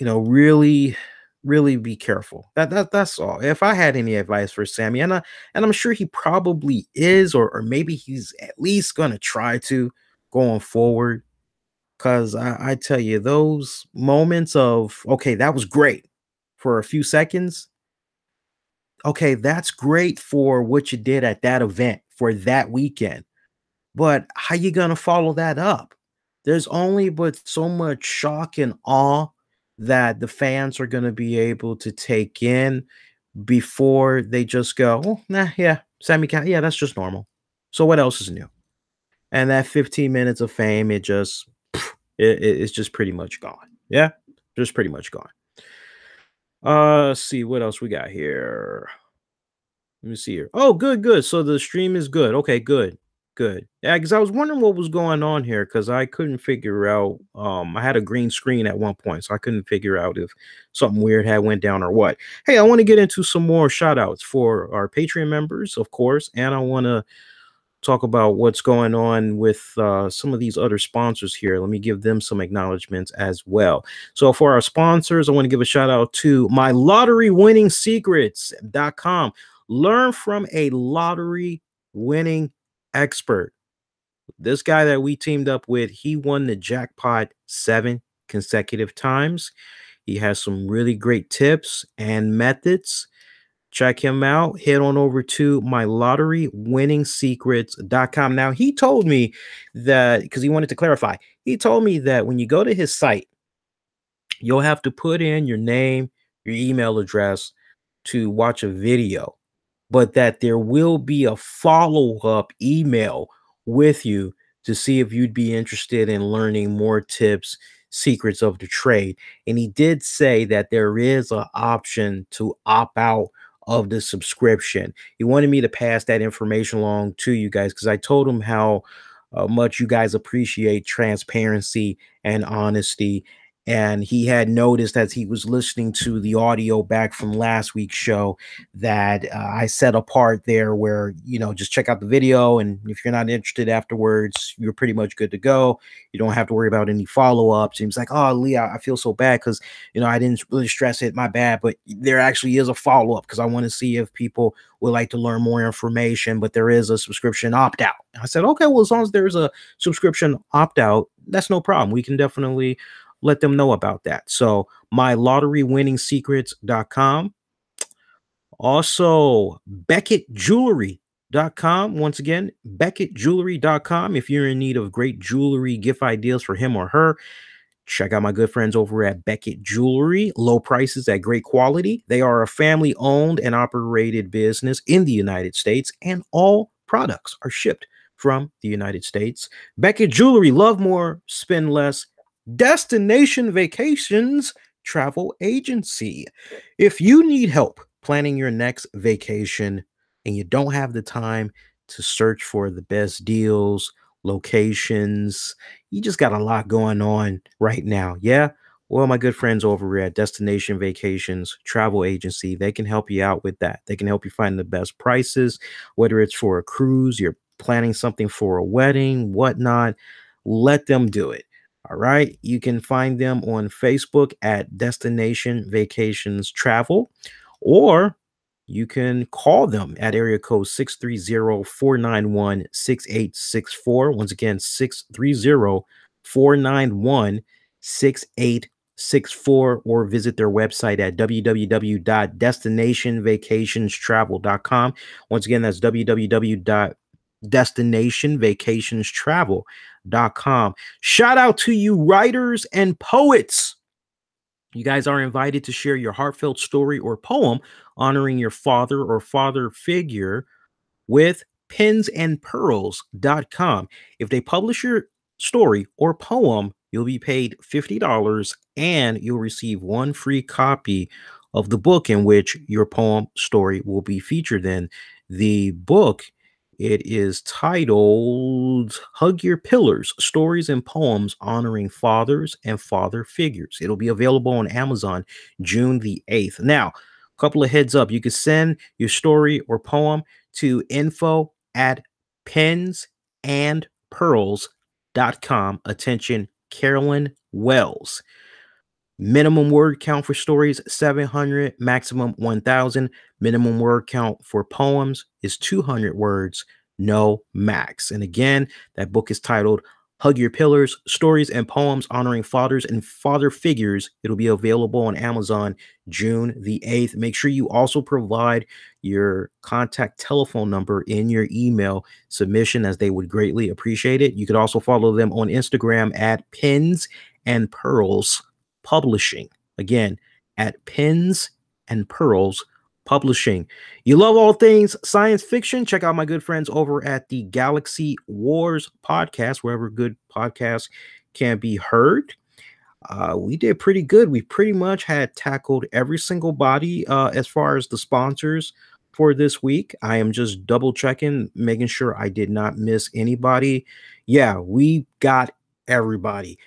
really, really be careful. That's all. If I had any advice for Sammy, and I'm sure he probably is, or maybe he's at least gonna try to going forward. Cause I tell you, those moments of, okay, that was great for a few seconds. Okay, that's great for what you did at that event for that weekend. But how you gonna follow that up? There's only but so much shock and awe that the fans are gonna be able to take in before they just go, oh, nah, yeah, yeah, that's just normal. So what else is new? And that 15 minutes of fame, it's just pretty much gone. Yeah, just pretty much gone. Let's see what else we got here. Let me see here. Oh, good, good. So the stream is good. Okay, good, good. Yeah, because I was wondering what was going on here because I couldn't figure out. I had a green screen at one point, so I couldn't figure out if something weird had went down or what. Hey, I want to get into some more shout outs for our Patreon members, of course, and I want to talk about what's going on with some of these other sponsors here. Let me give them some acknowledgments as well. So for our sponsors, I want to give a shout out to mylotterywinningsecrets.com. Learn from a lottery winning expert. This guy that we teamed up with, he won the jackpot 7 consecutive times. He has some really great tips and methods. Check him out. Head on over to mylotterywinningsecrets.com. Now, he told me that, because he wanted to clarify, he told me that when you go to his site, you'll have to put in your name, your email address to watch a video, but that there will be a follow-up email with you to see if you'd be interested in learning more tips, secrets of the trade. And he did say that there is an option to opt out of the subscription. He wanted me to pass that information along to you guys because I told him how much you guys appreciate transparency and honesty. And he had noticed as he was listening to the audio back from last week's show that I set a part there where, just check out the video. And if you're not interested afterwards, you're pretty much good to go. You don't have to worry about any follow-ups. He was like, oh, Lee, I feel so bad because, I didn't really stress it. My bad. But there actually is a follow-up because I want to see if people would like to learn more information, but there is a subscription opt-out. I said, okay, well, as long as there's a subscription opt-out, that's no problem. We can definitely let them know about that. So mylotterywinningsecrets.com. Also, BeckettJewelry.com. Once again, BeckettJewelry.com. If you're in need of great jewelry gift ideas for him or her, check out my good friends over at Beckett Jewelry. Low prices at great quality. They are a family-owned and operated business in the United States, and all products are shipped from the United States. Beckett Jewelry, love more, spend less. Destination Vacations Travel Agency. If you need help planning your next vacation and you don't have the time to search for the best deals, locations, you just got a lot going on right now. Yeah. Well, my good friends over at Destination Vacations Travel Agency, they can help you out with that. They can help you find the best prices, whether it's for a cruise, you're planning something for a wedding, whatnot. Let them do it. All right. You can find them on Facebook at Destination Vacations Travel, or you can call them at area code 630-491-6864. Once again, 630-491-6864, or visit their website at www.destinationvacationstravel.com. Once again, that's www.destinationvacationstravel.com. Shout out to you, writers and poets. You guys are invited to share your heartfelt story or poem honoring your father or father figure with pensandpearls.com. If they publish your story or poem, you'll be paid $50 and you'll receive one free copy of the book in which your poem story will be featured in. The book, it is titled Hug Your Pillars, Stories and Poems Honoring Fathers and Father Figures. It'll be available on Amazon June the 8th. Now, a couple of heads up. You can send your story or poem to info@pensandpearls.com. Attention, Carolyn Wells. Minimum word count for stories 700, maximum 1000. Minimum word count for poems is 200 words, no max. And again, that book is titled Hug Your Pillars, Stories and Poems Honoring Fathers and Father Figures. It'll be available on Amazon June the 8th. Make sure you also provide your contact telephone number in your email submission, as they would greatly appreciate it. You could also follow them on Instagram at Pens and Pearls Publishing. Again, at Pens and Pearls Publishing. You love all things science fiction? Check out my good friends over at the Galaxy Wars podcast, wherever good podcasts can be heard. We did pretty good. We pretty much had tackled every single body as far as the sponsors for this week. I am just double checking, making sure I did not miss anybody. Yeah, we got everybody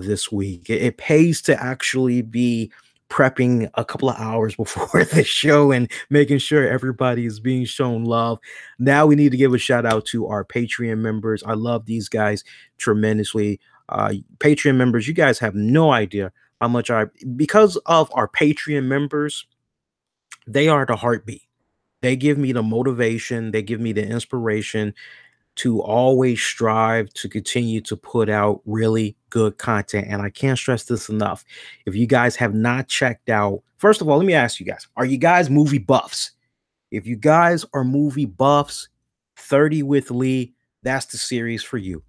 this week. It pays to actually be prepping a couple of hours before the show and making sure everybody is being shown love. Now we need to give a shout out to our Patreon members. I love these guys tremendously. Patreon members, you guys have no idea how much because of our Patreon members, they are the heartbeat. They give me the motivation, they give me the inspiration to always strive to continue to put out really good content. And I can't stress this enough. If you guys have not checked out, first of all, let me ask you guys, are you guys movie buffs? If you guys are movie buffs, 30 with Lee, that's the series for you.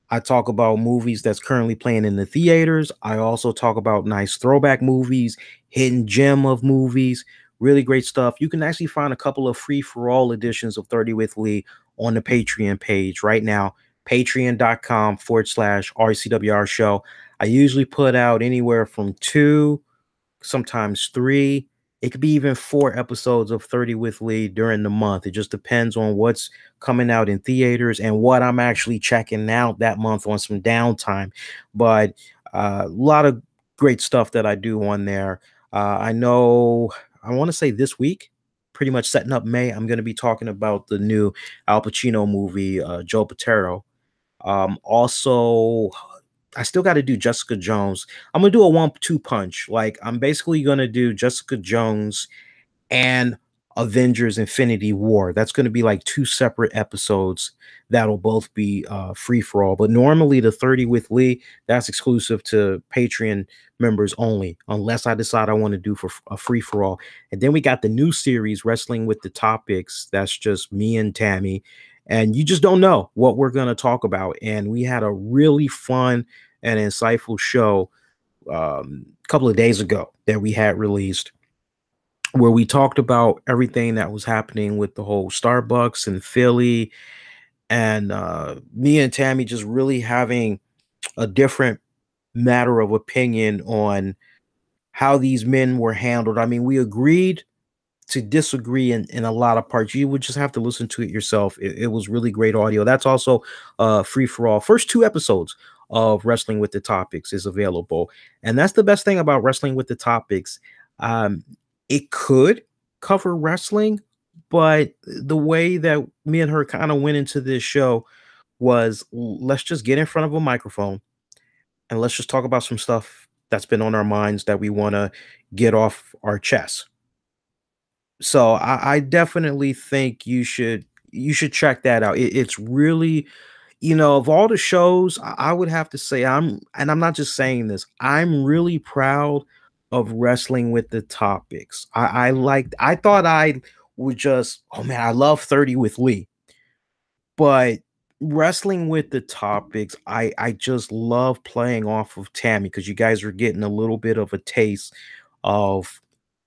I talk about movies that's currently playing in the theaters. I also talk about nice throwback movies, hidden gem of movies, really great stuff. You can actually find a couple of free-for-all editions of 30 with Lee on the Patreon page right now, patreon.com/RCWR Show. I usually put out anywhere from 2, sometimes 3. It could be even 4 episodes of 30 with Lee during the month. It just depends on what's coming out in theaters and what I'm actually checking out that month on some downtime. But a lot of great stuff that I do on there. I know, I want to say this week, pretty much setting up May, I'm going to be talking about the new Al Pacino movie, Joe Patero. Also, I still got to do Jessica Jones. I'm going to do a 1-2 punch. Like, I'm basically going to do Jessica Jones and Avengers Infinity War. That's going to be like 2 separate episodes that'll both be free for all. But normally the 30 with Lee, that's exclusive to Patreon members only, unless I decide I want to do for a free for all. And then we got the new series, Wrestling with the Topics. That's just me and Tammy. And you just don't know what we're going to talk about. And we had a really fun and insightful show a couple of days ago that we had released, where we talked about everything that was happening with the whole Starbucks in Philly, and me and Tammy just really having a different matter of opinion on how these men were handled. I mean, we agreed to disagree in a lot of parts. You would just have to listen to it yourself. It was really great audio. That's also free for all. First 2 episodes of Wrestling with the Topics is available. And that's the best thing about Wrestling with the Topics. Um, it could cover wrestling, but the way that me and her kind of went into this show was, let's just get in front of a microphone and let's just talk about some stuff that's been on our minds that we want to get off our chest. So I definitely think you should check that out. It's really, of all the shows, I would have to say, and I'm not just saying this, I'm really proud of Wrestling with the Topics. I thought I would just, oh man, I love 30 with Lee, but Wrestling with the Topics, I just love playing off of Tammy, because you guys are getting a little bit of a taste of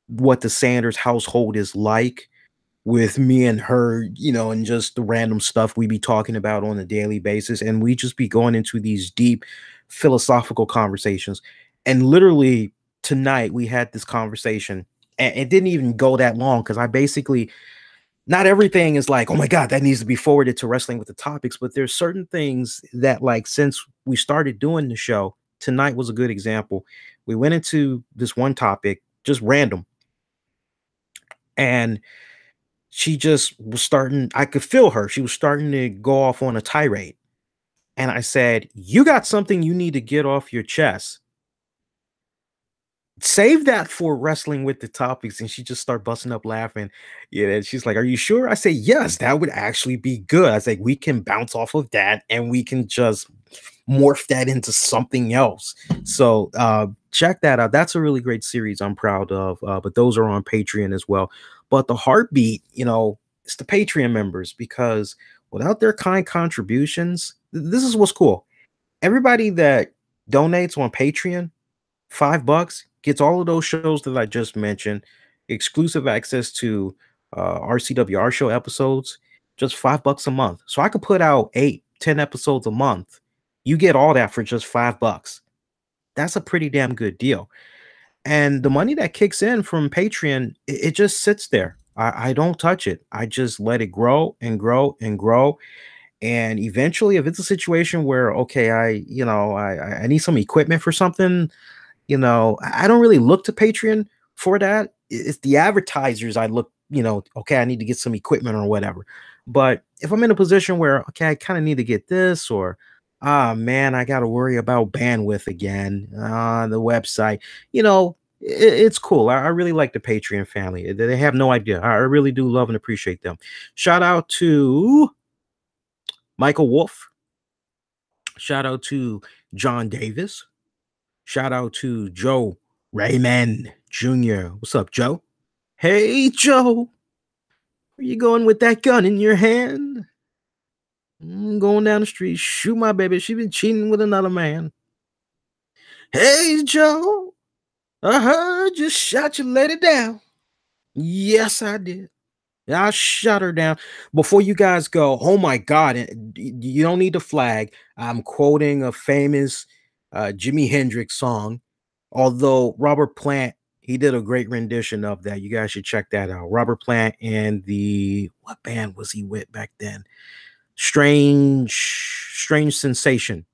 what the Sanders household is like with me and her, and just the random stuff we be talking about on a daily basis. And we just be going into these deep philosophical conversations. And literally tonight we had this conversation, and it didn't even go that long, because I basically, not everything is like, oh my God, that needs to be forwarded to Wrestling with the Topics. But there's certain things that, like, since we started doing the show, tonight was a good example. We went into this one topic, just random. And she just was starting, I could feel her. She was starting to go off on a tirade. And I said, you got something you need to get off your chest. Save that for Wrestling with the Topics. And she just started busting up laughing. Yeah, and she's like, are you sure? I say, yes, that would actually be good. I was like, we can bounce off of that and we can just morph that into something else. So check that out. That's a really great series I'm proud of. But those are on Patreon as well. But the heartbeat, it's the Patreon members, because without their kind contributions, this is what's cool. Everybody that donates on Patreon, $5 gets all of those shows that I just mentioned, exclusive access to RCWR Show episodes, just $5 a month. So I could put out 8-10 episodes a month. You get all that for just $5. That's a pretty damn good deal. And the money that kicks in from Patreon, it just sits there. I don't touch it. I just let it grow and grow and grow. And eventually, if it's a situation where, okay, I need some equipment for something, I don't really look to Patreon for that. It's the advertisers I look, okay, I need to get some equipment or whatever. But if I'm in a position where, okay, I kind of need to get this, or, man, I got to worry about bandwidth again on the website, it's cool. I really like the Patreon family. They have no idea. I really do love and appreciate them. Shout out to Michael Wolf. Shout out to John Davis. Shout out to Joe Raymond Jr. What's up, Joe? Hey, Joe. Where you going with that gun in your hand? Going down the street, shoot my baby. She been cheating with another man. Hey, Joe. I heard you shot your lady down. Yes, I did. I shut her down. Before you guys go, oh my God, you don't need to flag. I'm quoting a famous Jimi Hendrix song. Although Robert Plant, he did a great rendition of that. You guys should check that out. Robert Plant and what band was he with back then? Strange Sensation.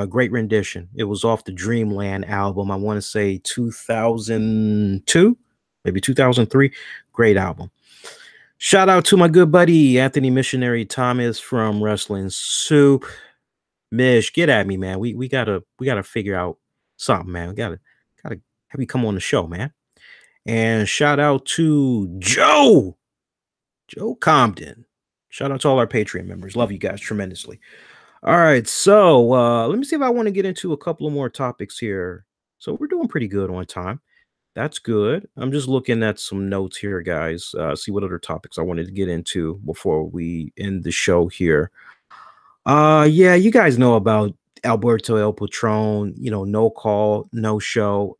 Great rendition. It was off the Dreamland album. I want to say 2002, maybe 2003. Great album. Shout out to my good buddy Anthony Missionary Thomas from Wrestling Soup. Mish, get at me, man. We gotta figure out something, man. We gotta have you come on the show, man. And shout out to Joe Compton. Shout out to all our Patreon members. Love you guys tremendously. All right, so let me see if I want to get into a couple of more topics here. So we're doing pretty good on time. That's good. I'm just looking at some notes here, guys. See what other topics I wanted to get into before we end the show here. Yeah, you guys know about Alberto El Patron, no call, no show.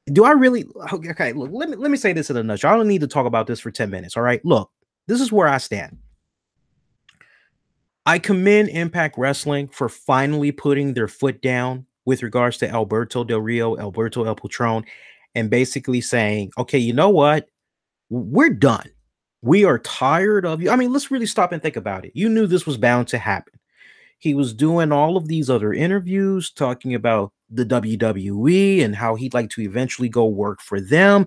Do I really? Okay, look, let me say this in a nutshell. I don't need to talk about this for 10 minutes. All right, look, this is where I stand. I commend Impact Wrestling for finally putting their foot down with regards to Alberto Del Rio, Alberto El Patron, and basically saying, okay, you know what? We're done. We are tired of you. I mean, let's really stop and think about it. You knew this was bound to happen. He was doing all of these other interviews talking about the WWE and how he'd like to eventually go work for them.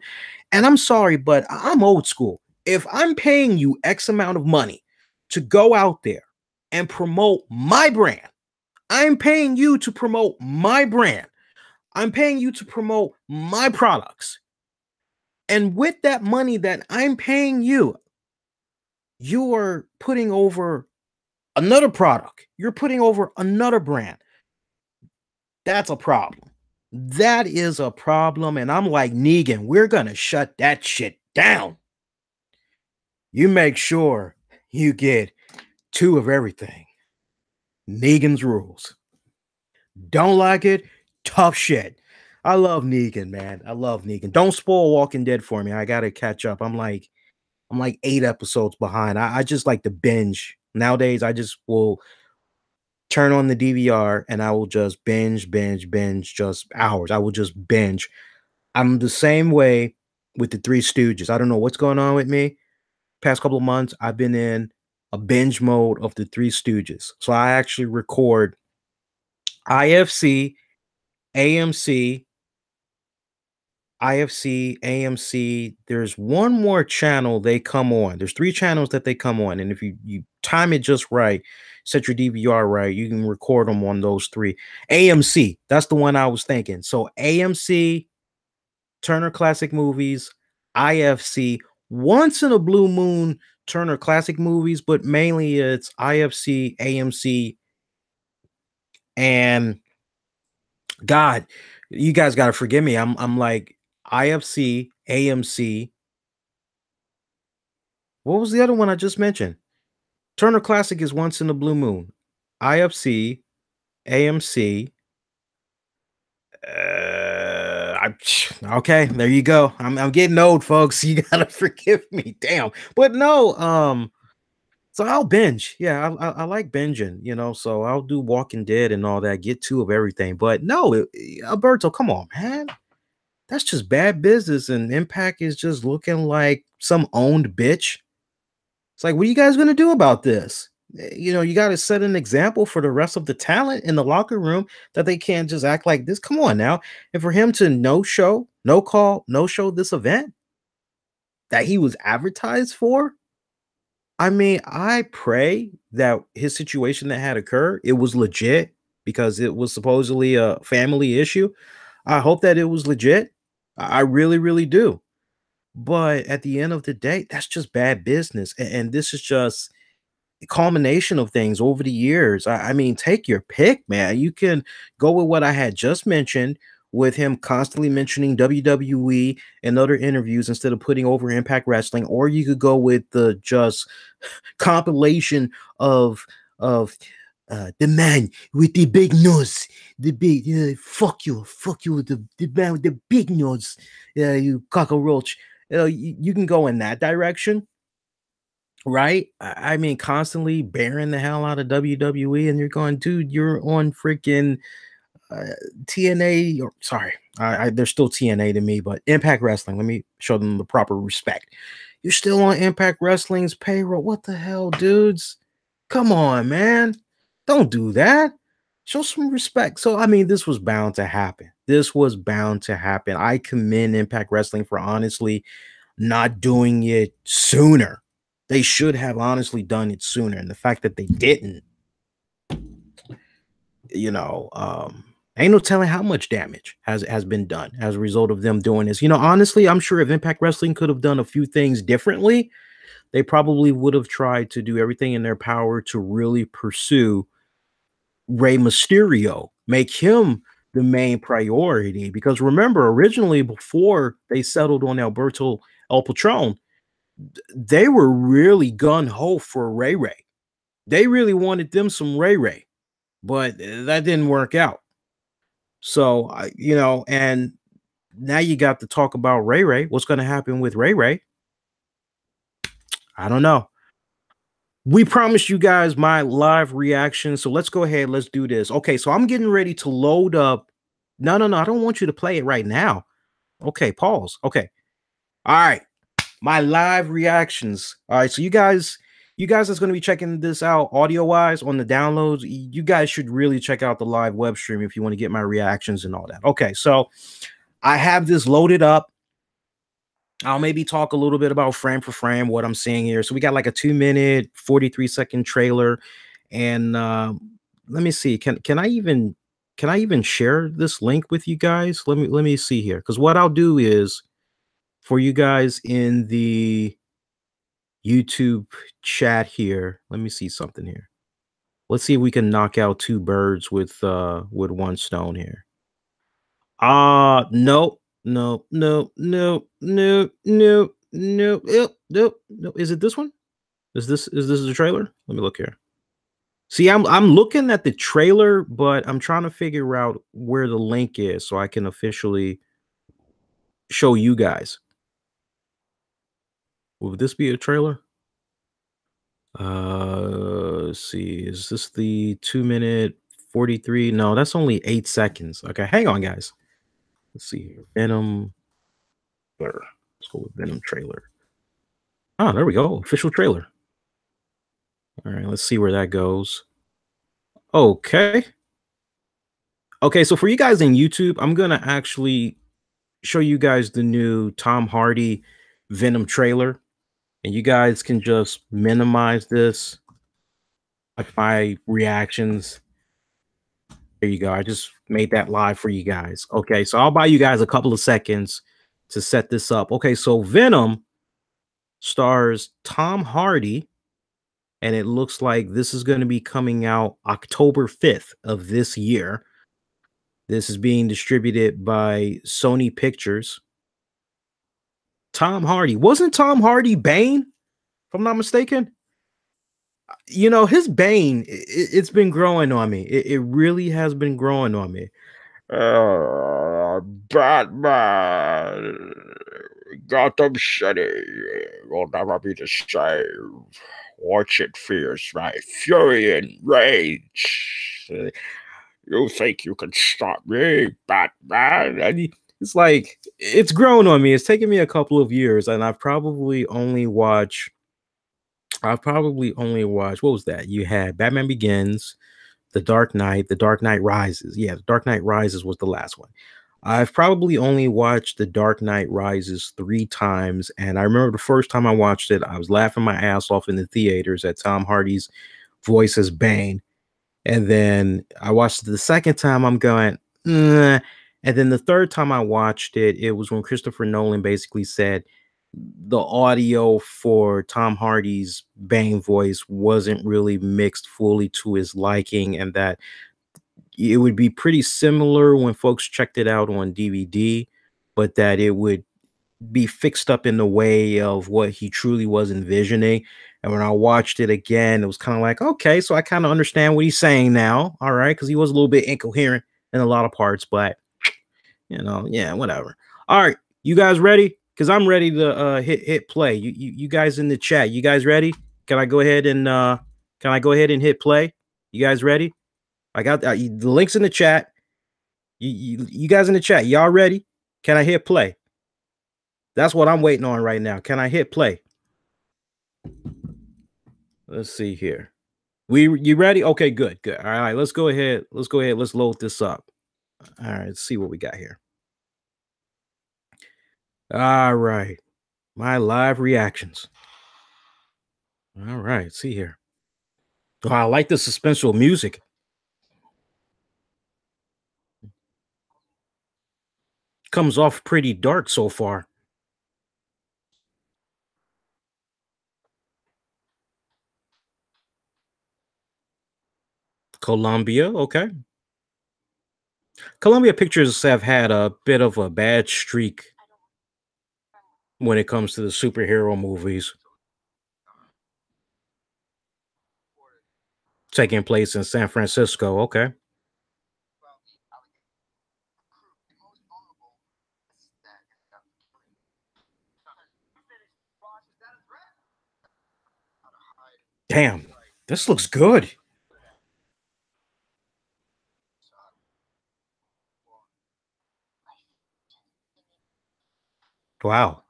And I'm sorry, but I'm old school. If I'm paying you X amount of money to go out there and promote my brand, I'm paying you to promote my brand. I'm paying you to promote my products. And with that money that I'm paying you, you are putting over another product. You're putting over another brand. That's a problem. That is a problem. And I'm like, Negan, we're going to shut that shit down. You make sure you get 2 of everything. Negan's rules. Don't like it? Tough shit. I love Negan, man. I love Negan. Don't spoil Walking Dead for me. I gotta catch up. I'm like 8 episodes behind. I just like to binge. Nowadays, I just will turn on the DVR and I will just binge just hours. I will just binge. I'm the same way with the Three Stooges. I don't know what's going on with me. Past couple of months, I've been in a binge mode of the Three Stooges. So I actually record IFC, AMC, AMC. There's one more channel they come on. There's 3 channels that they come on. And if you time it just right, set your DVR right, you can record them on those 3. AMC, that's the one I was thinking. So AMC, Turner Classic Movies, IFC, once in a blue moon, Turner Classic Movies, but mainly it's IFC, AMC, and God, you guys got to forgive me. I'm like IFC, AMC. What was the other one I just mentioned? Turner Classic is once in a blue moon. IFC, AMC. Okay, there you go. I'm getting old, folks. You gotta forgive me. Damn. But no, so I'll binge. Yeah, I like binging, you know. So I'll do Walking Dead and all that, get 2 of everything. But no, Alberto, come on, man. That's just bad business. And Impact is just looking like some owned bitch. It's like, what are you guys gonna do about this? You know, you got to set an example for the rest of the talent in the locker room that they can't just act like this. Come on now. And for him to no show, no call, no show this event that he was advertised for, I mean, I pray that his situation that had occurred, it was legit because it was supposedly a family issue. I hope that it was legit. I really, really do. But at the end of the day, that's just bad business. And this is just a culmination of things over the years. I mean, take your pick, man. You can go with what I had just mentioned with him constantly mentioning WWE and other interviews instead of putting over Impact Wrestling, or you could go with the just compilation of the man with the big nose, the big fuck you, the man with the big nose, you cockroach. You can go in that direction, right? I mean, constantly bearing the hell out of WWE, and you're going, dude, you're on freaking uh, TNA. Or, sorry, they're still TNA to me, but Impact Wrestling. Let me show them the proper respect. You're still on Impact Wrestling's payroll. What the hell, dudes? Come on, man. Don't do that. Show some respect. So, I mean, this was bound to happen. This was bound to happen. I commend Impact Wrestling for honestly not doing it sooner. They should have honestly done it sooner. And the fact that they didn't, you know, ain't no telling how much damage has been done as a result of them doing this. You know, honestly, I'm sure if Impact Wrestling could have done a few things differently, they probably would have tried to do everything in their power to really pursue Rey Mysterio, make him the main priority. Because remember, originally, before they settled on Alberto El Patron, they were really gun ho for Ray Ray. They really wanted them some Ray Ray, but that didn't work out. So, you know, and now you got to talk about Ray Ray. What's going to happen with Ray Ray? I don't know. We promised you guys my live reaction, so let's go ahead. Let's do this. Okay, so I'm getting ready to load up. No, no, no. I don't want you to play it right now. Okay, pause. Okay. All right. My live reactions. All right, so you guys that's going to be checking this out audio wise on the downloads, you guys should really check out the live web stream if you want to get my reactions and all that. Okay, so I have this loaded up. I'll maybe talk a little bit about frame for frame what I'm seeing here. So we got like a 2 minute 43-second trailer, and let me see. Can I even share this link with you guys? Let me see here, because what I'll do is for you guys in the YouTube chat here. Let me see something here. Let's see if we can knock out two birds with one stone here. No, no, no, no, no, no, no, no, no. Is it this one? Is this the trailer? Let me look here. See, I'm looking at the trailer, but I'm trying to figure out where the link is so I can officially show you guys. Would this be a trailer? Let's see. Is this the 2 minute 43? No, that's only 8 seconds. Okay, hang on, guys. Let's see here. Venom. Let's go with Venom trailer. Oh, there we go. Official trailer. All right, let's see where that goes. Okay. Okay, so for you guys in YouTube, I'm gonna actually show you guys the new Tom Hardy Venom trailer, and you guys can just minimize this, like my reactions. There you go. I just made that live for you guys. Okay, so I'll buy you guys a couple of seconds to set this up. Okay, so Venom stars Tom Hardy, and it looks like this is going to be coming out October 5th of this year. This is being distributed by Sony Pictures. Tom Hardy. Wasn't Tom Hardy Bane, if I'm not mistaken? You know, his Bane, it's been growing on me. It really has been growing on me. Batman, Gotham City will never be the same. Watch it fierce my fury and rage. You think you can stop me, Batman? It's like it's grown on me. It's taken me a couple of years, and I've probably only watched what was that? You had Batman Begins, The Dark Knight Rises. Yeah, The Dark Knight Rises was the last one. I've probably only watched The Dark Knight Rises 3 times, and I remember the first time I watched it, I was laughing my ass off in the theaters at Tom Hardy's voice as Bane. And then I watched it the second time, I'm going, "Nah." And then the third time I watched it, it was when Christopher Nolan basically said the audio for Tom Hardy's Bane voice wasn't really mixed fully to his liking, and that it would be pretty similar when folks checked it out on DVD, but that it would be fixed up in the way of what he truly was envisioning. And when I watched it again, it was kind of like, okay, so I kind of understand what he's saying now. All right, because he was a little bit incoherent in a lot of parts, but yeah, whatever. All right, you guys ready? Because I'm ready to hit play. You guys in the chat, you guys ready? Can I go ahead and hit play? You guys ready? I got the links in the chat. You guys in the chat, y'all ready? Can I hit play? That's what I'm waiting on right now. Can I hit play? Let's see here. You ready? Okay, good, good. All right, let's go ahead. Let's go ahead. Let's load this up. All right, let's see what we got here. All right, my live reactions. All right, see here. Oh, I like the suspenseful music. Comes off pretty dark so far. Columbia, okay. Columbia Pictures have had a bit of a bad streak when it comes to the superhero movies taking place in San Francisco. Okay. Damn, this looks good. Wow.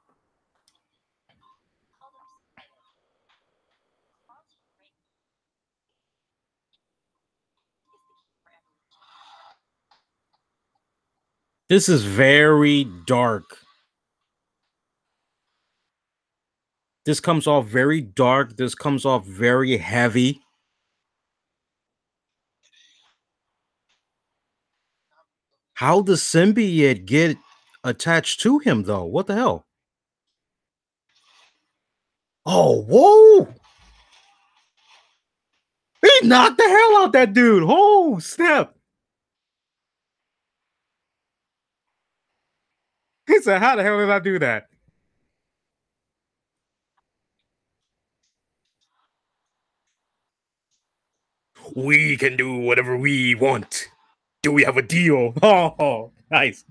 This is very dark. This comes off very dark. This comes off very heavy. How does symbiote get attached to him though? What the hell? Oh, whoa! He knocked the hell out that dude. Oh, snap. He said, how the hell did I do that? We can do whatever we want. Do we have a deal? Oh, nice.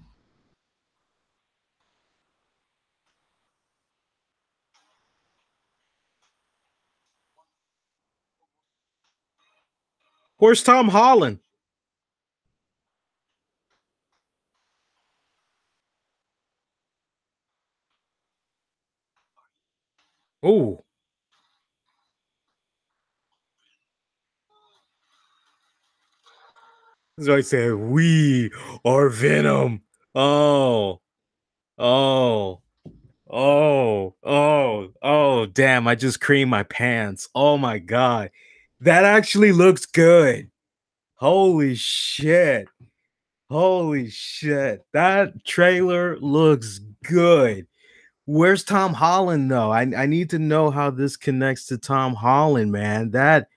Where's Tom Holland? Oh, so I said, we are Venom. Oh, oh, damn. I just creamed my pants. Oh my God. That actually looks good. Holy shit. Holy shit. That trailer looks good. Where's Tom Holland though? I need to know how this connects to Tom Holland, man. That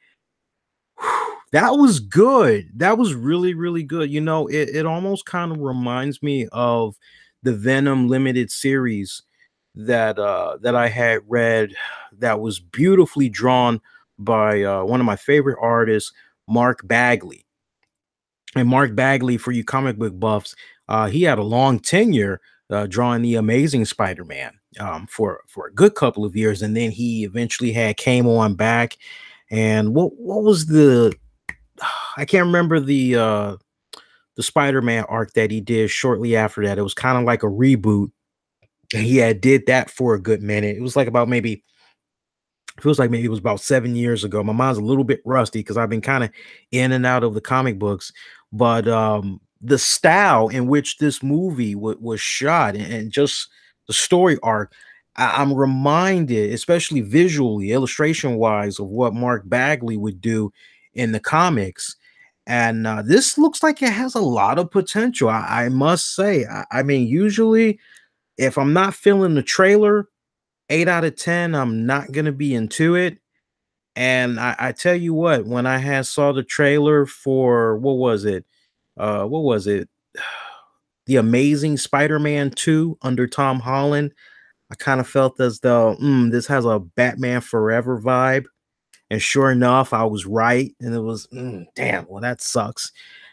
was good. That was really, really good. You know, it almost kind of reminds me of the Venom limited series that I had read that was beautifully drawn by one of my favorite artists, Mark Bagley. And Mark Bagley, for you comic book buffs, he had a long tenure drawing the Amazing Spider-Man for a good couple of years, and then he eventually had came on back. And what was the I can't remember the Spider-Man arc that he did shortly after that. It was kind of like a reboot. And he had did that for a good minute. It was like about maybe feels like maybe it was about 7 years ago. My mind's a little bit rusty because I've been kind of in and out of the comic books, but the style in which this movie was shot and just the story arc, I'm reminded, especially visually, illustration wise, of what Mark Bagley would do in the comics. And this looks like it has a lot of potential. I must say. I mean, usually if I'm not feeling the trailer, 8 out of 10, I'm not gonna be into it. And I tell you what, when I had saw the trailer for what was it? What was it? The Amazing Spider-Man 2 under Tom Holland. I kind of felt as though this has a Batman Forever vibe. And sure enough, I was right. And it was damn, well, that sucks.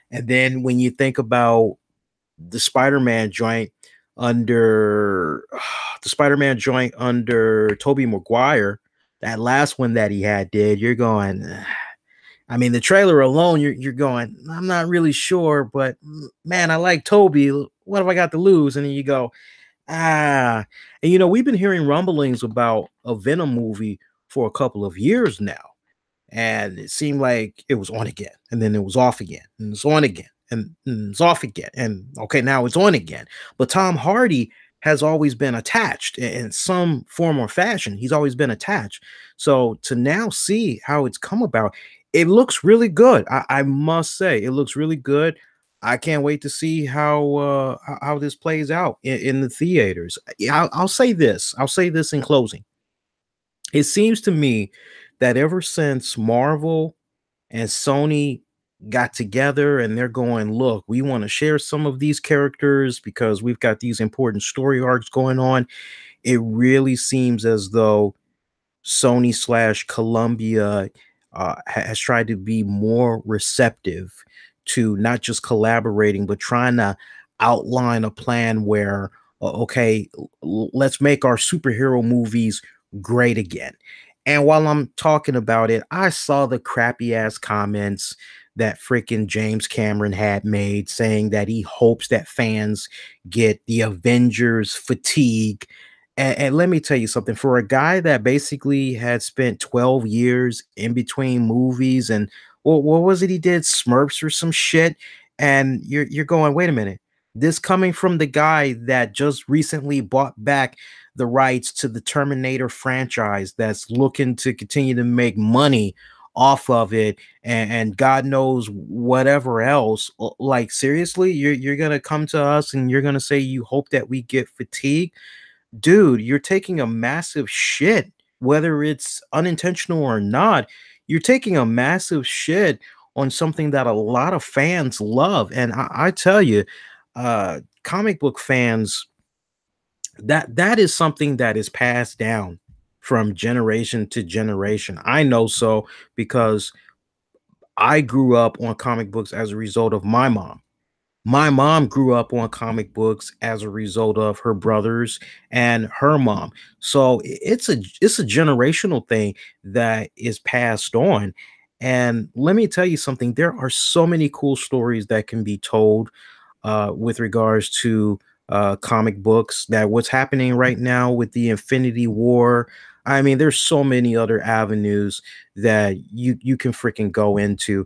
And then when you think about the Spider-Man joint under the Spider-Man joint under Tobey Maguire, that last one that he had did, you're going, I mean, the trailer alone, you're going, I'm not really sure, but man, I like Toby. What have I got to lose? And then you go, ah, and you know, we've been hearing rumblings about a Venom movie for a couple of years now, and it seemed like it was on again, and then it was off again, and it's on again, and it's off again, and okay, now it's on again. But Tom Hardy has always been attached in some form or fashion. He's always been attached. So to now see how it's come about, it looks really good. I must say, it looks really good. I can't wait to see how this plays out in the theaters. Yeah, I'll say this. I'll say this in closing. It seems to me that ever since Marvel and Sony got together and they're going, look, we want to share some of these characters because we've got these important story arcs going on. It really seems as though Sony slash Columbia has tried to be more receptive to not just collaborating, but trying to outline a plan where, okay, let's make our superhero movies great again. And while I'm talking about it, I saw the crappy ass comments that freaking James Cameron had made saying that he hopes that fans get the Avengers fatigue. And let me tell you something, for a guy that basically had spent 12 years in between movies and what was it he did? Smurfs or some shit. And you're going, wait a minute. This coming from the guy that just recently bought back the rights to the Terminator franchise that's looking to continue to make money off of it and God knows whatever else. Like seriously, you're gonna come to us and you're gonna say you hope that we get fatigue? Dude, you're taking a massive shit, whether it's unintentional or not. You're taking a massive shit on something that a lot of fans love. And I tell you, comic book fans, that is something that is passed down from generation to generation. I know so because I grew up on comic books as a result of my mom. My mom grew up on comic books as a result of her brothers and her mom. So it's a generational thing that is passed on. And let me tell you something, there are so many cool stories that can be told with regards to comic books, that what's happening right now with the Infinity War. I mean, there's so many other avenues that you can freaking go into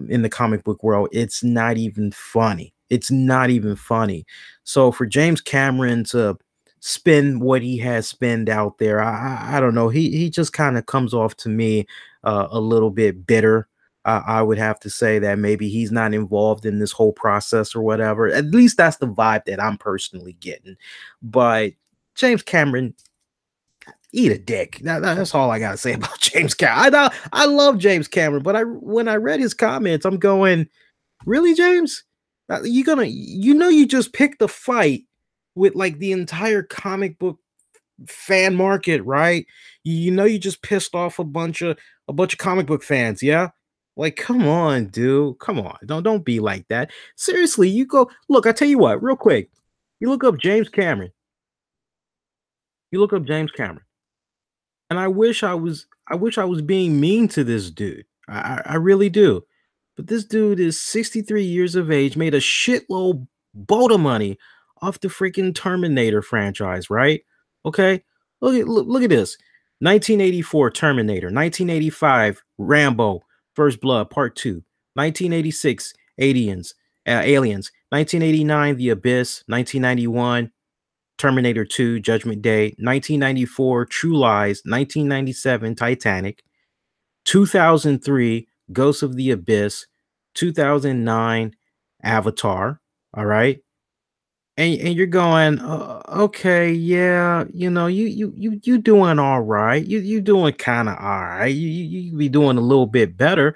in the comic book world. It's not even funny. It's not even funny. So for James Cameron to spin what he has spinned out there, I don't know. He just kind of comes off to me a little bit bitter. I would have to say that maybe he's not involved in this whole process or whatever. At least that's the vibe that I'm personally getting. But James Cameron, eat a dick. That's all I gotta say about James Cameron. I love James Cameron, but when I read his comments, I'm going, really, James? You just picked a fight with like the entire comic book fan market, right? You just pissed off a bunch of comic book fans, yeah? Like, come on, dude. Come on. Don't be like that. Seriously, you go look, I tell you what, real quick. You look up James Cameron. You look up James Cameron. And I wish I was being mean to this dude. I really do. But this dude is 63 years of age, made a shitload boat of money off the freaking Terminator franchise, right? Okay. Look at this. 1984 Terminator, 1985 Rambo, First Blood Part 2, 1986 Aliens, 1989 The Abyss, 1991 Terminator 2, Judgment Day, 1994, True Lies, 1997, Titanic, 2003, Ghosts of the Abyss, 2009, Avatar. All right. And you're going, okay, yeah, you doing all right. You doing kind of all right. You be doing a little bit better,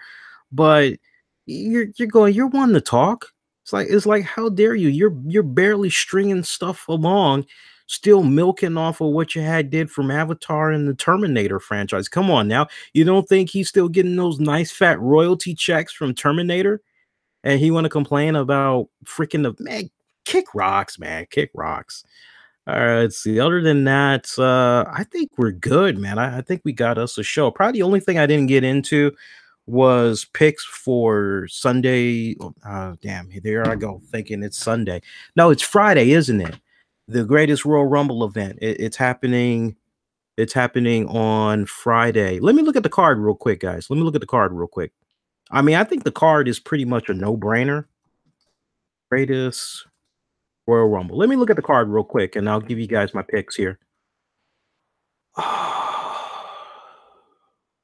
but you're one to talk. It's like how dare you? You're barely stringing stuff along, still milking off of what you had did from Avatar and the Terminator franchise. Come on now. You don't think he's still getting those nice fat royalty checks from Terminator? And he want to complain about freaking the man, kick rocks, man, kick rocks. All right, let's see. Other than that, I think we're good, man. I think we got us a show. Probably the only thing I didn't get into was picks for Sunday. Damn, there I go, thinking it's Sunday. No, it's Friday, isn't it? The Greatest Royal Rumble event. It's happening. It's happening on Friday. Let me look at the card real quick, guys. Let me look at the card real quick. I mean, I think the card is pretty much a no-brainer. Greatest Royal Rumble. Let me look at the card real quick, and I'll give you guys my picks here.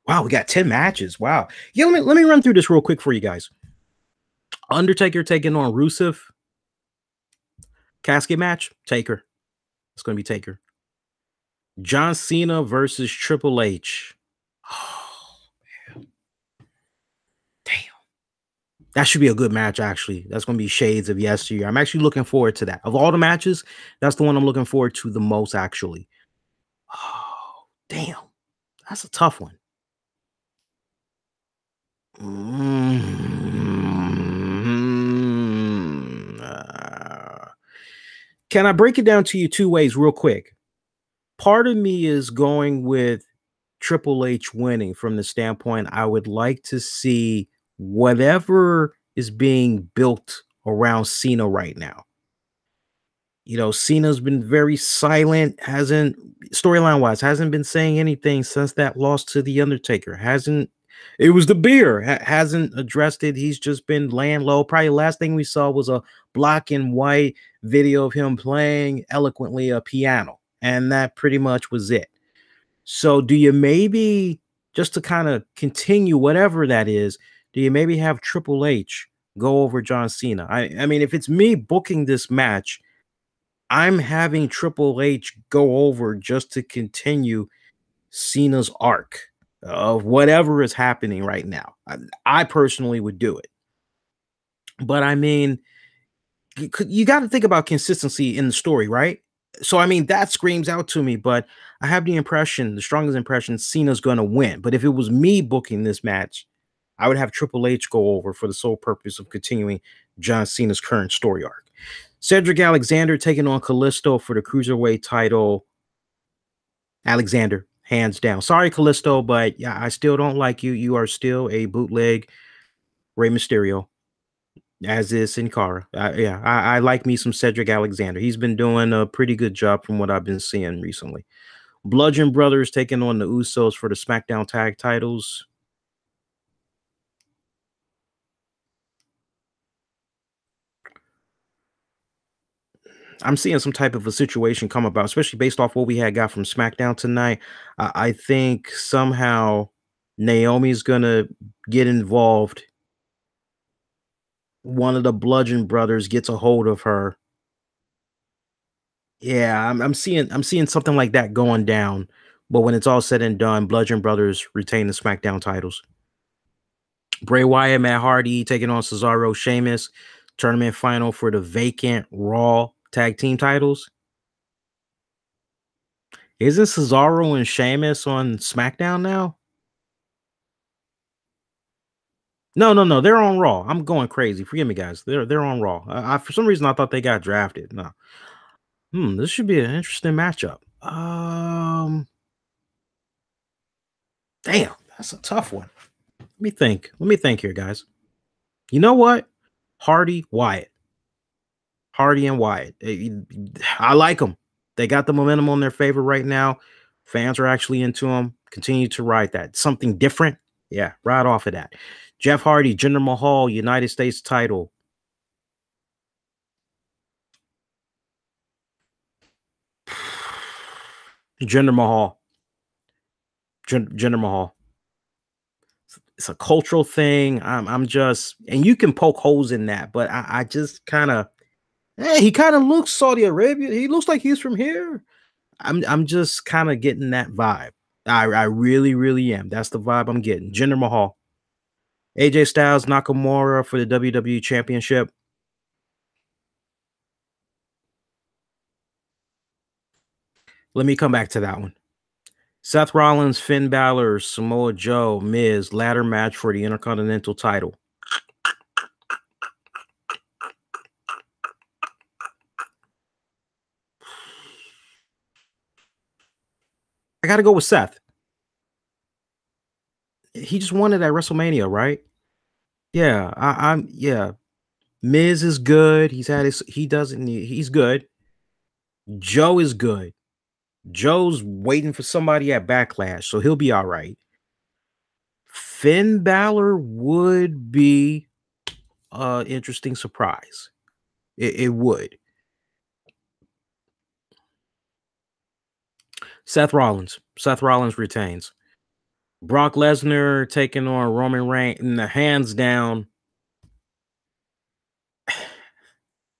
Wow, we got 10 matches. Wow. Yeah, let me run through this real quick for you guys. Undertaker taking on Rusev. Casket match, Taker. It's going to be Taker. John Cena versus Triple H. Oh, damn. That should be a good match, actually. That's going to be shades of yesteryear. I'm actually looking forward to that. Of all the matches, that's the one I'm looking forward to the most, actually. Oh, damn. That's a tough one. Can I break it down to you two ways real quick? Part of me is going with Triple H winning from the standpoint I would like to see whatever is being built around Cena right now. You know, Cena's been very silent, hasn't storyline wise, hasn't been saying anything since that loss to The Undertaker. Hasn't it was the beer, hasn't addressed it. He's just been laying low. Probably the last thing we saw was a black and white video of him playing eloquently a piano, and that pretty much was it. So, do you maybe just to kind of continue whatever that is, do you maybe have Triple H go over John Cena? I mean, if it's me booking this match, I'm having Triple H go over just to continue Cena's arc of whatever is happening right now. I personally would do it. But I mean, you got to think about consistency in the story, right? So, I mean, that screams out to me, but I have the impression, the strongest impression, Cena's going to win. But if it was me booking this match, I would have Triple H go over for the sole purpose of continuing John Cena's current story arc. Cedric Alexander taking on Kalisto for the Cruiserweight title. Alexander, hands down. Sorry, Kalisto, but yeah, I still don't like you. You are still a bootleg Rey Mysterio, as is Sin Cara. I like me some Cedric Alexander. He's been doing a pretty good job from what I've been seeing recently. Bludgeon Brothers taking on the Usos for the SmackDown tag titles. I'm seeing some type of a situation come about, especially based off what we had got from SmackDown tonight. I think somehow Naomi's gonna get involved. One of the Bludgeon Brothers gets a hold of her. Yeah, I'm seeing something like that going down. But when it's all said and done, Bludgeon Brothers retain the SmackDown titles. Bray Wyatt, Matt Hardy taking on Cesaro, Sheamus, tournament final for the vacant Raw tag team titles. Isn't Cesaro and Sheamus on SmackDown now? No. They're on Raw. I'm going crazy. Forgive me, guys. They're on Raw. I for some reason I thought they got drafted. No. This should be an interesting matchup. Damn, that's a tough one. Let me think here, guys. You know what? Hardy, Wyatt. Hardy and Wyatt. I like them. They got the momentum on their favor right now. Fans are actually into them. Continue to ride that. Something different. Yeah, right off of that. Jeff Hardy, Jinder Mahal, United States title. Jinder Mahal. Jinder Mahal. It's a cultural thing. I'm just, and you can poke holes in that, but I just kind of, he kind of looks Saudi Arabia. He looks like he's from here. I'm just kind of getting that vibe. I really am. That's the vibe I'm getting. Jinder Mahal. AJ Styles, Nakamura for the WWE Championship. Let me come back to that one. Seth Rollins, Finn Balor, Samoa Joe, Miz, ladder match for the Intercontinental title. I got to go with Seth. He just won it at WrestleMania, right? Yeah, yeah. Miz is good. He's good. Joe is good. Joe's waiting for somebody at Backlash, so he'll be all right. Finn Balor would be an interesting surprise. It would. Seth Rollins. Seth Rollins retains. Brock Lesnar taking on Roman Reigns in the hands down.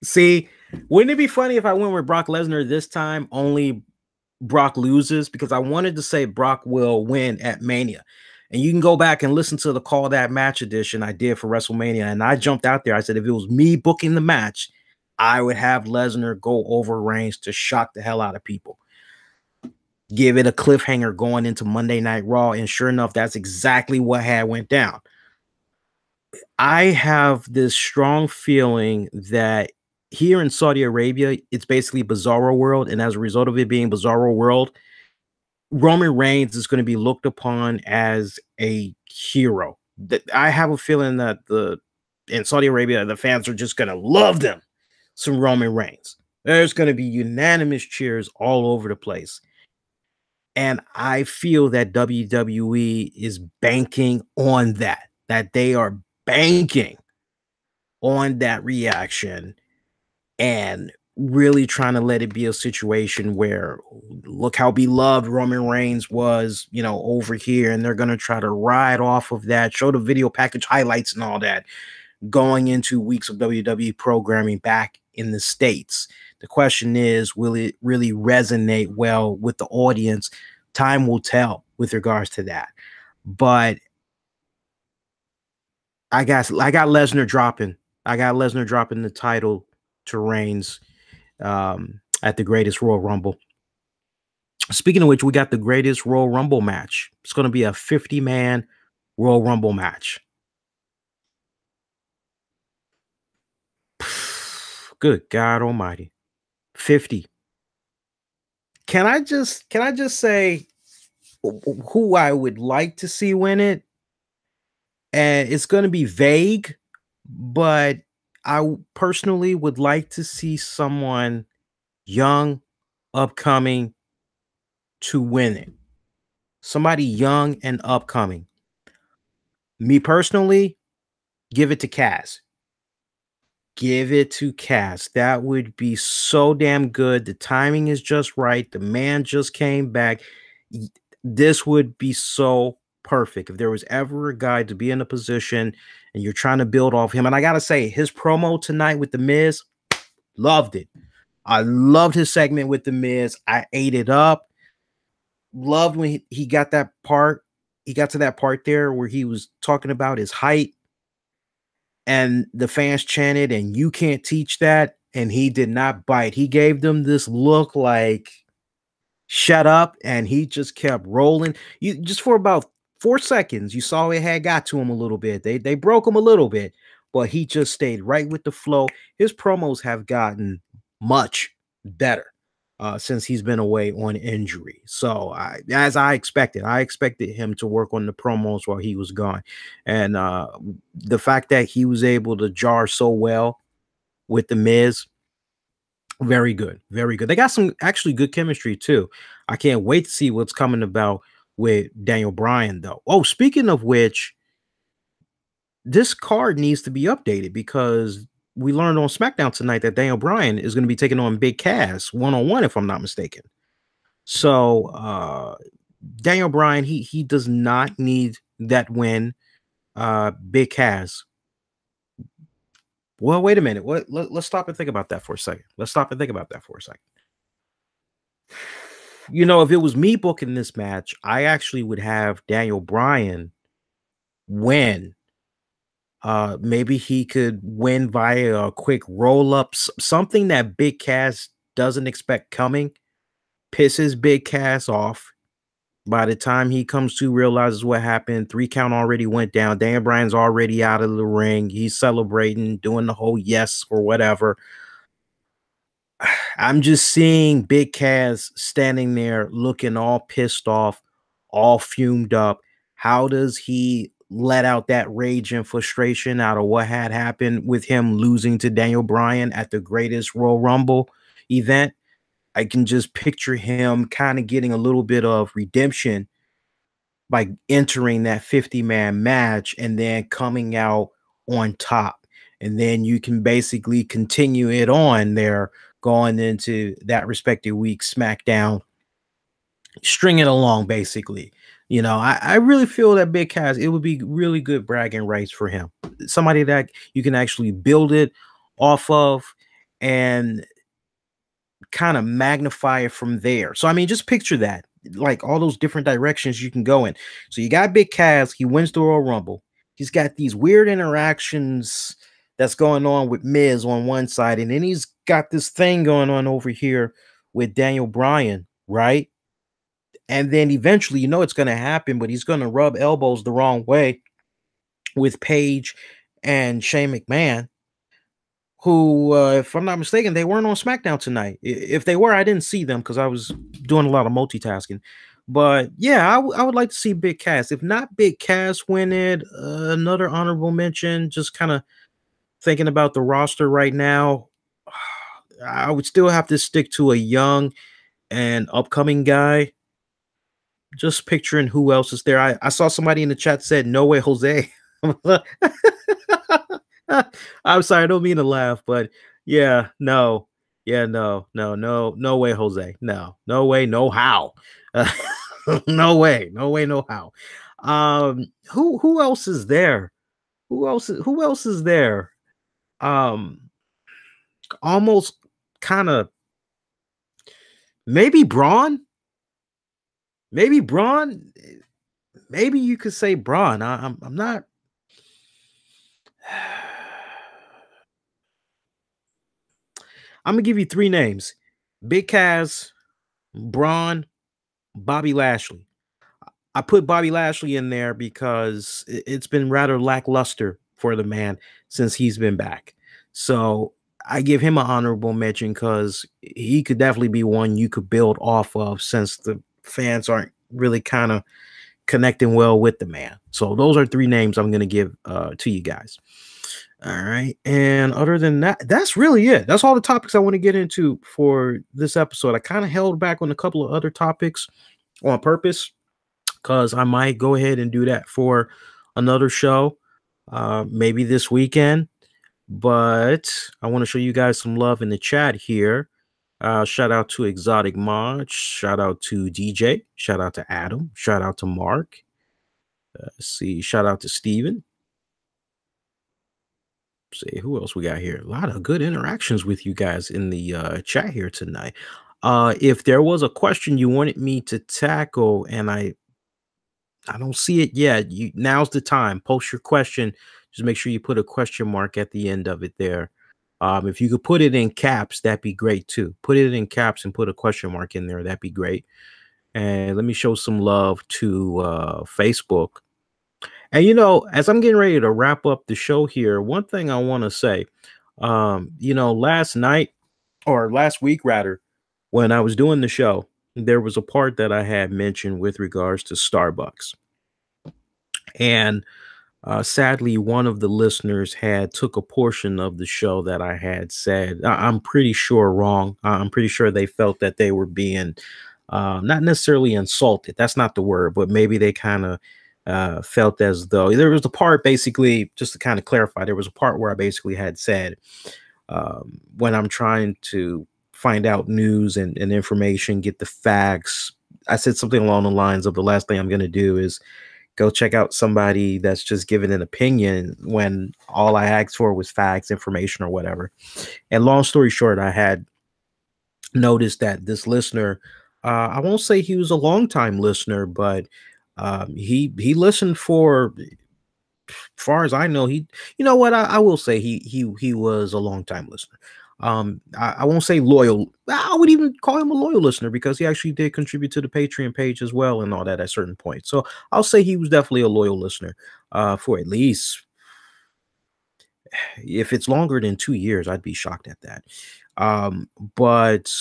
See, wouldn't it be funny if I went with Brock Lesnar this time, only Brock loses? Because I wanted to say Brock will win at Mania. And you can go back and listen to the Call That Match edition I did for WrestleMania. And I jumped out there. I said, if it was me booking the match, I would have Lesnar go over Reigns to shock the hell out of people. Give it a cliffhanger going into Monday Night Raw. And sure enough, that's exactly what had went down. I have this strong feeling that here in Saudi Arabia, it's basically Bizarro World. And as a result of it being Bizarro World, Roman Reigns is going to be looked upon as a hero. That I have a feeling that in Saudi Arabia, the fans are just going to love them some Roman Reigns. There's going to be unanimous cheers all over the place. And I feel that WWE is banking on that they are banking on that reaction and really trying to let it be a situation where look how beloved Roman Reigns was, over here. And they're going to try to ride off of that, show the video package highlights and all that going into weeks of WWE programming back in the States. The question is, will it really resonate well with the audience? Time will tell with regards to that. But I got Lesnar dropping. I got Lesnar dropping the title to Reigns at the Greatest Royal Rumble. Speaking of which, we got the Greatest Royal Rumble match. It's going to be a 50-man Royal Rumble match. Good God Almighty. 50. Can I just say who I would like to see win it? And it's going to be vague, but I personally would like to see someone young, upcoming to win it. Somebody young and upcoming. Me personally, give it to Cass. Give it to Cass. That would be so damn good. The timing is just right. The man just came back. This would be so perfect. If there was ever a guy to be in a position and you're trying to build off him. And I got to say, his promo tonight with The Miz, loved it. I loved his segment with The Miz. I ate it up. Loved when he got that part. He got to that part there where he was talking about his height. And the fans chanted, and you can't teach that. And he did not bite. He gave them this look like, shut up. And he just kept rolling. Just for about 4 seconds, you saw it had got to him a little bit. They broke him a little bit, but he just stayed right with the flow. His promos have gotten much better since he's been away on injury. So as I expected him to work on the promos while he was gone. And the fact that he was able to jar so well with The Miz, very good, very good. They got some actually good chemistry too. I can't wait to see what's coming about with Daniel Bryan though. Oh, speaking of which, this card needs to be updated because we learned on SmackDown tonight that Daniel Bryan is going to be taking on Big Cass one-on-one, if I'm not mistaken. So Daniel Bryan, he does not need that win. Big Cass. Well, wait a minute. Let's stop and think about that for a second. If it was me booking this match, I actually would have Daniel Bryan win. Maybe he could win via a quick roll-up, something that Big Cass doesn't expect coming, pisses Big Cass off. By the time he comes to realizes what happened, 3 count already went down. Daniel Bryan's already out of the ring. He's celebrating, doing the whole yes or whatever. I'm just seeing Big Cass standing there looking all pissed off, all fumed up. How does he let out that rage and frustration out of what had happened with him losing to Daniel Bryan at the Greatest Royal Rumble event? I can just picture him kind of getting a little bit of redemption by entering that 50-man match and then coming out on top. And then you can basically continue it on there going into that respective week SmackDown, string it along basically. I really feel that Big Cass, it would be really good bragging rights for him. Somebody that you can actually build it off of and kind of magnify it from there. So, I mean, just picture that, like all those different directions you can go in. So you got Big Cass, he wins the Royal Rumble. He's got these weird interactions that's going on with Miz on one side, and then he's got this thing going on over here with Daniel Bryan, right? And then eventually, it's going to happen, but he's going to rub elbows the wrong way with Paige and Shane McMahon, who, if I'm not mistaken, they weren't on SmackDown tonight. If they were, I didn't see them because I was doing a lot of multitasking. But yeah, I would like to see Big Cass. If not Big Cass win it, another honorable mention. Just kind of thinking about the roster right now, I would still have to stick to a young and upcoming guy. Just picturing who else is there. I saw somebody in the chat said, "No way, Jose." I'm sorry, I don't mean to laugh, but yeah, no, yeah, no way, Jose. No, no way, no how. No way, no way, no how. Who else is there? Who else is there? Um, almost kind of maybe Braun. Maybe Braun. Maybe you could say Braun. I'm not. I'm gonna give you three names: Big Cass, Braun, Bobby Lashley. I put Bobby Lashley in there because it's been rather lackluster for the man since he's been back. So I give him an honorable mention because he could definitely be one you could build off of since the fans aren't really kind of connecting well with the man. So those are three names I'm going to give to you guys. All right. And other than that, that's really it. That's all the topics I want to get into for this episode. I kind of held back on a couple of other topics on purpose because I might go ahead and do that for another show, maybe this weekend. But I want to show you guys some love in the chat here. Shout out to Exotic Mod, shout out to DJ, shout out to Adam, shout out to Mark. Let's see, shout out to Steven. See who else we got here. A lot of good interactions with you guys in the chat here tonight. If there was a question you wanted me to tackle and I don't see it yet. Now's the time. Post your question. Just make sure you put a question mark at the end of it there. If you could put it in caps, that'd be great too. Put it in caps and put a question mark in there. That'd be great. And let me show some love to Facebook. And as I'm getting ready to wrap up the show here, one thing I want to say, last night or last week rather, when I was doing the show, there was a part that I had mentioned with regards to Starbucks. And sadly, one of the listeners had took a portion of the show that I had said. I'm pretty sure wrong. I'm pretty sure they felt that they were being not necessarily insulted. That's not the word, but maybe they kind of felt as though there was a part, basically, just to kind of clarify, there was a part where I basically had said, when I'm trying to find out news and information, get the facts, I said something along the lines of the last thing I'm going to do is go check out somebody that's just giving an opinion when all I asked for was facts, information, or whatever. And long story short, I had noticed that this listener, I won't say he was a longtime listener, but he listened for, far as I know, you know what, I will say he was a longtime listener. I won't say loyal. I would even call him a loyal listener because he actually did contribute to the Patreon page as well and all that at certain points. So I'll say he was definitely a loyal listener for at least, if it's longer than 2 years, I'd be shocked at that. But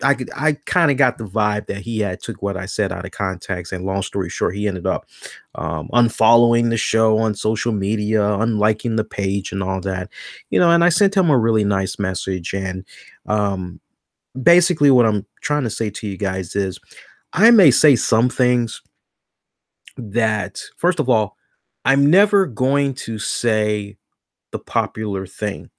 I kind of got the vibe that he had took what I said out of context, and long story short, he ended up unfollowing the show on social media, unliking the page and all that, and I sent him a really nice message. And basically what I'm trying to say to you guys is I may say some things that, first of all, I'm never going to say the popular thing.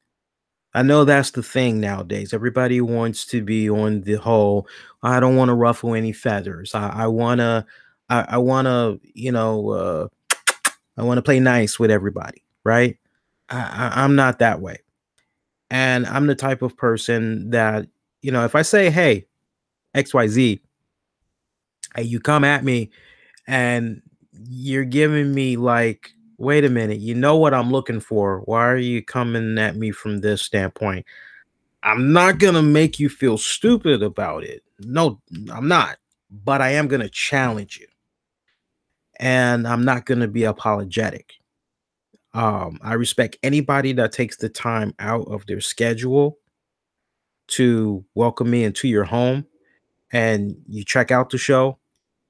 I know that's the thing nowadays. Everybody wants to be on the whole, I don't want to ruffle any feathers. I wanna, I wanna, I want to play nice with everybody, right? I'm not that way. And I'm the type of person that, if I say, hey, XYZ, hey, you come at me and you're giving me like, wait a minute, you know what I'm looking for. Why are you coming at me from this standpoint? I'm not going to make you feel stupid about it. No, I'm not. But I am going to challenge you. And I'm not going to be apologetic. I respect anybody that takes the time out of their schedule to welcome me into your home and you check out the show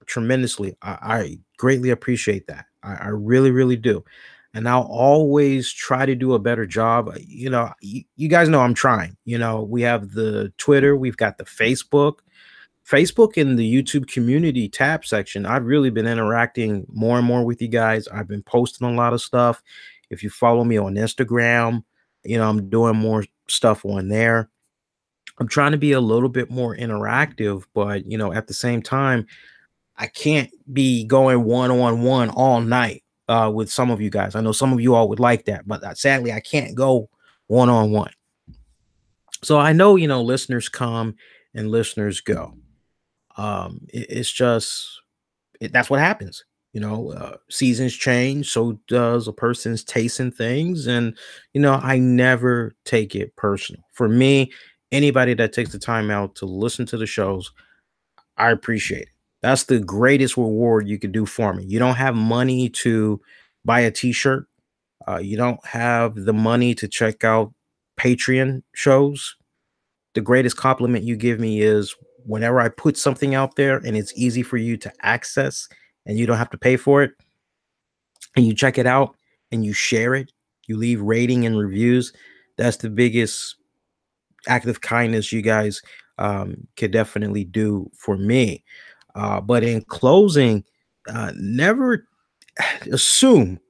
tremendously. I greatly appreciate that. I really, really do. And I'll always try to do a better job. You guys know I'm trying. We have the Twitter, we've got the Facebook in the YouTube community tab section. I've really been interacting more and more with you guys. I've been posting a lot of stuff. If you follow me on Instagram, I'm doing more stuff on there. I'm trying to be a little bit more interactive, but at the same time, I can't be going one-on-one all night with some of you guys. I know some of you all would like that, but sadly, I can't go one-on-one. So I know, listeners come and listeners go. It's just that's what happens. Seasons change, so does a person's taste in things, and I never take it personal. For me, anybody that takes the time out to listen to the shows, I appreciate it. That's the greatest reward you could do for me. You don't have money to buy a t-shirt. You don't have the money to check out Patreon shows. The greatest compliment you give me is whenever I put something out there and it's easy for you to access and you don't have to pay for it, and you check it out and you share it, you leave rating and reviews. That's the biggest act of kindness you guys could definitely do for me. But in closing, never assume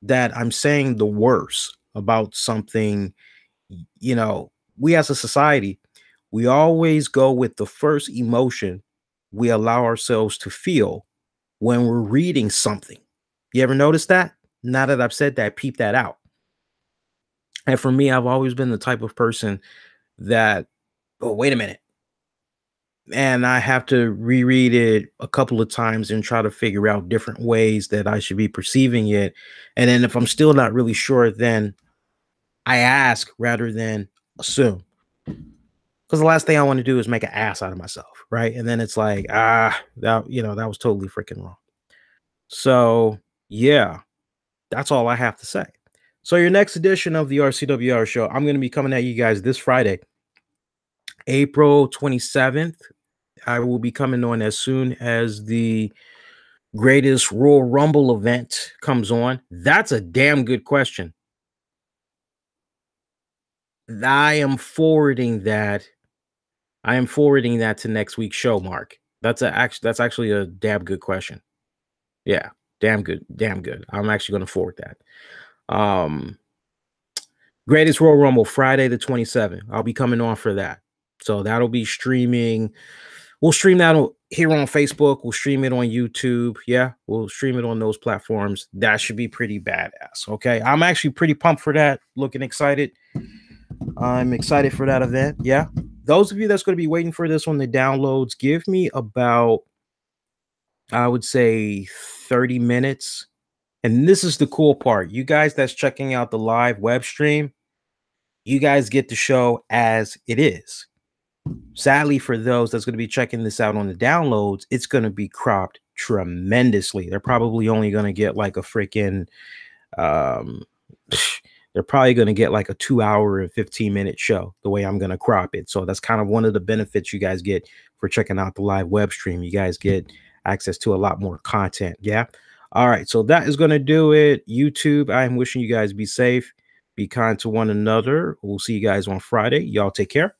that I'm saying the worst about something. We as a society, we always go with the first emotion we allow ourselves to feel when we're reading something. You ever notice that? Now that I've said that, peep that out. And for me, I've always been the type of person that, oh, wait a minute. And I have to reread it a couple of times and try to figure out different ways that I should be perceiving it. And then if I'm still not really sure, then I ask rather than assume. Because the last thing I want to do is make an ass out of myself, right? And then it's like, that was totally freaking wrong. So yeah, that's all I have to say. So your next edition of the RCWR show, I'm going to be coming at you guys this Friday, April 27th. I will be coming on as soon as the Greatest Royal Rumble event comes on. That's a damn good question. I am forwarding that to next week's show, Mark. That's actually a damn good question. Yeah, damn good. I'm actually going to forward that. Greatest Royal Rumble, Friday the 27th. I'll be coming on for that. So that'll be streaming. We'll stream that here on Facebook. We'll stream it on YouTube. Yeah, we'll stream it on those platforms. That should be pretty badass. Okay, I'm actually pretty pumped for that. Looking excited. I'm excited for that event. Yeah, those of you that's going to be waiting for this on the downloads, give me about, I would say, 30 minutes. And this is the cool part. You guys that's checking out the live web stream, you guys get the show as it is. Sadly, for those that's going to be checking this out on the downloads, it's going to be cropped tremendously. They're probably only going to get like a freaking, they're probably going to get like a 2-hour and 15-minute show the way I'm going to crop it. So that's kind of one of the benefits you guys get for checking out the live web stream. You guys get access to a lot more content. Yeah. All right. So that is going to do it. YouTube, I'm wishing you guys be safe, be kind to one another. We'll see you guys on Friday. Y'all take care.